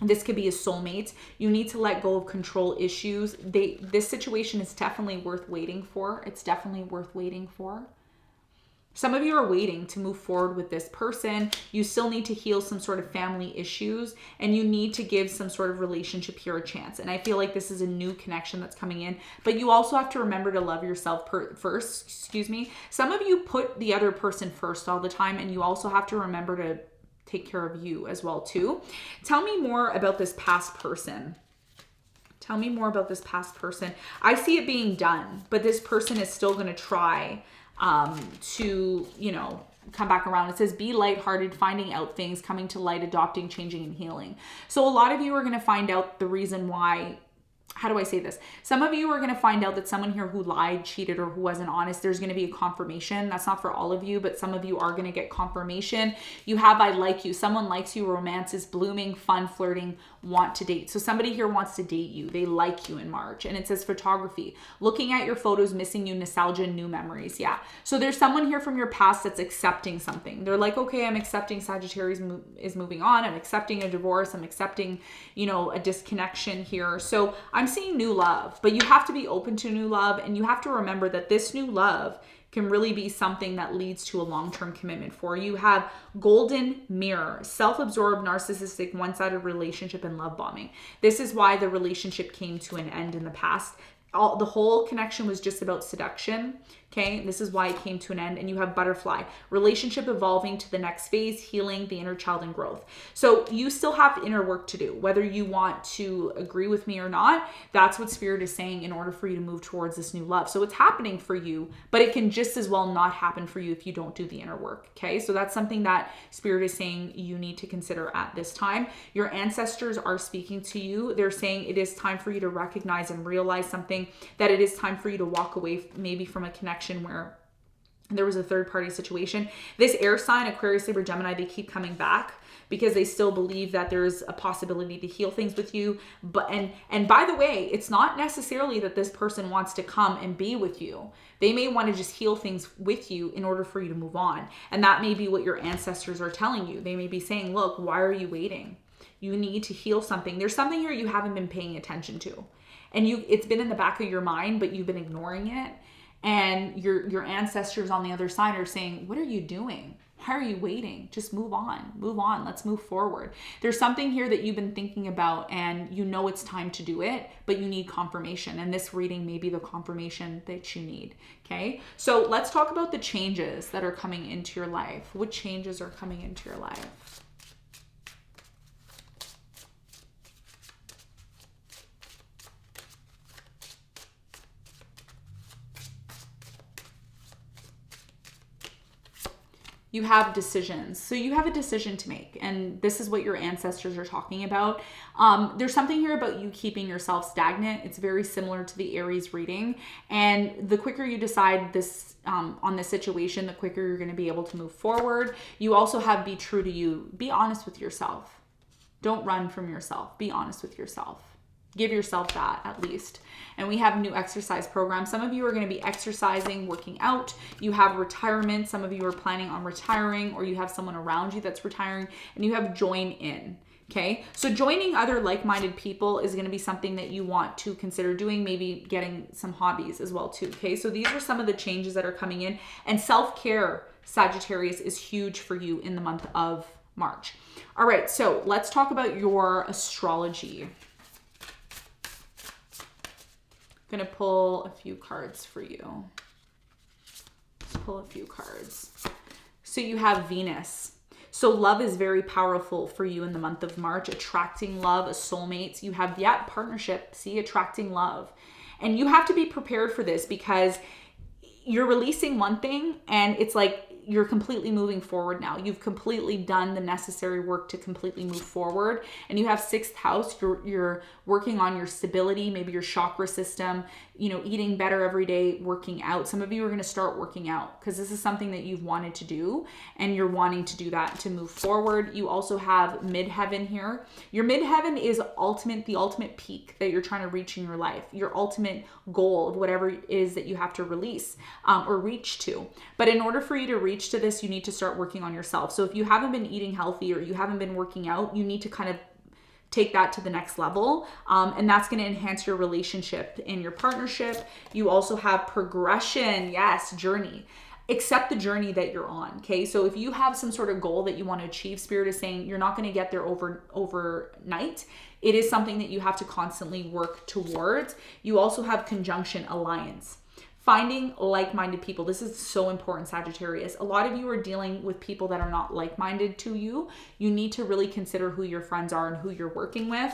A: This could be a soulmate. You need to let go of control issues. This situation is definitely worth waiting for. It's definitely worth waiting for. Some of you are waiting to move forward with this person. You still need to heal some sort of family issues, and you need to give some sort of relationship here a chance. And I feel like this is a new connection that's coming in, but you also have to remember to love yourself first. Excuse me. Some of you put the other person first all the time, and you also have to remember to take care of you as well too. Tell me more about this past person. Tell me more about this past person. I see it being done, but this person is still going to try to, come back around. It says, be lighthearted, finding out things, coming to light, adopting, changing, and healing. So a lot of you are going to find out the reason why. How do I say this? Some of you are going to find out that someone here who lied, cheated, or who wasn't honest, there's going to be a confirmation. That's not for all of you, but some of you are going to get confirmation. You have I like you. Someone likes you. Romance is blooming, fun, flirting, want to date. So somebody here wants to date you. They like you in March. And it says photography, looking at your photos, missing you, nostalgia, new memories. Yeah. So there's someone here from your past that's accepting something. They're like, okay, I'm accepting Sagittarius is moving on. I'm accepting a divorce. I'm accepting, a disconnection here. So I'm seeing new love, but you have to be open to new love, and you have to remember that this new love can really be something that leads to a long-term commitment for you. You have golden mirror, self-absorbed, narcissistic, one-sided relationship, and love bombing. This is why the relationship came to an end in the past. The whole connection was just about seduction. Okay, this is why it came to an end. And you have butterfly, relationship evolving to the next phase, healing the inner child and growth. So you still have inner work to do, whether you want to agree with me or not. That's what Spirit is saying in order for you to move towards this new love. So it's happening for you, but it can just as well not happen for you if you don't do the inner work. Okay, so that's something that Spirit is saying you need to consider at this time. Your ancestors are speaking to you. They're saying it is time for you to recognize and realize something, that it is time for you to walk away maybe from a connection where there was a third party situation. This air sign, Aquarius, Libra, Gemini, they keep coming back because they still believe that there's a possibility to heal things with you. But and by the way, it's not necessarily that this person wants to come and be with you. They may want to just heal things with you in order for you to move on. And that may be what your ancestors are telling you. They may be saying, look, why are you waiting? You need to heal something. There's something here you haven't been paying attention to. And it's been in the back of your mind, but you've been ignoring it. And your ancestors on the other side are saying, what are you doing? Why are you waiting? Just move on. Move on. Let's move forward. There's something here that you've been thinking about, and you know it's time to do it, but you need confirmation. And this reading may be the confirmation that you need. Okay. So let's talk about the changes that are coming into your life. What changes are coming into your life? You have decisions. So you have a decision to make, and this is what your ancestors are talking about. There's something here about you keeping yourself stagnant. It's very similar to the Aries reading. And the quicker you decide this on this situation, the quicker you're going to be able to move forward. You also have be true to you. Be honest with yourself. Don't run from yourself. Be honest with yourself. Give yourself that at least. And we have new exercise programs. Some of you are going to be exercising, working out. You have retirement. Some of you are planning on retiring, or you have someone around you that's retiring, and you have join in. Okay, so joining other like-minded people is going to be something that you want to consider doing, maybe getting some hobbies as well too. Okay, so these are some of the changes that are coming in, and self-care, Sagittarius, is huge for you in the month of March. All right, so let's talk about your astrology. Gonna pull a few cards for you. Let's pull a few cards. So you have Venus. So love is very powerful for you in the month of March, attracting love, a soulmate. You have, yeah, partnership, see, attracting love. And you have to be prepared for this because you're releasing one thing and it's like you're completely moving forward now. You've completely done the necessary work to completely move forward. And you have 6th house. You're working on your stability, maybe your chakra system, you know, eating better every day, working out. Some of you are going to start working out because this is something that you've wanted to do and you're wanting to do that to move forward. You also have midheaven here. Your midheaven is the ultimate peak that you're trying to reach in your life, your ultimate goal of whatever it is that you have to release or reach to. But in order for you to reach to this, you need to start working on yourself. So if you haven't been eating healthy or you haven't been working out, you need to kind of take that to the next level. And that's going to enhance your relationship and your partnership. You also have progression. Yes, journey. Accept the journey that you're on. Okay. So if you have some sort of goal that you want to achieve, Spirit is saying you're not going to get there overnight. It is something that you have to constantly work towards. You also have conjunction, alliance. Finding like-minded people. This is so important, Sagittarius. A lot of you are dealing with people that are not like-minded to you. You need to really consider who your friends are and who you're working with.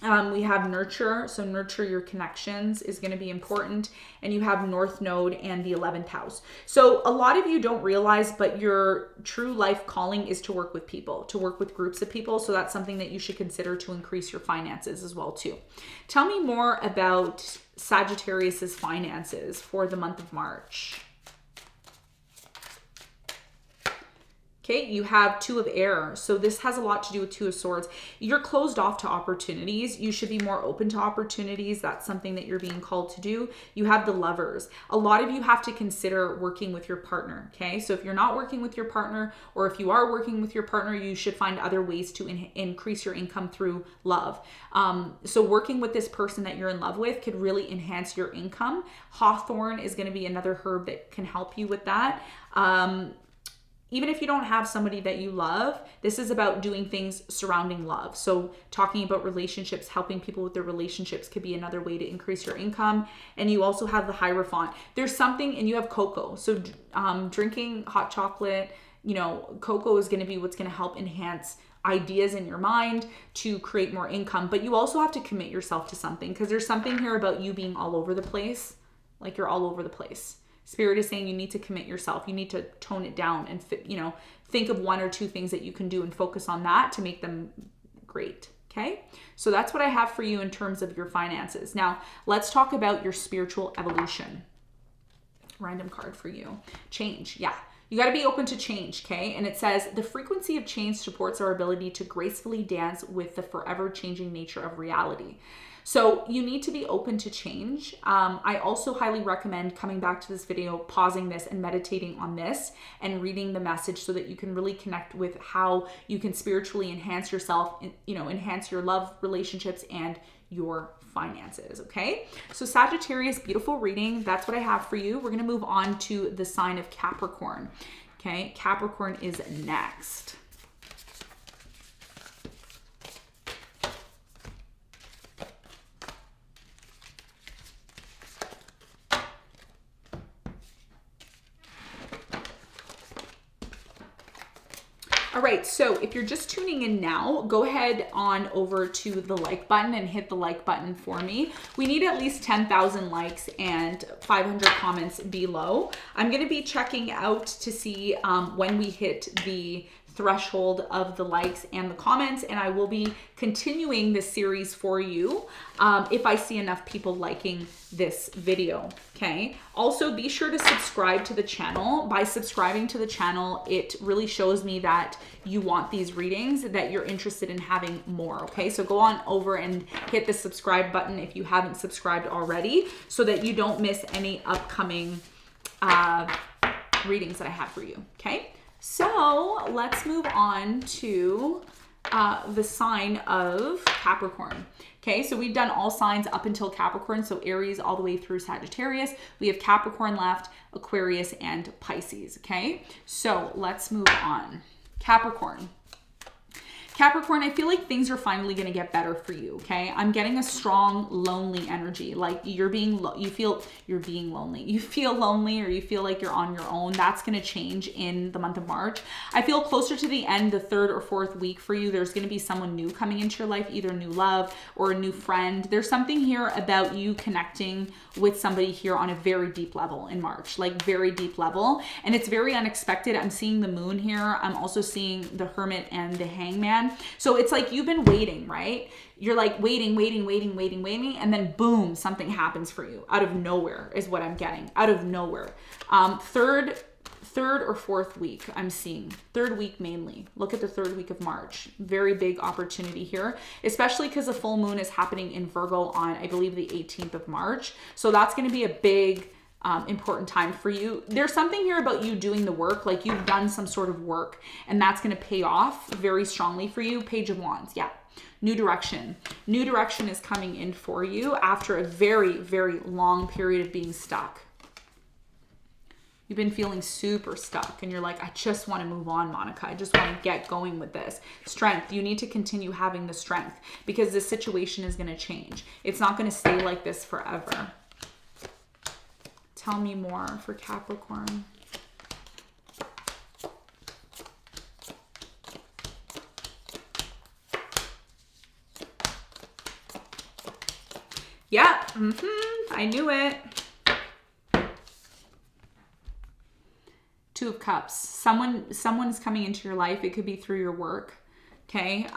A: We have nurture. So nurture your connections is going to be important. And you have North Node and the 11th house. So a lot of you don't realize, but your true life calling is to work with people, to work with groups of people. So that's something that you should consider to increase your finances as well too. Tell me more about Sagittarius's finances for the month of March. Okay, you have 2 of air. So this has a lot to do with 2 of swords. You're closed off to opportunities. You should be more open to opportunities. That's something that you're being called to do. You have the lovers. A lot of you have to consider working with your partner. Okay, so if you're not working with your partner, or if you are working with your partner, you should find other ways to increase your income through love. So working with this person that you're in love with could really enhance your income. Hawthorn is going to be another herb that can help you with that. Even if you don't have somebody that you love, this is about doing things surrounding love. So talking about relationships, helping people with their relationships could be another way to increase your income. And you also have the Hierophant. There's something, and you have cocoa. So drinking hot chocolate, you know, cocoa is going to be what's going to help enhance ideas in your mind to create more income. But you also have to commit yourself to something, because there's something here about you being all over the place. Like you're all over the place. Spirit is saying you need to commit yourself. You need to tone it down and, you know, think of 1 or 2 things that you can do and focus on that to make them great. Okay. So that's what I have for you in terms of your finances. Now let's talk about your spiritual evolution. Random card for you. Change. Yeah. You got to be open to change. Okay. And it says the frequency of change supports our ability to gracefully dance with the forever changing nature of reality. So you need to be open to change. I also highly recommend coming back to this video, pausing this and meditating on this and reading the message so that you can really connect with how you can spiritually enhance yourself, you know, enhance your love relationships and your finances. Okay. So Sagittarius, beautiful reading. That's what I have for you. We're going to move on to the sign of Capricorn. Okay. Capricorn is next. All right, so if you're just tuning in now, go ahead on over to the like button and hit the like button for me. We need at least 10,000 likes and 500 comments below. I'm gonna be checking out to see when we hit the threshold of the likes and the comments, and I will be continuing this series for you if I see enough people liking this video. Okay, also be sure to subscribe to the channel. By subscribing to the channel, it really shows me that you want these readings, that you're interested in having more. Okay, so go on over and hit the subscribe button if you haven't subscribed already, so that you don't miss any upcoming readings that I have for you. Okay, so let's move on to the sign of Capricorn. Okay, so we've done all signs up until Capricorn, so Aries all the way through Sagittarius. We have Capricorn left, Aquarius, and Pisces. Okay, so let's move on. Capricorn. Capricorn, I feel like things are finally going to get better for you, okay? I'm getting a strong, lonely energy. Like you feel lonely. You feel lonely, or you feel like you're on your own. That's going to change in the month of March. I feel closer to the end, the 3rd or 4th week for you, there's going to be someone new coming into your life, either new love or a new friend. There's something here about you connecting with somebody here on a very deep level in March, like very deep level. And it's very unexpected. I'm seeing the moon here. I'm also seeing the Hermit and the Hangman. So it's like you've been waiting, right? You're like waiting, and then boom, something happens for you out of nowhere is what I'm getting. Out of nowhere. Third or 4th week, I'm seeing. 3rd week mainly. Look at the 3rd week of March. Very big opportunity here, especially because the full moon is happening in Virgo on, I believe, the 18th of March. So that's going to be a big important time for you. There's something here about you doing the work, like you've done some sort of work, and that's going to pay off very strongly for you. Page of Wands. Yeah. New direction. New direction is coming in for you after a very, very long period of being stuck. You've been feeling super stuck and you're like, I just want to move on, Monica. I just want to get going with this. Strength. You need to continue having the strength because this situation is going to change. It's not going to stay like this forever. Tell me more for Capricorn. Yeah, I knew it. 2 of Cups. Someone's coming into your life. It could be through your work. Okay,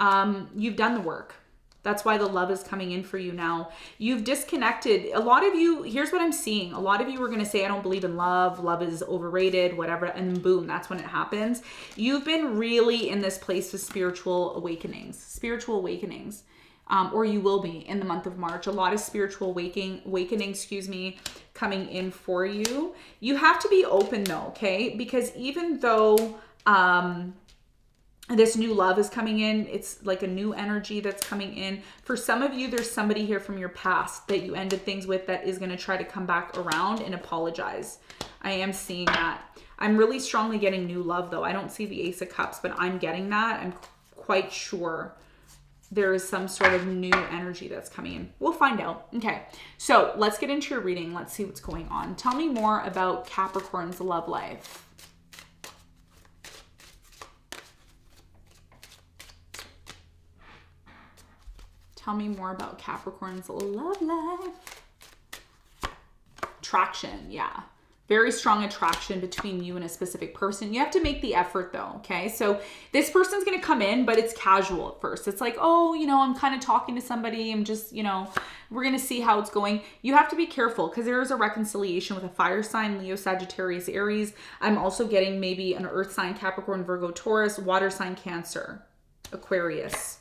A: you've done the work. That's why the love is coming in for you now. You've disconnected. A lot of you, here's what I'm seeing. A lot of you are going to say, I don't believe in love. Love is overrated, whatever. And boom, that's when it happens. You've been really in this place of spiritual awakenings, or you will be in the month of March. A lot of spiritual awakening, coming in for you. You have to be open though, okay? Because even though, this new love is coming in. It's like a new energy that's coming in. For some of you, there's somebody here from your past that you ended things with that is going to try to come back around and apologize. I am seeing that. I'm really strongly getting new love though. I don't see the Ace of Cups, but I'm getting that. I'm quite sure there is some sort of new energy that's coming in. We'll find out. Okay, so let's get into your reading. Let's see what's going on. Tell me more about Capricorn's love life. Tell me more about Capricorn's love life. Attraction, yeah. Very strong attraction between you and a specific person. You have to make the effort though, okay? So this person's gonna come in, but it's casual at first. It's like, oh, I'm kind of talking to somebody. I'm just, we're gonna see how it's going. You have to be careful because there is a reconciliation with a fire sign, Leo, Sagittarius, Aries. I'm also getting maybe an earth sign, Capricorn, Virgo, Taurus, water sign, Cancer, Aquarius.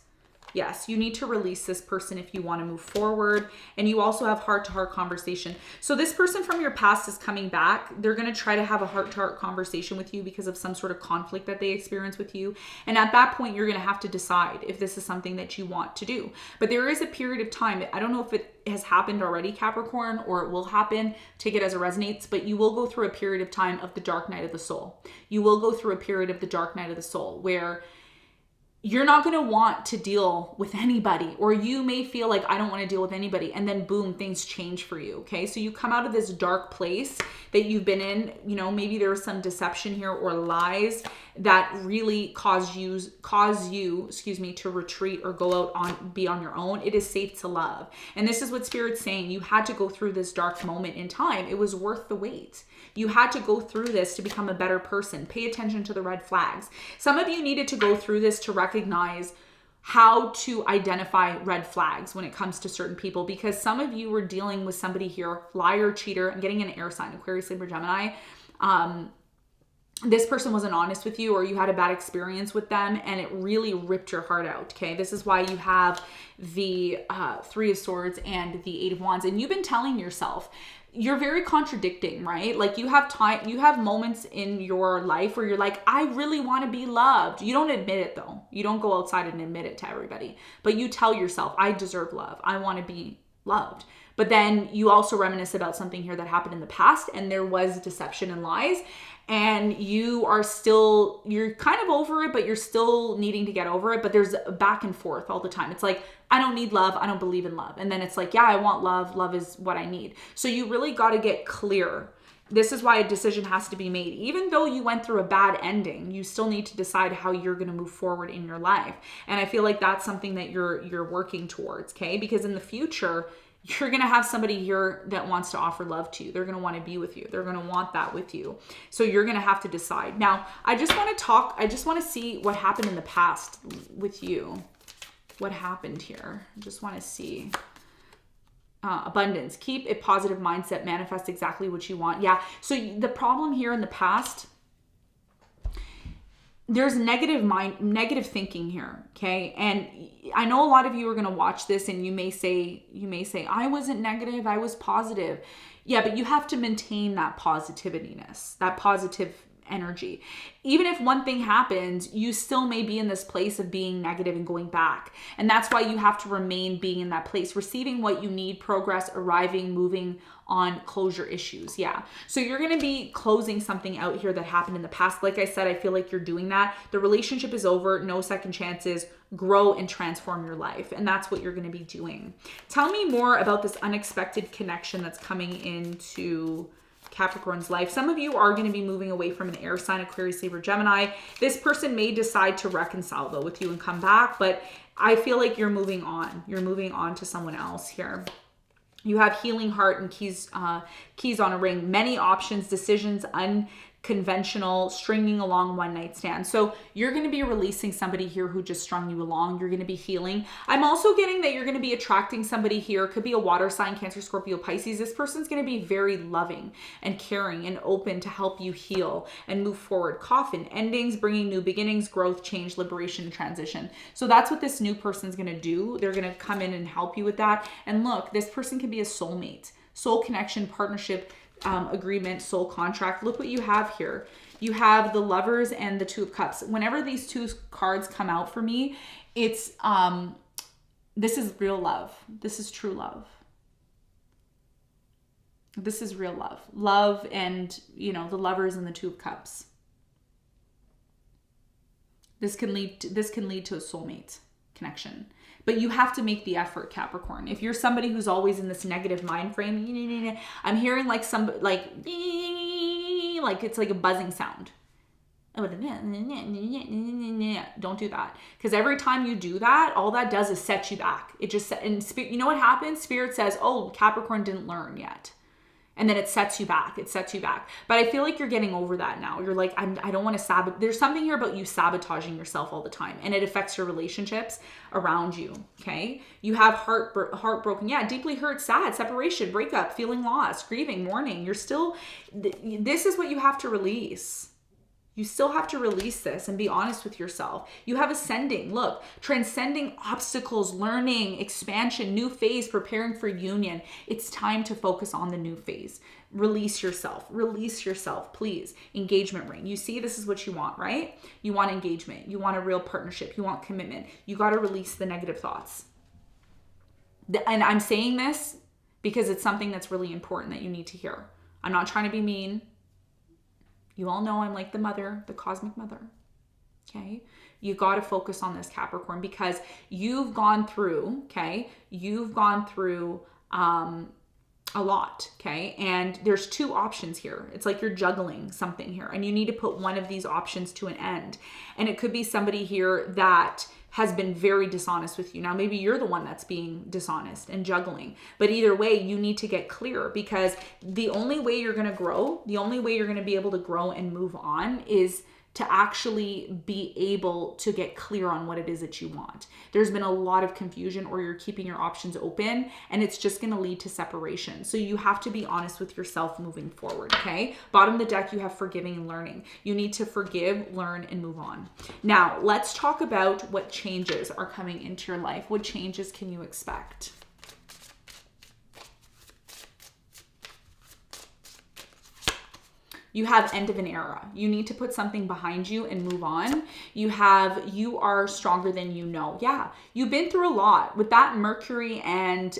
A: Yes, you need to release this person if you want to move forward. And you also have heart-to-heart conversation. So this person from your past is coming back. They're going to try to have a heart-to-heart conversation with you because of some sort of conflict that they experience with you. And at that point, you're going to have to decide if this is something that you want to do. But there is a period of time. I don't know if it has happened already, Capricorn, or it will happen. Take it as it resonates. But you will go through a period of time of the dark night of the soul. You will go through a period of the dark night of the soul where you're not going to want to deal with anybody, or you may feel like I don't want to deal with anybody, and then boom, things change for you. Okay, so you come out of this dark place that you've been in. Maybe there was some deception here or lies, that really cause you, excuse me, to retreat or go out be on your own. It is safe to love. And this is what Spirit's saying. You had to go through this dark moment in time. It was worth the wait. You had to go through this to become a better person. Pay attention to the red flags. Some of you needed to go through this to recognize how to identify red flags when it comes to certain people, because some of you were dealing with somebody here, liar, cheater. I'm getting an air sign, Aquarius, Libra, Gemini. This person wasn't honest with you, or you had a bad experience with them and it really ripped your heart out. Okay. This is why you have the Three of Swords and the Eight of Wands. And you've been telling yourself, you're very contradicting, right? Like you have moments in your life where you're like, I really want to be loved. You don't admit it though. You don't go outside and admit it to everybody, but you tell yourself, I deserve love. I want to be loved. But then you also reminisce about something here that happened in the past, and there was deception and lies, and you're kind of over it, but you're still needing to get over it. But there's a back and forth all the time. It's like, I don't need love. I don't believe in love. And then it's like, yeah, I want love. Love is what I need. So you really got to get clear. This is why a decision has to be made. Even though you went through a bad ending, you still need to decide how you're going to move forward in your life. And I feel like that's something that you're working towards, okay? Because in the future, you're going to have somebody here that wants to offer love to you. They're going to want to be with you. They're going to want that with you. So you're going to have to decide. Now, I just want to see what happened in the past with you. What happened here? I just want to see. Abundance. Keep a positive mindset. Manifest exactly what you want. Yeah. So the problem here in the past, there's negative thinking here. Okay. And I know a lot of you are going to watch this and you may say, I wasn't negative. I was positive. Yeah. But you have to maintain that positivityness, that positive energy. Even if one thing happens, you still may be in this place of being negative and going back. And that's why you have to remain being in that place, receiving what you need, progress, arriving, moving on, closure issues. Yeah. So you're going to be closing something out here that happened in the past. Like I said, I feel like you're doing that. The relationship is over. No second chances. Grow and transform your life. And that's what you're going to be doing. Tell me more about this unexpected connection that's coming into Capricorn's life. Some of you are going to be moving away from an air sign, Aquarius, Libra, Gemini. This person may decide to reconcile though with you and come back, but I feel like you're moving on. You're moving on to someone else here. You have healing heart and keys on a ring. Many options, decisions, unconventional, stringing along one night stand. So you're going to be releasing somebody here who just strung you along. You're going to be healing. I'm also getting that you're going to be attracting somebody here. It could be a water sign, Cancer, Scorpio, Pisces. This person's going to be very loving and caring and open to help you heal and move forward. Coffin, endings, bringing new beginnings, growth, change, liberation, and transition. So that's what this new person's going to do. They're going to come in and help you with that. And look, this person can be a soulmate, soul connection, partnership, agreement, soul contract. Look what you have here. You have the Lovers and the Two of Cups. Whenever these two cards come out for me, it's this is real love. This is true love. This is real love. Love and, the Lovers and the Two of Cups. This can lead to a soulmate connection. But you have to make the effort, Capricorn. If you're somebody who's always in this negative mind frame, I'm hearing like it's like a buzzing sound. Don't do that. Because every time you do that, all that does is set you back. You know what happens? Spirit says, oh, Capricorn didn't learn yet. And then it sets you back. It sets you back. But I feel like you're getting over that now. You're like, I don't want to sabotage. There's something here about you sabotaging yourself all the time. And it affects your relationships around you. Okay. You have heartbroken. Yeah. Deeply hurt, sad, separation, breakup, feeling lost, grieving, mourning. This is what you have to release. You still have to release this and be honest with yourself. You have ascending. Look, transcending obstacles, learning, expansion, new phase, preparing for union. It's time to focus on the new phase. Release yourself. Release yourself, please. Engagement ring. You see, this is what you want, right? You want engagement. You want a real partnership. You want commitment. You got to release the negative thoughts. And I'm saying this because it's something that's really important that you need to hear. I'm not trying to be mean. You all know I'm like the mother, the cosmic mother. Okay. You got to focus on this, Capricorn, because you've gone through, a lot, okay? And there's two options here. It's like you're juggling something here, and you need to put one of these options to an end. And it could be somebody here that has been very dishonest with you. Now, maybe you're the one that's being dishonest and juggling, but either way, you need to get clear, because the only way you're going to grow, the only way you're going to be able to grow and move on is to actually be able to get clear on what it is that you want. There's been a lot of confusion, or you're keeping your options open, and it's just going to lead to separation. So you have to be honest with yourself moving forward, okay? Bottom of the deck, you have forgiving and learning. You need to forgive, learn, and move on. Now, let's talk about what changes are coming into your life. What changes can you expect? You have end of an era. You need to put something behind you and move on. You are stronger than you know. Yeah, you've been through a lot with that Mercury and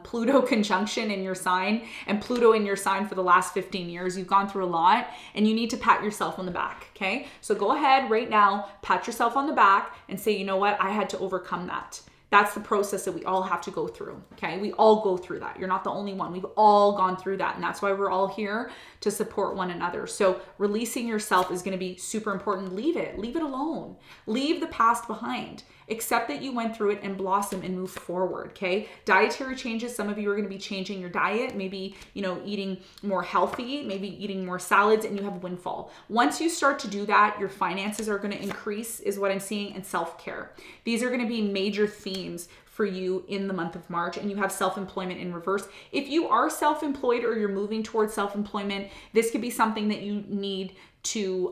A: Pluto conjunction in your sign, and Pluto in your sign for the last 15 years. You've gone through a lot, and you need to pat yourself on the back, okay? So go ahead right now, pat yourself on the back and say, you know what? I had to overcome that. That's the process that we all have to go through, okay? We all go through that. You're not the only one. We've all gone through that, and that's why we're all here to support one another. So releasing yourself is going to be super important. Leave it alone. Leave the past behind. Accept that you went through it and blossom and move forward, okay? Dietary changes. Some of you are going to be changing your diet, maybe, eating more healthy, maybe eating more salads, and you have windfall. Once you start to do that, your finances are going to increase, is what I'm seeing, and self-care. These are going to be major themes for you in the month of March, and you have self-employment in reverse. If you are self-employed or you're moving towards self-employment, this could be something that you need to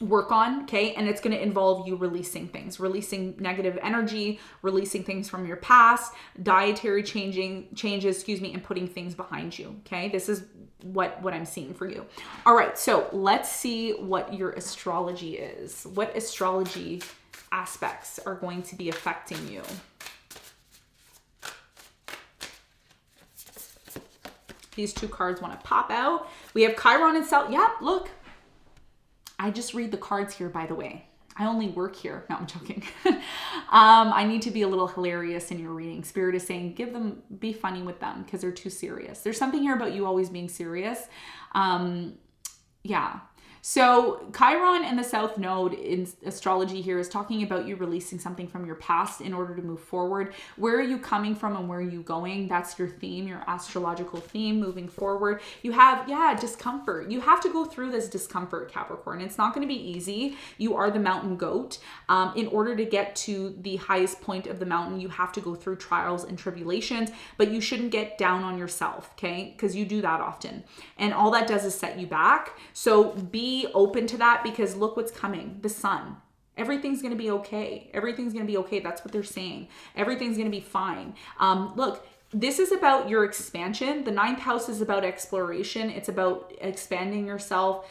A: work on, okay? And it's going to involve you releasing things, releasing negative energy, releasing things from your past, dietary changes, and putting things behind you, okay? This is what I'm seeing for you. All right, so let's see what your astrology is. What astrology aspects are going to be affecting you? These two cards want to pop out. We have Chiron and South. Yeah, look. I just read the cards here, by the way. I only work here. No, I'm joking. I need to be a little hilarious in your reading. Spirit is saying, be funny with them because they're too serious. There's something here about you always being serious. Yeah. So Chiron and the South Node in astrology here is talking about you releasing something from your past in order to move forward. Where are you coming from and where are you going? That's your theme, your astrological theme moving forward. You have, discomfort. You have to go through this discomfort, Capricorn. It's not going to be easy. You are the mountain goat. In order to get to the highest point of the mountain, you have to go through trials and tribulations, but you shouldn't get down on yourself, okay? Because you do that often. And all that does is set you back. So be open to that, because look what's coming. The sun. Everything's going to be okay. Everything's going to be okay. That's what they're saying. Everything's going to be fine. Look, this is about your expansion. The ninth house is about exploration. It's about expanding yourself,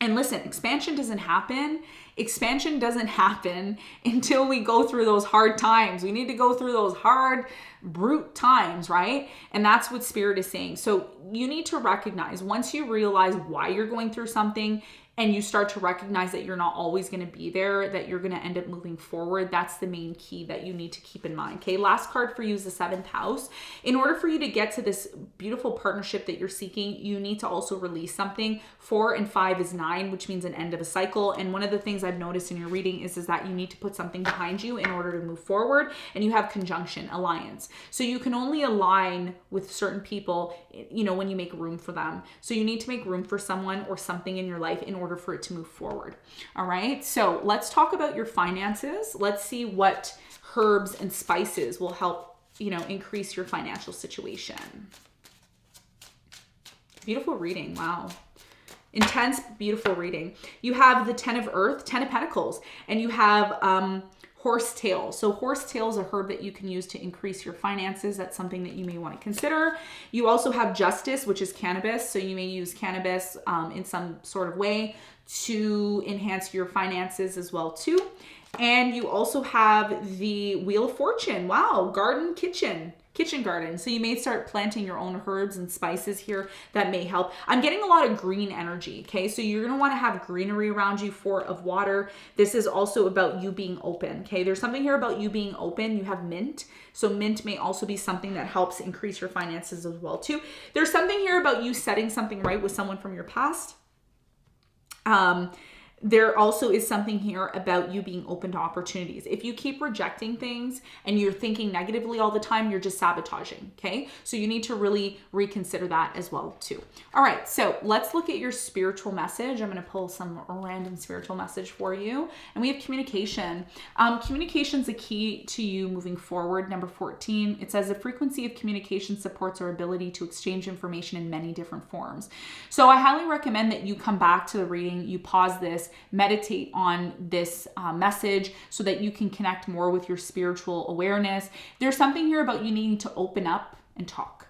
A: and listen, expansion doesn't happen. Expansion doesn't happen until we go through those hard times. We need to go through those hard, brute times, right? And that's what Spirit is saying. So you need to recognize, once you realize why you're going through something, and you start to recognize that you're not always going to be there, that you're going to end up moving forward. That's the main key that you need to keep in mind. Okay, last card for you is the seventh house. In order for you to get to this beautiful partnership that you're seeking, you need to also release something. 4 and 5 is 9, which means an end of a cycle. And one of the things I've noticed in your reading is that you need to put something behind you in order to move forward. And you have conjunction, alliance. So you can only align with certain people, when you make room for them. So you need to make room for someone or something in your life in order for it to move forward. All right. So let's talk about your finances. Let's see what herbs and spices will help, increase your financial situation. Beautiful reading. Wow. Intense, beautiful reading. You have the 10 of Earth, 10 of Pentacles, and you have, horsetail. So horsetail is a herb that you can use to increase your finances. That's something that you may want to consider. You also have justice, which is cannabis. So you may use cannabis in some sort of way to enhance your finances as well too. And you also have the Wheel of Fortune. Wow, garden, kitchen. kitchen garden. So you may start planting your own herbs and spices here that may help. I'm getting a lot of green energy, okay? So you're gonna wanna have greenery around you, 4 of water. This is also about you being open, okay? There's something here about you being open. You have mint. So mint may also be something that helps increase your finances as well too. There's something here about you setting something right with someone from your past. There also is something here about you being open to opportunities. If you keep rejecting things and you're thinking negatively all the time, you're just sabotaging, okay? So you need to really reconsider that as well too. All right, so let's look at your spiritual message. I'm gonna pull some random spiritual message for you. And we have communication. Communication's a key to you moving forward. Number 14, it says the frequency of communication supports our ability to exchange information in many different forms. So I highly recommend that you come back to the reading, you pause this, meditate on this message so that you can connect more with your spiritual awareness. There's something here about you needing to open up and talk.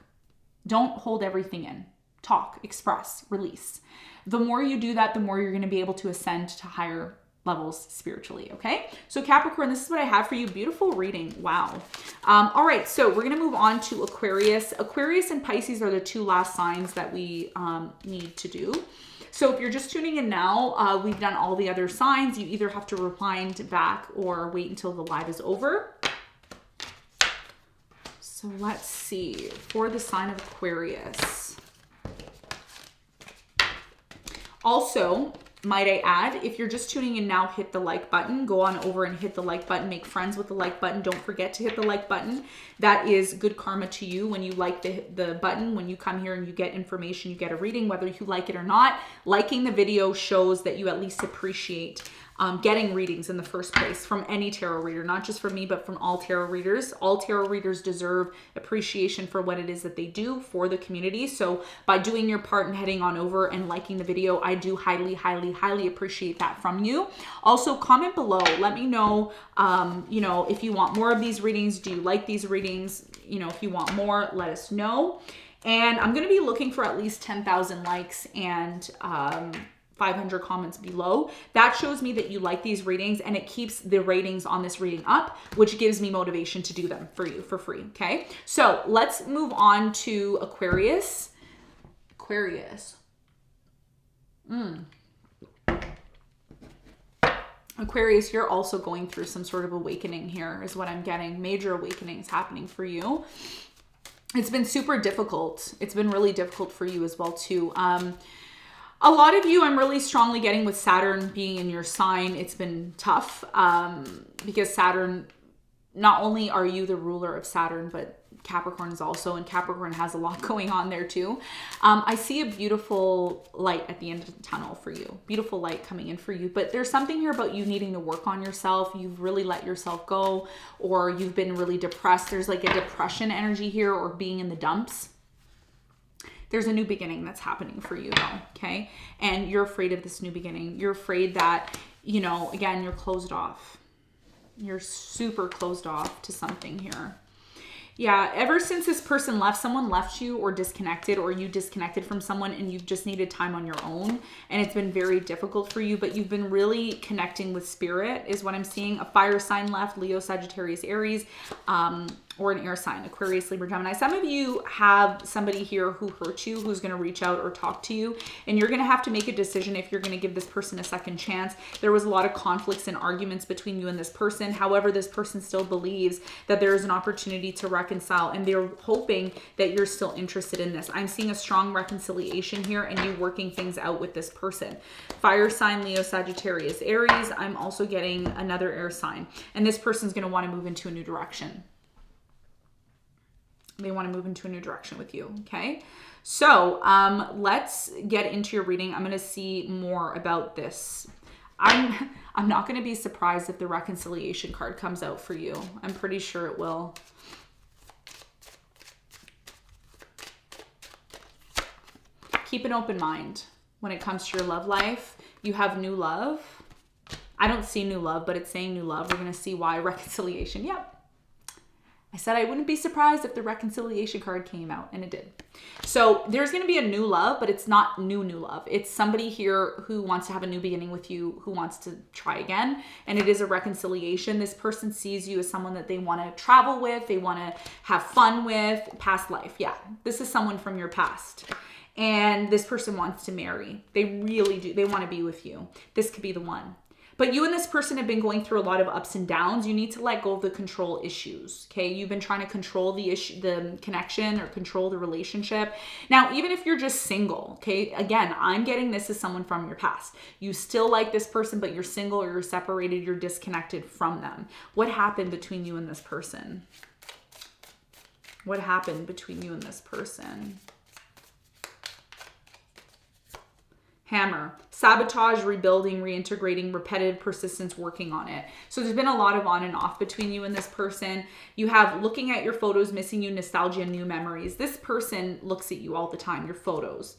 A: Don't hold everything in. Talk, express, release. The more you do that, the more you're going to be able to ascend to higher levels spiritually, okay? So Capricorn, this is what I have for you. Beautiful reading. Wow. All right, so we're going to move on to Aquarius. Aquarius and Pisces are the 2 last signs that we need to do. So if you're just tuning in now, we've done all the other signs. You either have to rewind back or wait until the live is over. So let's see, for the sign of Aquarius. Also, might I add, if you're just tuning in now, hit the like button. Go on over and hit the like button. Make friends with the like button. Don't forget to hit the like button. That is good karma to you when you like the button. When you come here and you get information, you get a reading, whether you like it or not. Liking the video shows that you at least appreciate getting readings in the first place from any tarot reader, not just from me, but from all tarot readers. All tarot readers deserve appreciation for what it is that they do for the community. So by doing your part and heading on over and liking the video, I do highly, highly, highly appreciate that from you. Also, comment below. Let me know, you know, if you want more of these readings. Do you like these readings? You know, if you want more, let us know. And I'm going to be looking for at least 10,000 likes and 500 comments below. That shows me that you like these readings and it keeps the ratings on this reading up, which gives me motivation to do them for you for free, okay? So let's move on to Aquarius. Aquarius. Aquarius, you're also going through some sort of awakening here is what I'm getting. Major awakenings happening for you. It's been super difficult. It's been really difficult for you as well too. A lot of you, I'm really strongly getting with Saturn being in your sign. It's been tough because Saturn, not only are you the ruler of Saturn, but Capricorn is also, and Capricorn has a lot going on there too. I see a beautiful light at the end of the tunnel for you. Beautiful light coming in for you. But there's something here about you needing to work on yourself. You've really let yourself go, or you've been really depressed. There's like a depression energy here, or being in the dumps. There's a new beginning that's happening for you though, okay? And you're afraid of this new beginning. You're afraid that, you know, again, you're closed off. You're super closed off to something here. Yeah, ever since this person left, someone left you or disconnected, or you disconnected from someone and you've just needed time on your own. And it's been very difficult for you, but you've been really connecting with spirit is what I'm seeing. A fire sign left, Leo, Sagittarius, Aries, or an air sign, Aquarius, Libra, Gemini. Some of you have somebody here who hurt you, who's going to reach out or talk to you, and you're going to have to make a decision if you're going to give this person a second chance. There was a lot of conflicts and arguments between you and this person. However, this person still believes that there is an opportunity to reconcile, and they're hoping that you're still interested in this. I'm seeing a strong reconciliation here and you working things out with this person. Fire sign, Leo, Sagittarius, Aries. I'm also getting another air sign, and this person's going to want to move into a new direction. They want to move into a new direction with you, okay? So let's get into your reading. I'm going to see more about this. I'm not going to be surprised if the reconciliation card comes out for you. I'm pretty sure it will. Keep an open mind when it comes to your love life. You have new love. I don't see new love, but it's saying new love. We're going to see why. Reconciliation. Yep. I said I wouldn't be surprised if the reconciliation card came out, and it did. So there's going to be a new love, but it's not new love. It's somebody here who wants to have a new beginning with you, who wants to try again. And it is a reconciliation. This person sees you as someone that they want to travel with, they want to have fun with, past life. Yeah, this is someone from your past. And this person wants to marry. They really do. They want to be with you. This could be the one. But you and this person have been going through a lot of ups and downs. You need to let go of the control issues, okay? You've been trying to control the issue, the connection, or control the relationship. Now, even if you're just single, okay? Again, I'm getting this as someone from your past. You still like this person, but you're single or you're separated, you're disconnected from them. What happened between you and this person? What happened between you and this person? Hammer, sabotage, rebuilding, reintegrating, repetitive persistence, working on it. So there's been a lot of on and off between you and this person. You have looking at your photos, missing you, nostalgia, new memories. This person looks at you all the time, your photos.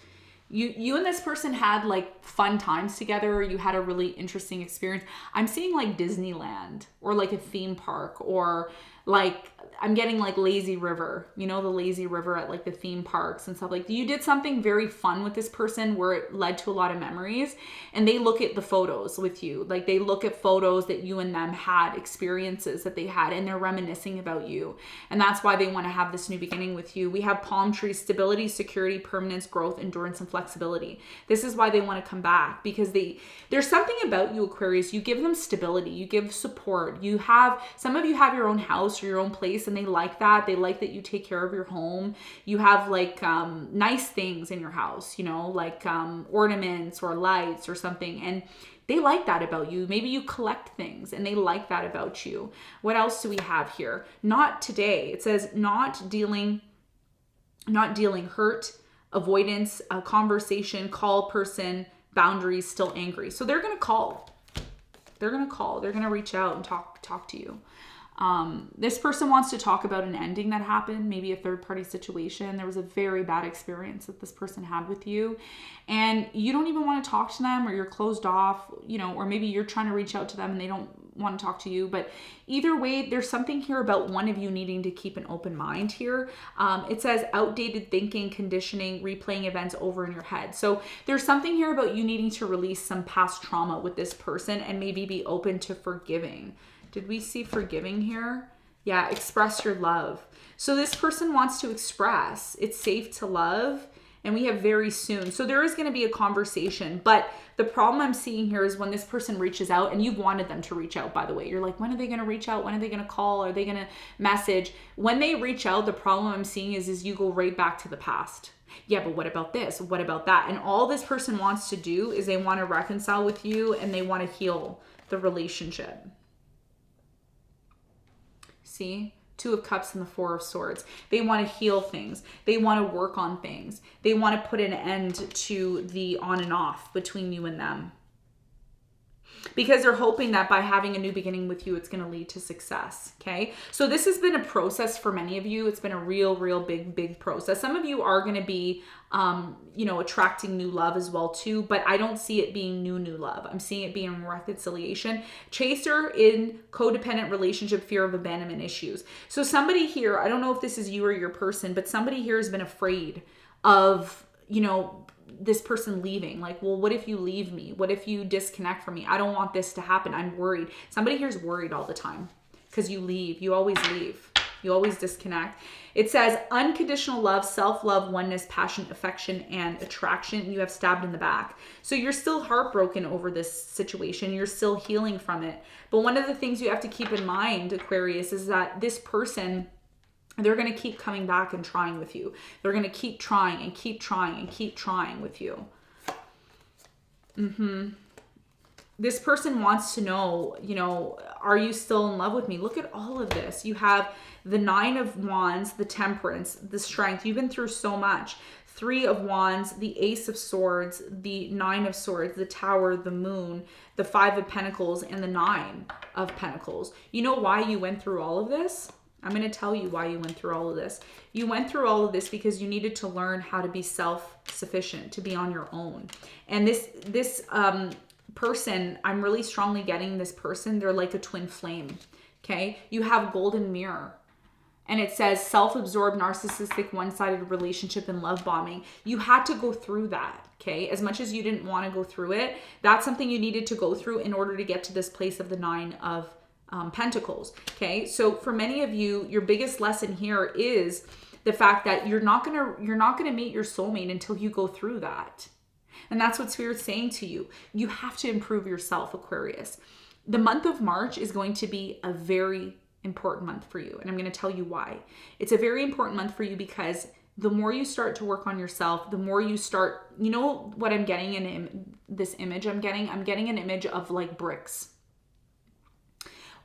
A: You and this person had like fun times together. You had a really interesting experience. I'm seeing like Disneyland or like a theme park, or like I'm getting like lazy river, you know, the lazy river at like the theme parks and stuff. Like you did something very fun with this person where it led to a lot of memories, and they look at the photos with you. Like they look at photos that you and them had, experiences that they had, and they're reminiscing about you. And that's why they want to have this new beginning with you. We have palm trees, stability, security, permanence, growth, endurance, and flexibility. This is why they want to come back, because there's something about you, Aquarius. You give them stability, you give support. You have, some of you have your own house or your own place, and they like that. They like that you take care of your home. You have like nice things in your house, you know, like ornaments or lights or something. And they like that about you. Maybe you collect things and they like that about you. What else do we have here? Not today. It says not dealing, hurt, avoidance, a conversation, call person, boundaries, still angry. So they're going to call. They're going to call. They're going to reach out and talk to you. This person wants to talk about an ending that happened, maybe a third party situation. There was a very bad experience that this person had with you, and you don't even want to talk to them, or you're closed off, you know, or maybe you're trying to reach out to them and they don't want to talk to you. But either way, there's something here about one of you needing to keep an open mind here. It says outdated thinking, conditioning, replaying events over in your head. So there's something here about you needing to release some past trauma with this person and maybe be open to forgiving. Did we see forgiving here? Yeah, express your love. So this person wants to express, it's safe to love, and we have very soon. So there is going to be a conversation, but the problem I'm seeing here is when this person reaches out, and you've wanted them to reach out, by the way. You're like, when are they going to reach out? When are they going to call? Are they going to message? When they reach out, the problem I'm seeing is you go right back to the past. Yeah, but what about this? What about that? And all this person wants to do is they want to reconcile with you, and they want to heal the relationship. See? Two of Cups and the Four of Swords. They want to heal things. They want to work on things. They want to put an end to the on and off between you and them. Because they're hoping that by having a new beginning with you, it's going to lead to success. Okay. So this has been a process for many of you. It's been a real big process. Some of you are going to be, you know, attracting new love as well too, but I don't see it being new love. I'm seeing it being reconciliation. Chaser in codependent relationship, fear of abandonment issues. So somebody here, I don't know if this is you or your person, but somebody here has been afraid of, you know, this person leaving. Like, well, what if you leave me? What if you disconnect from me? I don't want this to happen. I'm worried. Somebody here is worried all the time because you leave. You always leave. You always disconnect. It says unconditional love, self-love, oneness, passion, affection, and attraction. You have stabbed in the back. So you're still heartbroken over this situation. You're still healing from it. But one of the things you have to keep in mind, Aquarius, is that this person, they're going to keep coming back and trying with you. They're going to keep trying and keep trying and keep trying with you. This person wants to know, you know, are you still in love with me? Look at all of this. You have the Nine of Wands, the Temperance, the Strength. You've been through so much. Three of Wands, the Ace of Swords, the Nine of Swords, the Tower, the Moon, the Five of Pentacles, and the Nine of Pentacles. You know why you went through all of this? I'm going to tell you why you went through all of this. You went through all of this because you needed to learn how to be self-sufficient, to be on your own. And this person, I'm really strongly getting this person, they're like a twin flame, okay? You have golden mirror. and it says self-absorbed, narcissistic, one-sided relationship and love bombing. You had to go through that, okay? As much as you didn't want to go through it, that's something you needed to go through in order to get to this place of the Nine of Pentacles, okay? So for many of you, your biggest lesson here is the fact that you're not gonna meet your soulmate until you go through that. And that's what Spirit's saying to you. You have to improve yourself, Aquarius. The month of March is going to be a very important month for you. And I'm going to tell you why. It's a very important month for you because the more you start to work on yourself, the more you start, you know what I'm getting in this image I'm getting an image of like bricks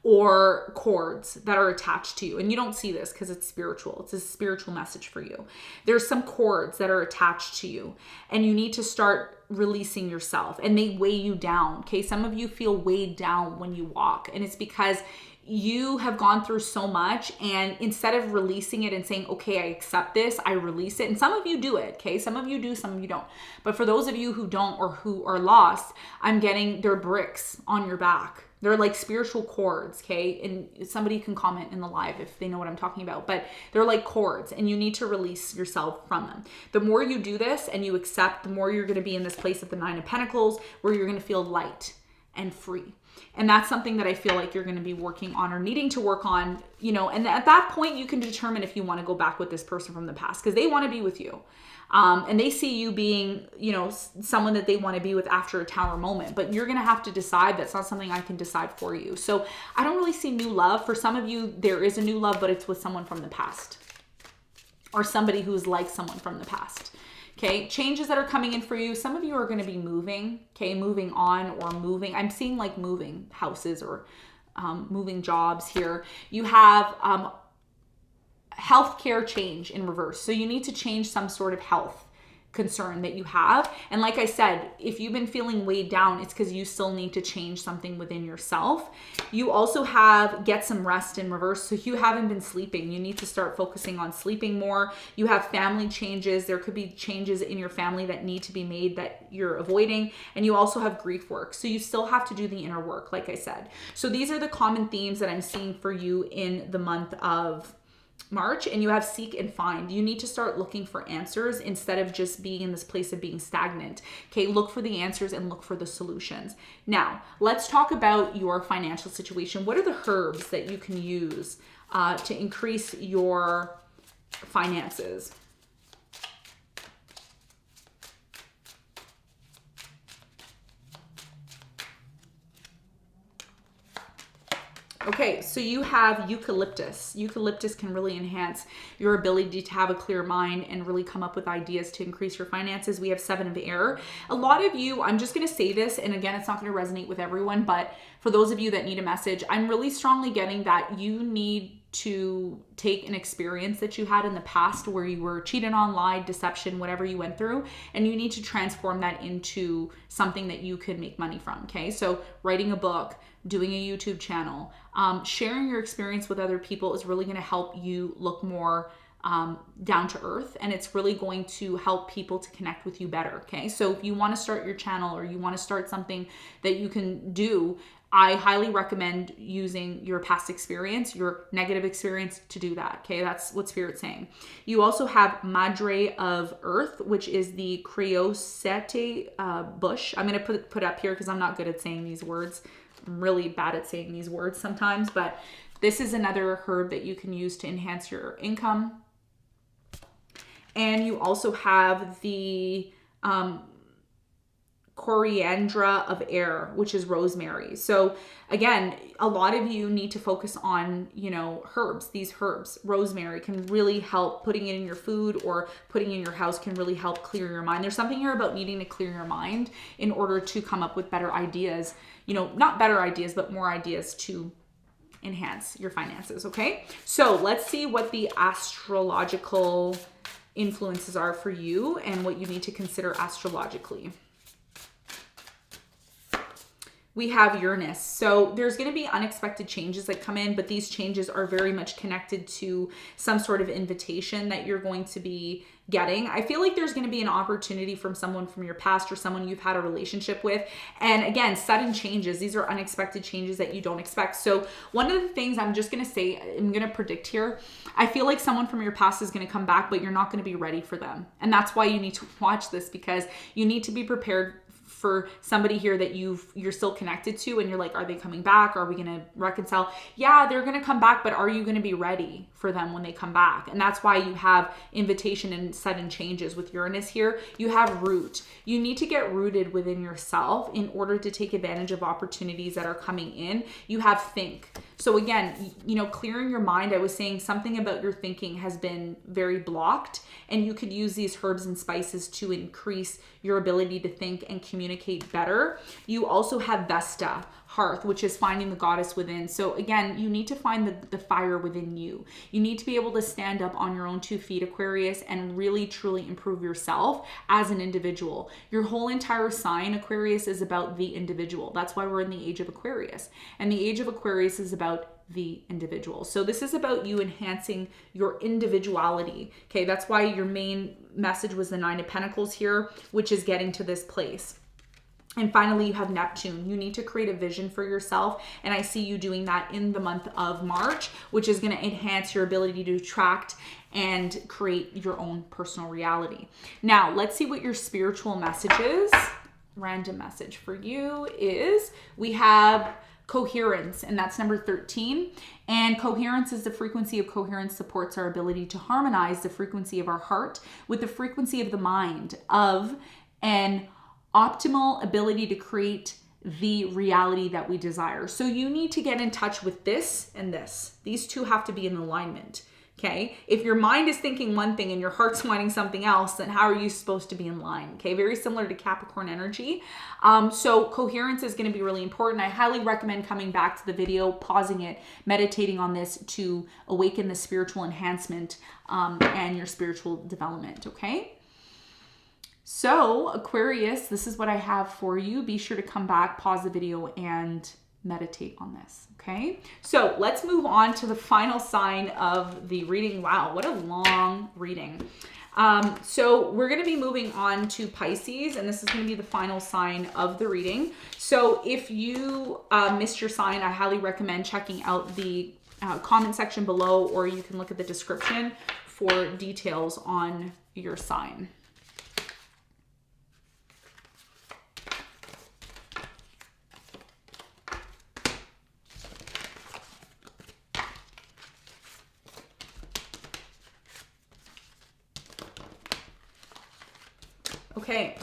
A: or cords that are attached to you. And you don't see this because it's spiritual. It's a spiritual message for you. There's some cords that are attached to you and you need to start releasing yourself, and they weigh you down. Okay. Some of you feel weighed down when you walk, and it's because you have gone through so much, and instead of releasing it and saying, okay, I accept this, I release it. And some of you do it, okay? Some of you do, some of you don't. But for those of you who don't or who are lost, I'm getting their bricks on your back. They're like spiritual cords, okay? And somebody can comment in the live if they know what I'm talking about, but they're like cords, and you need to release yourself from them. The more you do this and you accept, the more you're going to be in this place of the Nine of Pentacles where you're going to feel light and free. And that's something that I feel like you're going to be working on or needing to work on, you know, and at that point you can determine if you want to go back with this person from the past because they want to be with you. And they see you being, you know, someone that they want to be with after a Tower moment, but you're going to have to decide. That's not something I can decide for you. So I don't really see new love. For some of you, there is a new love, but it's with someone from the past or somebody who's like someone from the past. Okay, changes that are coming in for you. Some of you are going to be moving, okay, moving on or moving. I'm seeing like moving houses or moving jobs here. You have healthcare change in reverse. So you need to change some sort of health concern that you have. And like I said, if you've been feeling weighed down, it's because you still need to change something within yourself. You also have get some rest in reverse. So if you haven't been sleeping, you need to start focusing on sleeping more. You have family changes. There could be changes in your family that need to be made that you're avoiding. And you also have grief work. So you still have to do the inner work, like I said. So these are the common themes that I'm seeing for you in the month of March. And you have seek and find. You need to start looking for answers instead of just being in this place of being stagnant. Okay, look for the answers and look for the solutions. Now, let's talk about your financial situation. What are the herbs that you can use to increase your finances? Okay, so you have eucalyptus. Eucalyptus can really enhance your ability to have a clear mind and really come up with ideas to increase your finances. We have Seven of Air. A lot of you, I'm just going to say this, and again, it's not going to resonate with everyone, but for those of you that need a message, I'm really strongly getting that you need to take an experience that you had in the past where you were cheated on, lied, deception, whatever you went through, and you need to transform that into something that you could make money from, okay? So writing a book, doing a YouTube channel, sharing your experience with other people is really going to help you look more down to earth, and it's really going to help people to connect with you better, okay? So if you want to start your channel or you want to start something that you can do, I highly recommend using your past experience, your negative experience to do that, okay? That's what Spirit's saying. You also have Madre of Earth, which is the Creosete bush. I'm going to put up here because I'm not good at saying these words. I'm really bad at saying these words sometimes, but this is another herb that you can use to enhance your income. And you also have the Coriandra of Air, which is rosemary. So again, a lot of you need to focus on, you know, herbs. These herbs, rosemary can really help. Putting it in your food or putting it in your house can really help clear your mind. There's something here about needing to clear your mind in order to come up with better ideas, you know, not better ideas, but more ideas to enhance your finances. Okay. So let's see what the astrological influences are for you and what you need to consider astrologically. we have Uranus. So there's going to be unexpected changes that come in, but these changes are very much connected to some sort of invitation that you're going to be getting. I feel like there's going to be an opportunity from someone from your past or someone you've had a relationship with. And again, sudden changes. These are unexpected changes that you don't expect. So one of the things I'm just going to say, I'm going to predict here, I feel like someone from your past is going to come back, but you're not going to be ready for them. And that's why you need to watch this, because you need to be prepared for somebody here that you're still connected to, and you're like, are they coming back? Are we going to reconcile? Yeah, they're going to come back, but are you going to be ready for them when they come back? And that's why you have invitation and sudden changes with Uranus here. You have root. You need to get rooted within yourself in order to take advantage of opportunities that are coming in. You have think. So again, clearing your mind. I was saying something about your thinking has been very blocked, and you could use these herbs and spices to increase your ability to think and communicate better. You also have Vesta, hearth, which is finding the goddess within. So again, you need to find the fire within you. You need to be able to stand up on your own 2 feet, Aquarius, and really truly improve yourself as an individual. Your whole entire sign, Aquarius, is about the individual. That's why we're in the age of Aquarius. And the age of Aquarius is about the individual. So this is about you enhancing your individuality. Okay, that's why your main message was the 9 of Pentacles here, which is getting to this place. And finally, you have Neptune. You need to create a vision for yourself. And I see you doing that in the month of March, which is going to enhance your ability to attract and create your own personal reality. Now, let's see what your spiritual message is. Random message for you is we have coherence, and that's number 13. And coherence is the frequency of coherence supports our ability to harmonize the frequency of our heart with the frequency of the mind, of an optimal ability to create the reality that we desire. So you need to get in touch with this and this. These two have to be in alignment. Okay. If your mind is thinking one thing and your heart's wanting something else, then how are you supposed to be in line? Okay. Very similar to Capricorn energy. So coherence is going to be really important. I highly recommend coming back to the video, pausing it, meditating on this to awaken the spiritual enhancement and your spiritual development. Okay. So Aquarius, this is what I have for you. Be sure to come back, pause the video, and meditate on this. Okay, so let's move on to the final sign of the reading. Wow, what a long reading. So we're going to be moving on to Pisces, and this is going to be the final sign of the reading. So if you missed your sign, I highly recommend checking out the comment section below, or you can look at the description for details on your sign. Okay,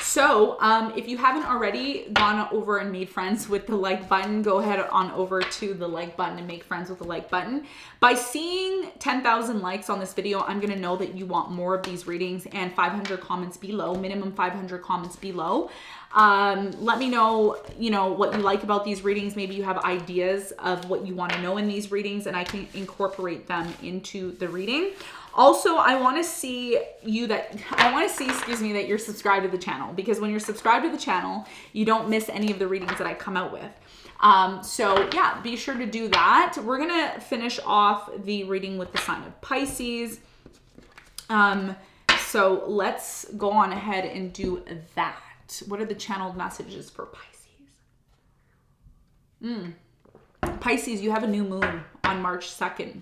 A: so if you haven't already gone over and made friends with the like button, go ahead on over to the like button and make friends with the like button. By seeing 10,000 likes on this video, I'm going to know that you want more of these readings, and 500 comments below, minimum 500 comments below. Let me know, what you like about these readings. Maybe you have ideas of what you want to know in these readings, and I can incorporate them into the reading. Also, I want to see that you're subscribed to the channel, because when you're subscribed to the channel, you don't miss any of the readings that I come out with. So yeah, be sure to do that. We're going to finish off the reading with the sign of Pisces. So let's go on ahead and do that. What are the channeled messages for Pisces? Pisces, you have a new moon on March 2nd.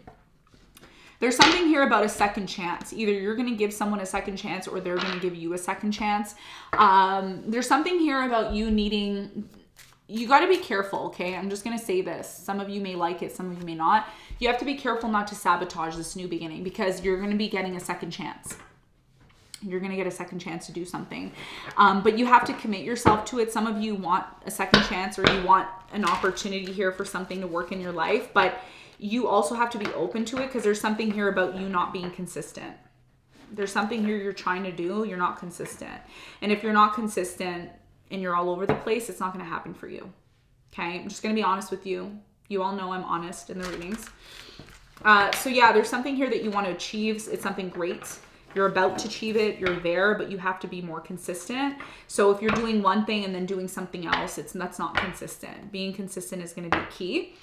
A: There's something here about a second chance. Either you're going to give someone a second chance, or they're going to give you a second chance. There's something here about you needing, you got to be careful, okay? I'm just going to say this. Some of you may like it, some of you may not. You have to be careful not to sabotage this new beginning, because you're going to be getting a second chance. You're going to get a second chance to do something. But you have to commit yourself to it. Some of you want a second chance, or you want an opportunity here for something to work in your life, but you also have to be open to it, because there's something here about you not being consistent. There's something here you're trying to do, you're not consistent. And if you're not consistent and you're all over the place, it's not going to happen for you. Okay, I'm just going to be honest with you. You all know I'm honest in the readings. So yeah, there's something here that you want to achieve. It's something great. You're about to achieve it, you're there, but you have to be more consistent. So if you're doing one thing and then doing something else, that's not consistent. Being consistent is going to be key.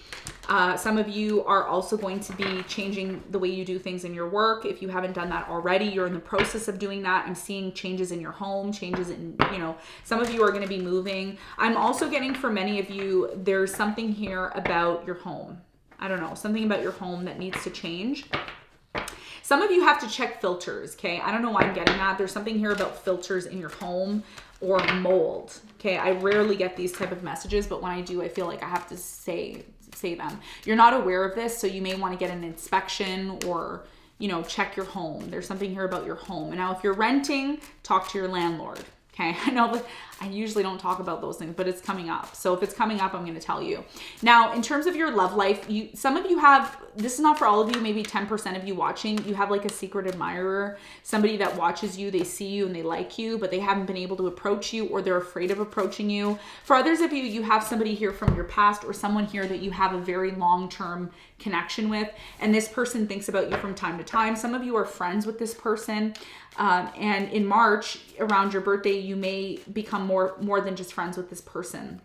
A: Some of you are also going to be changing the way you do things in your work. If you haven't done that already, you're in the process of doing that. I'm seeing changes in your home, changes in, some of you are going to be moving. I'm also getting, for many of you, there's something here about your home. I don't know, something about your home that needs to change. Some of you have to check filters, okay? I don't know why I'm getting that. There's something here about filters in your home or mold, okay? I rarely get these type of messages, but when I do, I feel like I have to say them. You're not aware of this, so you may want to get an inspection or, check your home. There's something here about your home. And now if you're renting, talk to your landlord. Okay, I know that I usually don't talk about those things, but it's coming up. So if it's coming up, I'm going to tell you. Now, in terms of your love life, some of you have, this is not for all of you, maybe 10% of you watching, you have like a secret admirer, somebody that watches you, they see you and they like you, but they haven't been able to approach you or they're afraid of approaching you. For others of you, you have somebody here from your past or someone here that you have a very long-term connection with, and this person thinks about you from time to time. Some of you are friends with this person. And in March, around your birthday, you may become more than just friends with this person.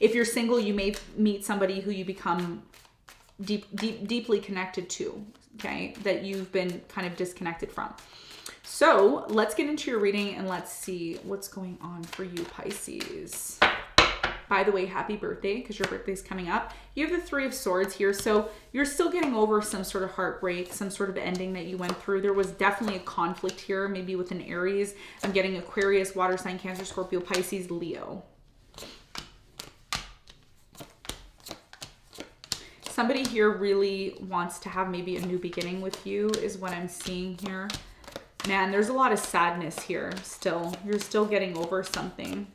A: If you're single, you may meet somebody who you become deeply connected to, okay, that you've been kind of disconnected from. So let's get into your reading and let's see what's going on for you, Pisces. By the way, happy birthday, because your birthday's coming up. You have the Three of Swords here, so you're still getting over some sort of heartbreak, some sort of ending that you went through. There was definitely a conflict here, maybe with an Aries. I'm getting Aquarius, water sign, Cancer, Scorpio, Pisces, Leo. Somebody here really wants to have maybe a new beginning with you, is what I'm seeing here. Man, there's a lot of sadness here still. You're still getting over something.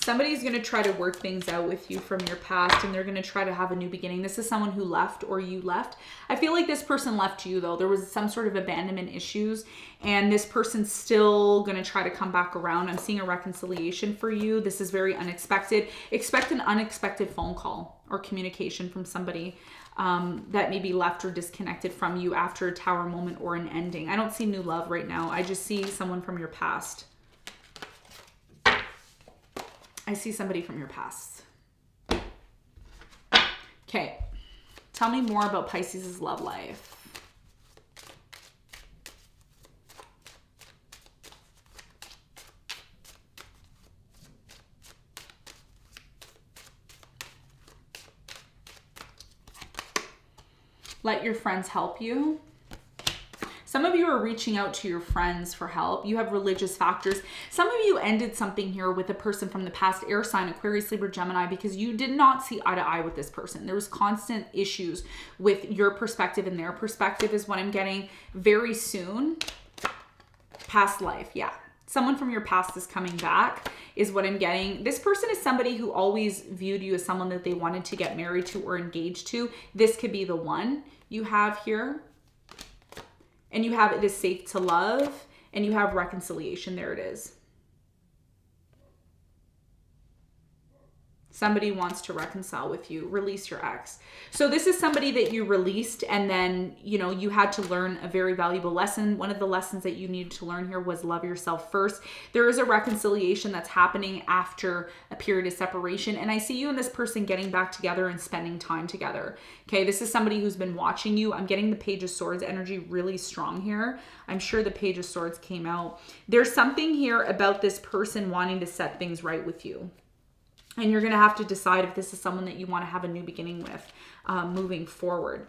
A: Somebody's going to try to work things out with you from your past, and they're going to try to have a new beginning. This is someone who left or you left. I feel like this person left you, though. There was some sort of abandonment issues, and this person's still going to try to come back around. I'm seeing a reconciliation for you. This is very unexpected. Expect an unexpected phone call or communication from somebody that maybe left or disconnected from you after a tower moment or an ending. I don't see new love right now. I just see someone from your past. I see somebody from your past. Okay. Tell me more about Pisces' love life. Let your friends help you. Some of you are reaching out to your friends for help. You have religious factors. Some of you ended something here with a person from the past, air sign, Aquarius, Libra, Gemini, because you did not see eye to eye with this person. There was constant issues with your perspective and their perspective is what I'm getting. Very soon. Past life, yeah. Someone from your past is coming back is what I'm getting. This person is somebody who always viewed you as someone that they wanted to get married to or engaged to. This could be the one you have here. And you have it is safe to love, and you have reconciliation. There it is. Somebody wants to reconcile with you, release your ex. So this is somebody that you released, and then, you had to learn a very valuable lesson. One of the lessons that you needed to learn here was love yourself first. There is a reconciliation that's happening after a period of separation. And I see you and this person getting back together and spending time together. Okay, this is somebody who's been watching you. I'm getting the Page of Swords energy really strong here. I'm sure the Page of Swords came out. There's something here about this person wanting to set things right with you. And you're going to have to decide if this is someone that you want to have a new beginning with moving forward.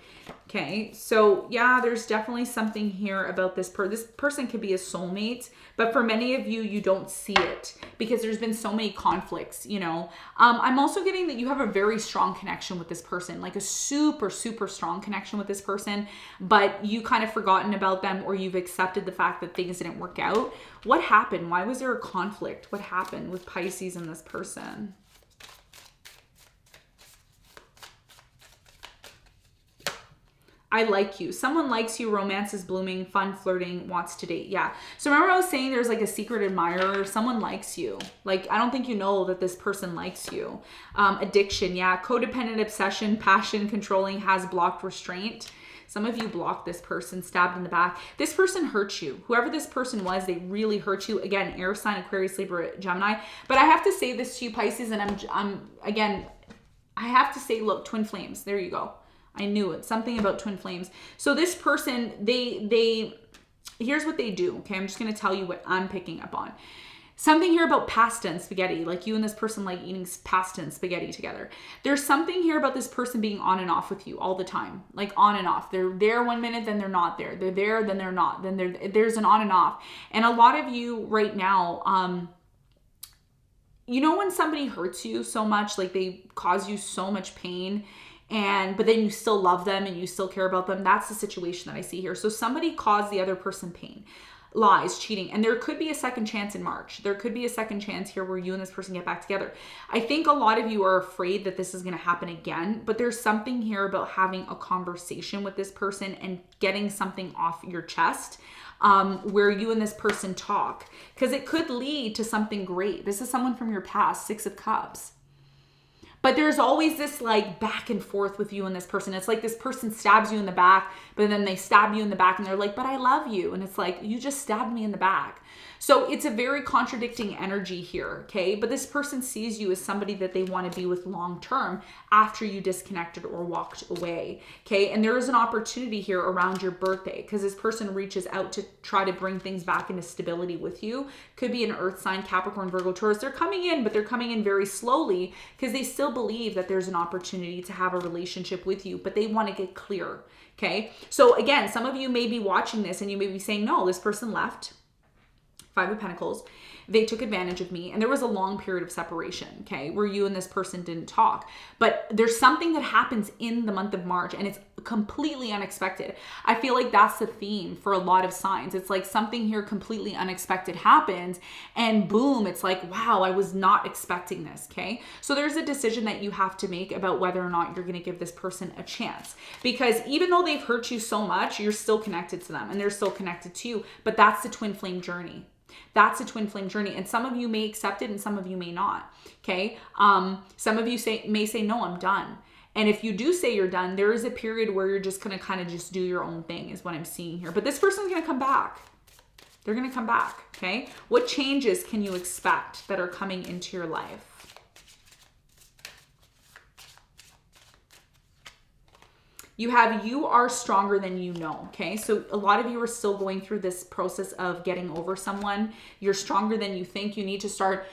A: Okay, so yeah, there's definitely something here about this person. This person could be a soulmate, but for many of you, you don't see it because there's been so many conflicts, I'm also getting that you have a very strong connection with this person, like a super, super strong connection with this person, but you kind of forgotten about them or you've accepted the fact that things didn't work out. What happened? Why was there a conflict? What happened with Pisces and this person? I like you. Someone likes you, romance is blooming, fun, flirting, wants to date. Yeah. So remember I was saying there's like a secret admirer. Someone likes you. Like, I don't think you know that this person likes you. Addiction. Yeah. Codependent, obsession, passion, controlling, has blocked restraint. Some of you blocked this person, stabbed in the back. This person hurt you. Whoever this person was, they really hurt you. Again, air sign, Aquarius, Libra, Gemini. But I have to say this to you, Pisces, and again, I have to say, look, twin flames. There you go. I knew it. Something about twin flames. So this person, here's what they do. Okay. I'm just going to tell you what I'm picking up on. Something here about pasta and spaghetti. Like you and this person like eating pasta and spaghetti together. There's something here about this person being on and off with you all the time. Like on and off. They're there one minute, then they're not there. They're there, then they're not. Then there's an on and off. And a lot of you right now, you know when somebody hurts you so much, like they cause you so much pain, but then you still love them and you still care about them. That's the situation that I see here. So somebody caused the other person pain, lies, cheating, and there could be a second chance in March. There could be a second chance here where you and this person get back together. I think a lot of you are afraid that this is going to happen again, but there's something here about having a conversation with this person and getting something off your chest, where you and this person talk, because it could lead to something great. This is someone from your past, Six of Cups. But there's always this like back and forth with you and this person. It's like this person stabs you in the back, but then they stab you in the back and they're like, but I love you. And it's like, you just stabbed me in the back. So it's a very contradicting energy here, okay? But this person sees you as somebody that they want to be with long term after you disconnected or walked away, okay? And there is an opportunity here around your birthday because this person reaches out to try to bring things back into stability with you. Could be an earth sign, Capricorn, Virgo, Taurus. They're coming in, but they're coming in very slowly because they still believe that there's an opportunity to have a relationship with you, but they want to get clear, okay? So again, some of you may be watching this and you may be saying, no, this person left. Five of Pentacles. They took advantage of me and there was a long period of separation, okay, where you and this person didn't talk. But there's something that happens in the month of March and it's completely unexpected. I feel like that's the theme for a lot of signs. It's like something here completely unexpected happens and boom, it's like, wow, I was not expecting this, okay? So there's a decision that you have to make about whether or not you're going to give this person a chance. Because even though they've hurt you so much, you're still connected to them and they're still connected to you. But that's the twin flame journey. That's a twin flame journey. And some of you may accept it and some of you may not. Okay. Some of you may say, no, I'm done. And if you do say you're done, there is a period where you're just going to kind of just do your own thing is what I'm seeing here. But this person's going to come back. They're going to come back. Okay. What changes can you expect that are coming into your life? You are stronger than you know, okay? So a lot of you are still going through this process of getting over someone. You're stronger than you think. You need to start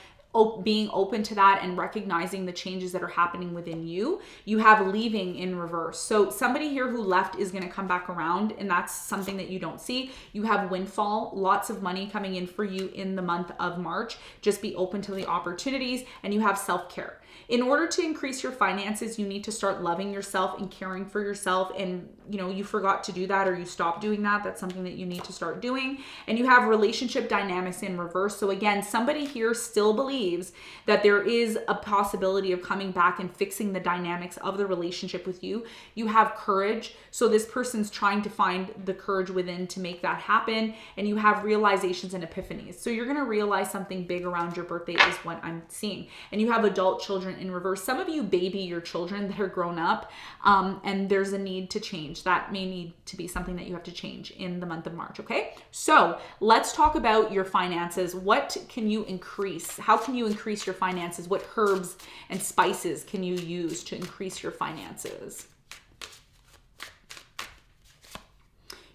A: being open to that and recognizing the changes that are happening within you. You have leaving in reverse. So somebody here who left is going to come back around, and that's something that you don't see. You have windfall, lots of money coming in for you in the month of March. Just be open to the opportunities, and you have self-care. In order to increase your finances, you need to start loving yourself and caring for yourself. And you forgot to do that or you stopped doing that. That's something that you need to start doing. And you have relationship dynamics in reverse. So again, somebody here still believes that there is a possibility of coming back and fixing the dynamics of the relationship with you. You have courage. So this person's trying to find the courage within to make that happen. And you have realizations and epiphanies. So you're going to realize something big around your birthday is what I'm seeing. And you have adult children in reverse. Some of you baby your children that are grown up, and there's a need to change. That may need to be something that you have to change in the month of March, okay? So let's talk about your finances. What can you increase? How can you increase your finances? What herbs and spices can you use to increase your finances?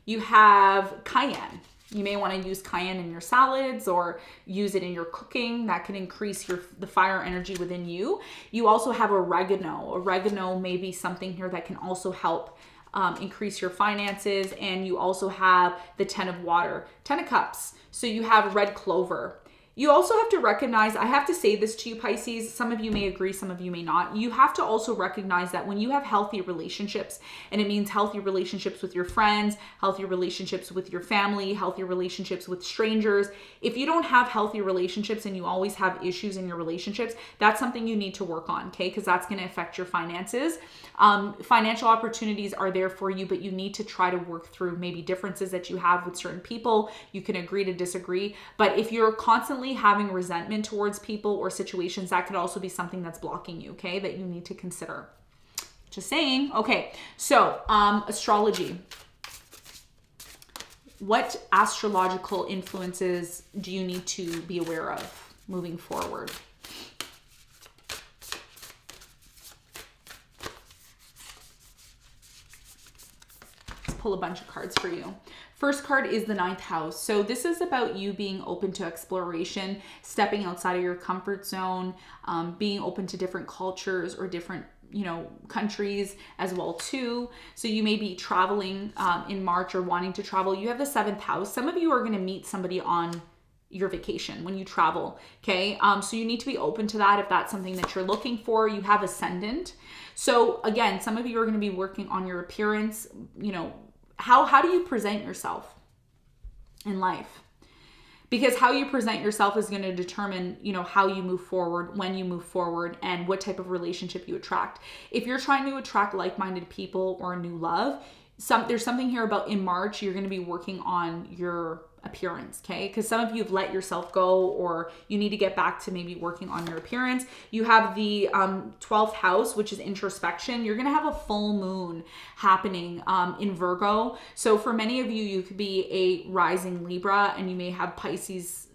A: You have cayenne. You may want to use cayenne in your salads or use it in your cooking. That can increase the fire energy within you. You also have oregano. Oregano may be something here that can also help increase your finances. And you also have the 10 of water, 10 of cups. So you have red clover. You also have to recognize, I have to say this to you, Pisces, some of you may agree, some of you may not. You have to also recognize that when you have healthy relationships, and it means healthy relationships with your friends, healthy relationships with your family, healthy relationships with strangers. If you don't have healthy relationships and you always have issues in your relationships, that's something you need to work on, okay? Because that's going to affect your finances. Financial opportunities are there for you, but you need to try to work through maybe differences that you have with certain people. You can agree to disagree, but if you're constantly having resentment towards people or situations, that could also be something that's blocking you, okay, that you need to consider. Just saying. Okay, so astrology. What astrological influences do you need to be aware of moving forward? Let's pull a bunch of cards for you. First card is the 9th house. So this is about you being open to exploration, stepping outside of your comfort zone, being open to different cultures or different, countries as well too. So you may be traveling in March or wanting to travel. You have the 7th house. Some of you are going to meet somebody on your vacation when you travel. Okay. So you need to be open to that if that's something that you're looking for. You have ascendant. So again, some of you are going to be working on your appearance, how do you present yourself in life? Because how you present yourself is going to determine, how you move forward, when you move forward, and what type of relationship you attract. If you're trying to attract like-minded people or a new love, there's something here about in March, you're going to be working on your appearance, okay? Because some of you have let yourself go, or you need to get back to maybe working on your appearance. You have the 12th house, which is introspection. You're going to have a full moon happening in Virgo. So for many of you, you could be a rising Libra, and you may have Pisces,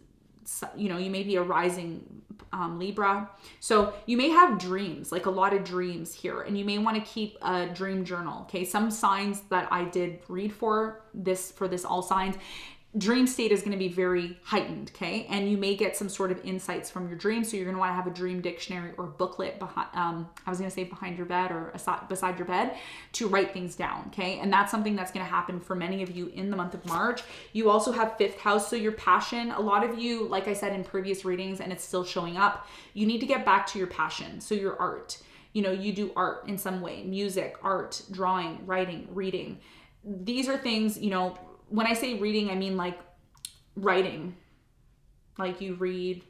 A: you may be a rising Libra. So you may have dreams, like a lot of dreams here, and you may want to keep a dream journal, okay? Some signs that I did read for this all signs, dream state is going to be very heightened, okay? And you may get some sort of insights from your dreams. So you're going to want to have a dream dictionary or booklet behind your bed or beside your bed to write things down, okay? And that's something that's going to happen for many of you in the month of March. You also have 5th house, so your passion. A lot of you, like I said in previous readings, and it's still showing up, you need to get back to your passion. So your art, you do art in some way, music, art, drawing, writing, reading. These are things, when I say reading, I mean like writing, like you read,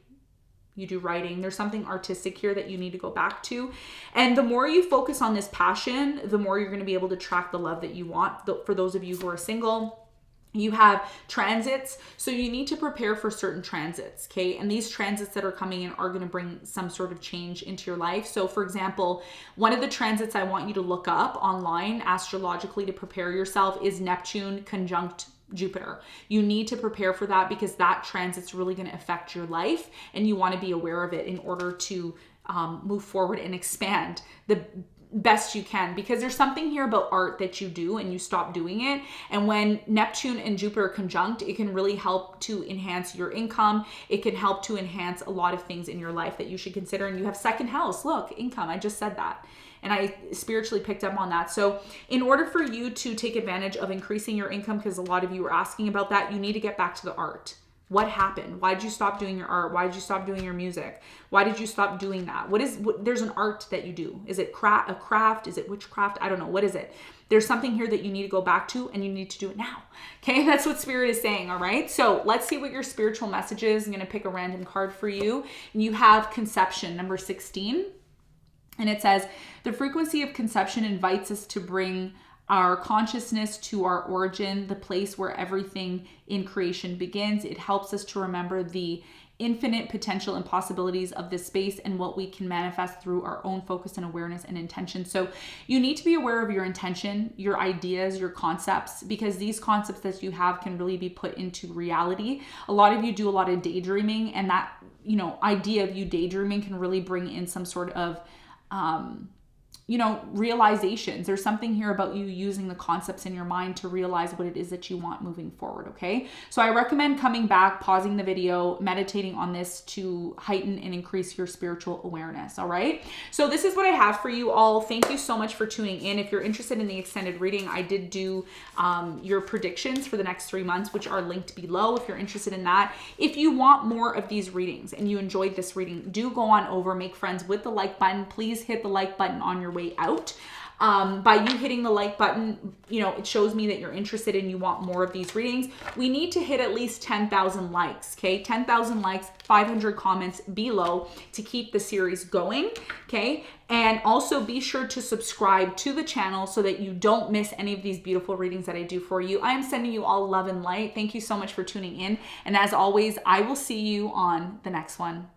A: you do writing. There's something artistic here that you need to go back to. And the more you focus on this passion, the more you're going to be able to attract the love that you want. For those of you who are single, you have transits. So you need to prepare for certain transits, okay? And these transits that are coming in are going to bring some sort of change into your life. So for example, one of the transits I want you to look up online astrologically to prepare yourself is Neptune conjunct Jupiter. You need to prepare for that because that transit's really going to affect your life, and you want to be aware of it in order to move forward and expand the best you can, because there's something here about art that you do and you stop doing it. And when Neptune and Jupiter conjunct, it can really help to enhance your income. It can help to enhance a lot of things in your life that you should consider. And you have 2nd house, look, income. I just said that. And I spiritually picked up on that. So in order for you to take advantage of increasing your income, because a lot of you were asking about that, you need to get back to the art. What happened? Why did you stop doing your art? Why did you stop doing your music? Why did you stop doing that? There's an art that you do. Is it a craft? Is it witchcraft? I don't know. What is it? There's something here that you need to go back to, and you need to do it now. Okay, that's what Spirit is saying, all right? So let's see what your spiritual message is. I'm going to pick a random card for you. And you have conception, number 16. And it says, the frequency of conception invites us to bring our consciousness to our origin, the place where everything in creation begins. It helps us to remember the infinite potential and possibilities of this space and what we can manifest through our own focus and awareness and intention. So you need to be aware of your intention, your ideas, your concepts, because these concepts that you have can really be put into reality. A lot of you do a lot of daydreaming, and that, idea of you daydreaming can really bring in some sort of realizations. There's something here about you using the concepts in your mind to realize what it is that you want moving forward, okay? So I recommend coming back, pausing the video, meditating on this to heighten and increase your spiritual awareness, all right? So this is what I have for you all. Thank you so much for tuning in. If you're interested in the extended reading, I did do your predictions for the next 3 months, which are linked below if you're interested in that. If you want more of these readings and you enjoyed this reading, do go on over, make friends with the like button. Please hit the like button on your way out. By you hitting the like button, it shows me that you're interested and you want more of these readings. We need to hit at least 10,000 likes, okay? 10,000 likes, 500 comments below to keep the series going, okay? And also be sure to subscribe to the channel so that you don't miss any of these beautiful readings that I do for you. I am sending you all love and light. Thank you so much for tuning in. And as always, I will see you on the next one.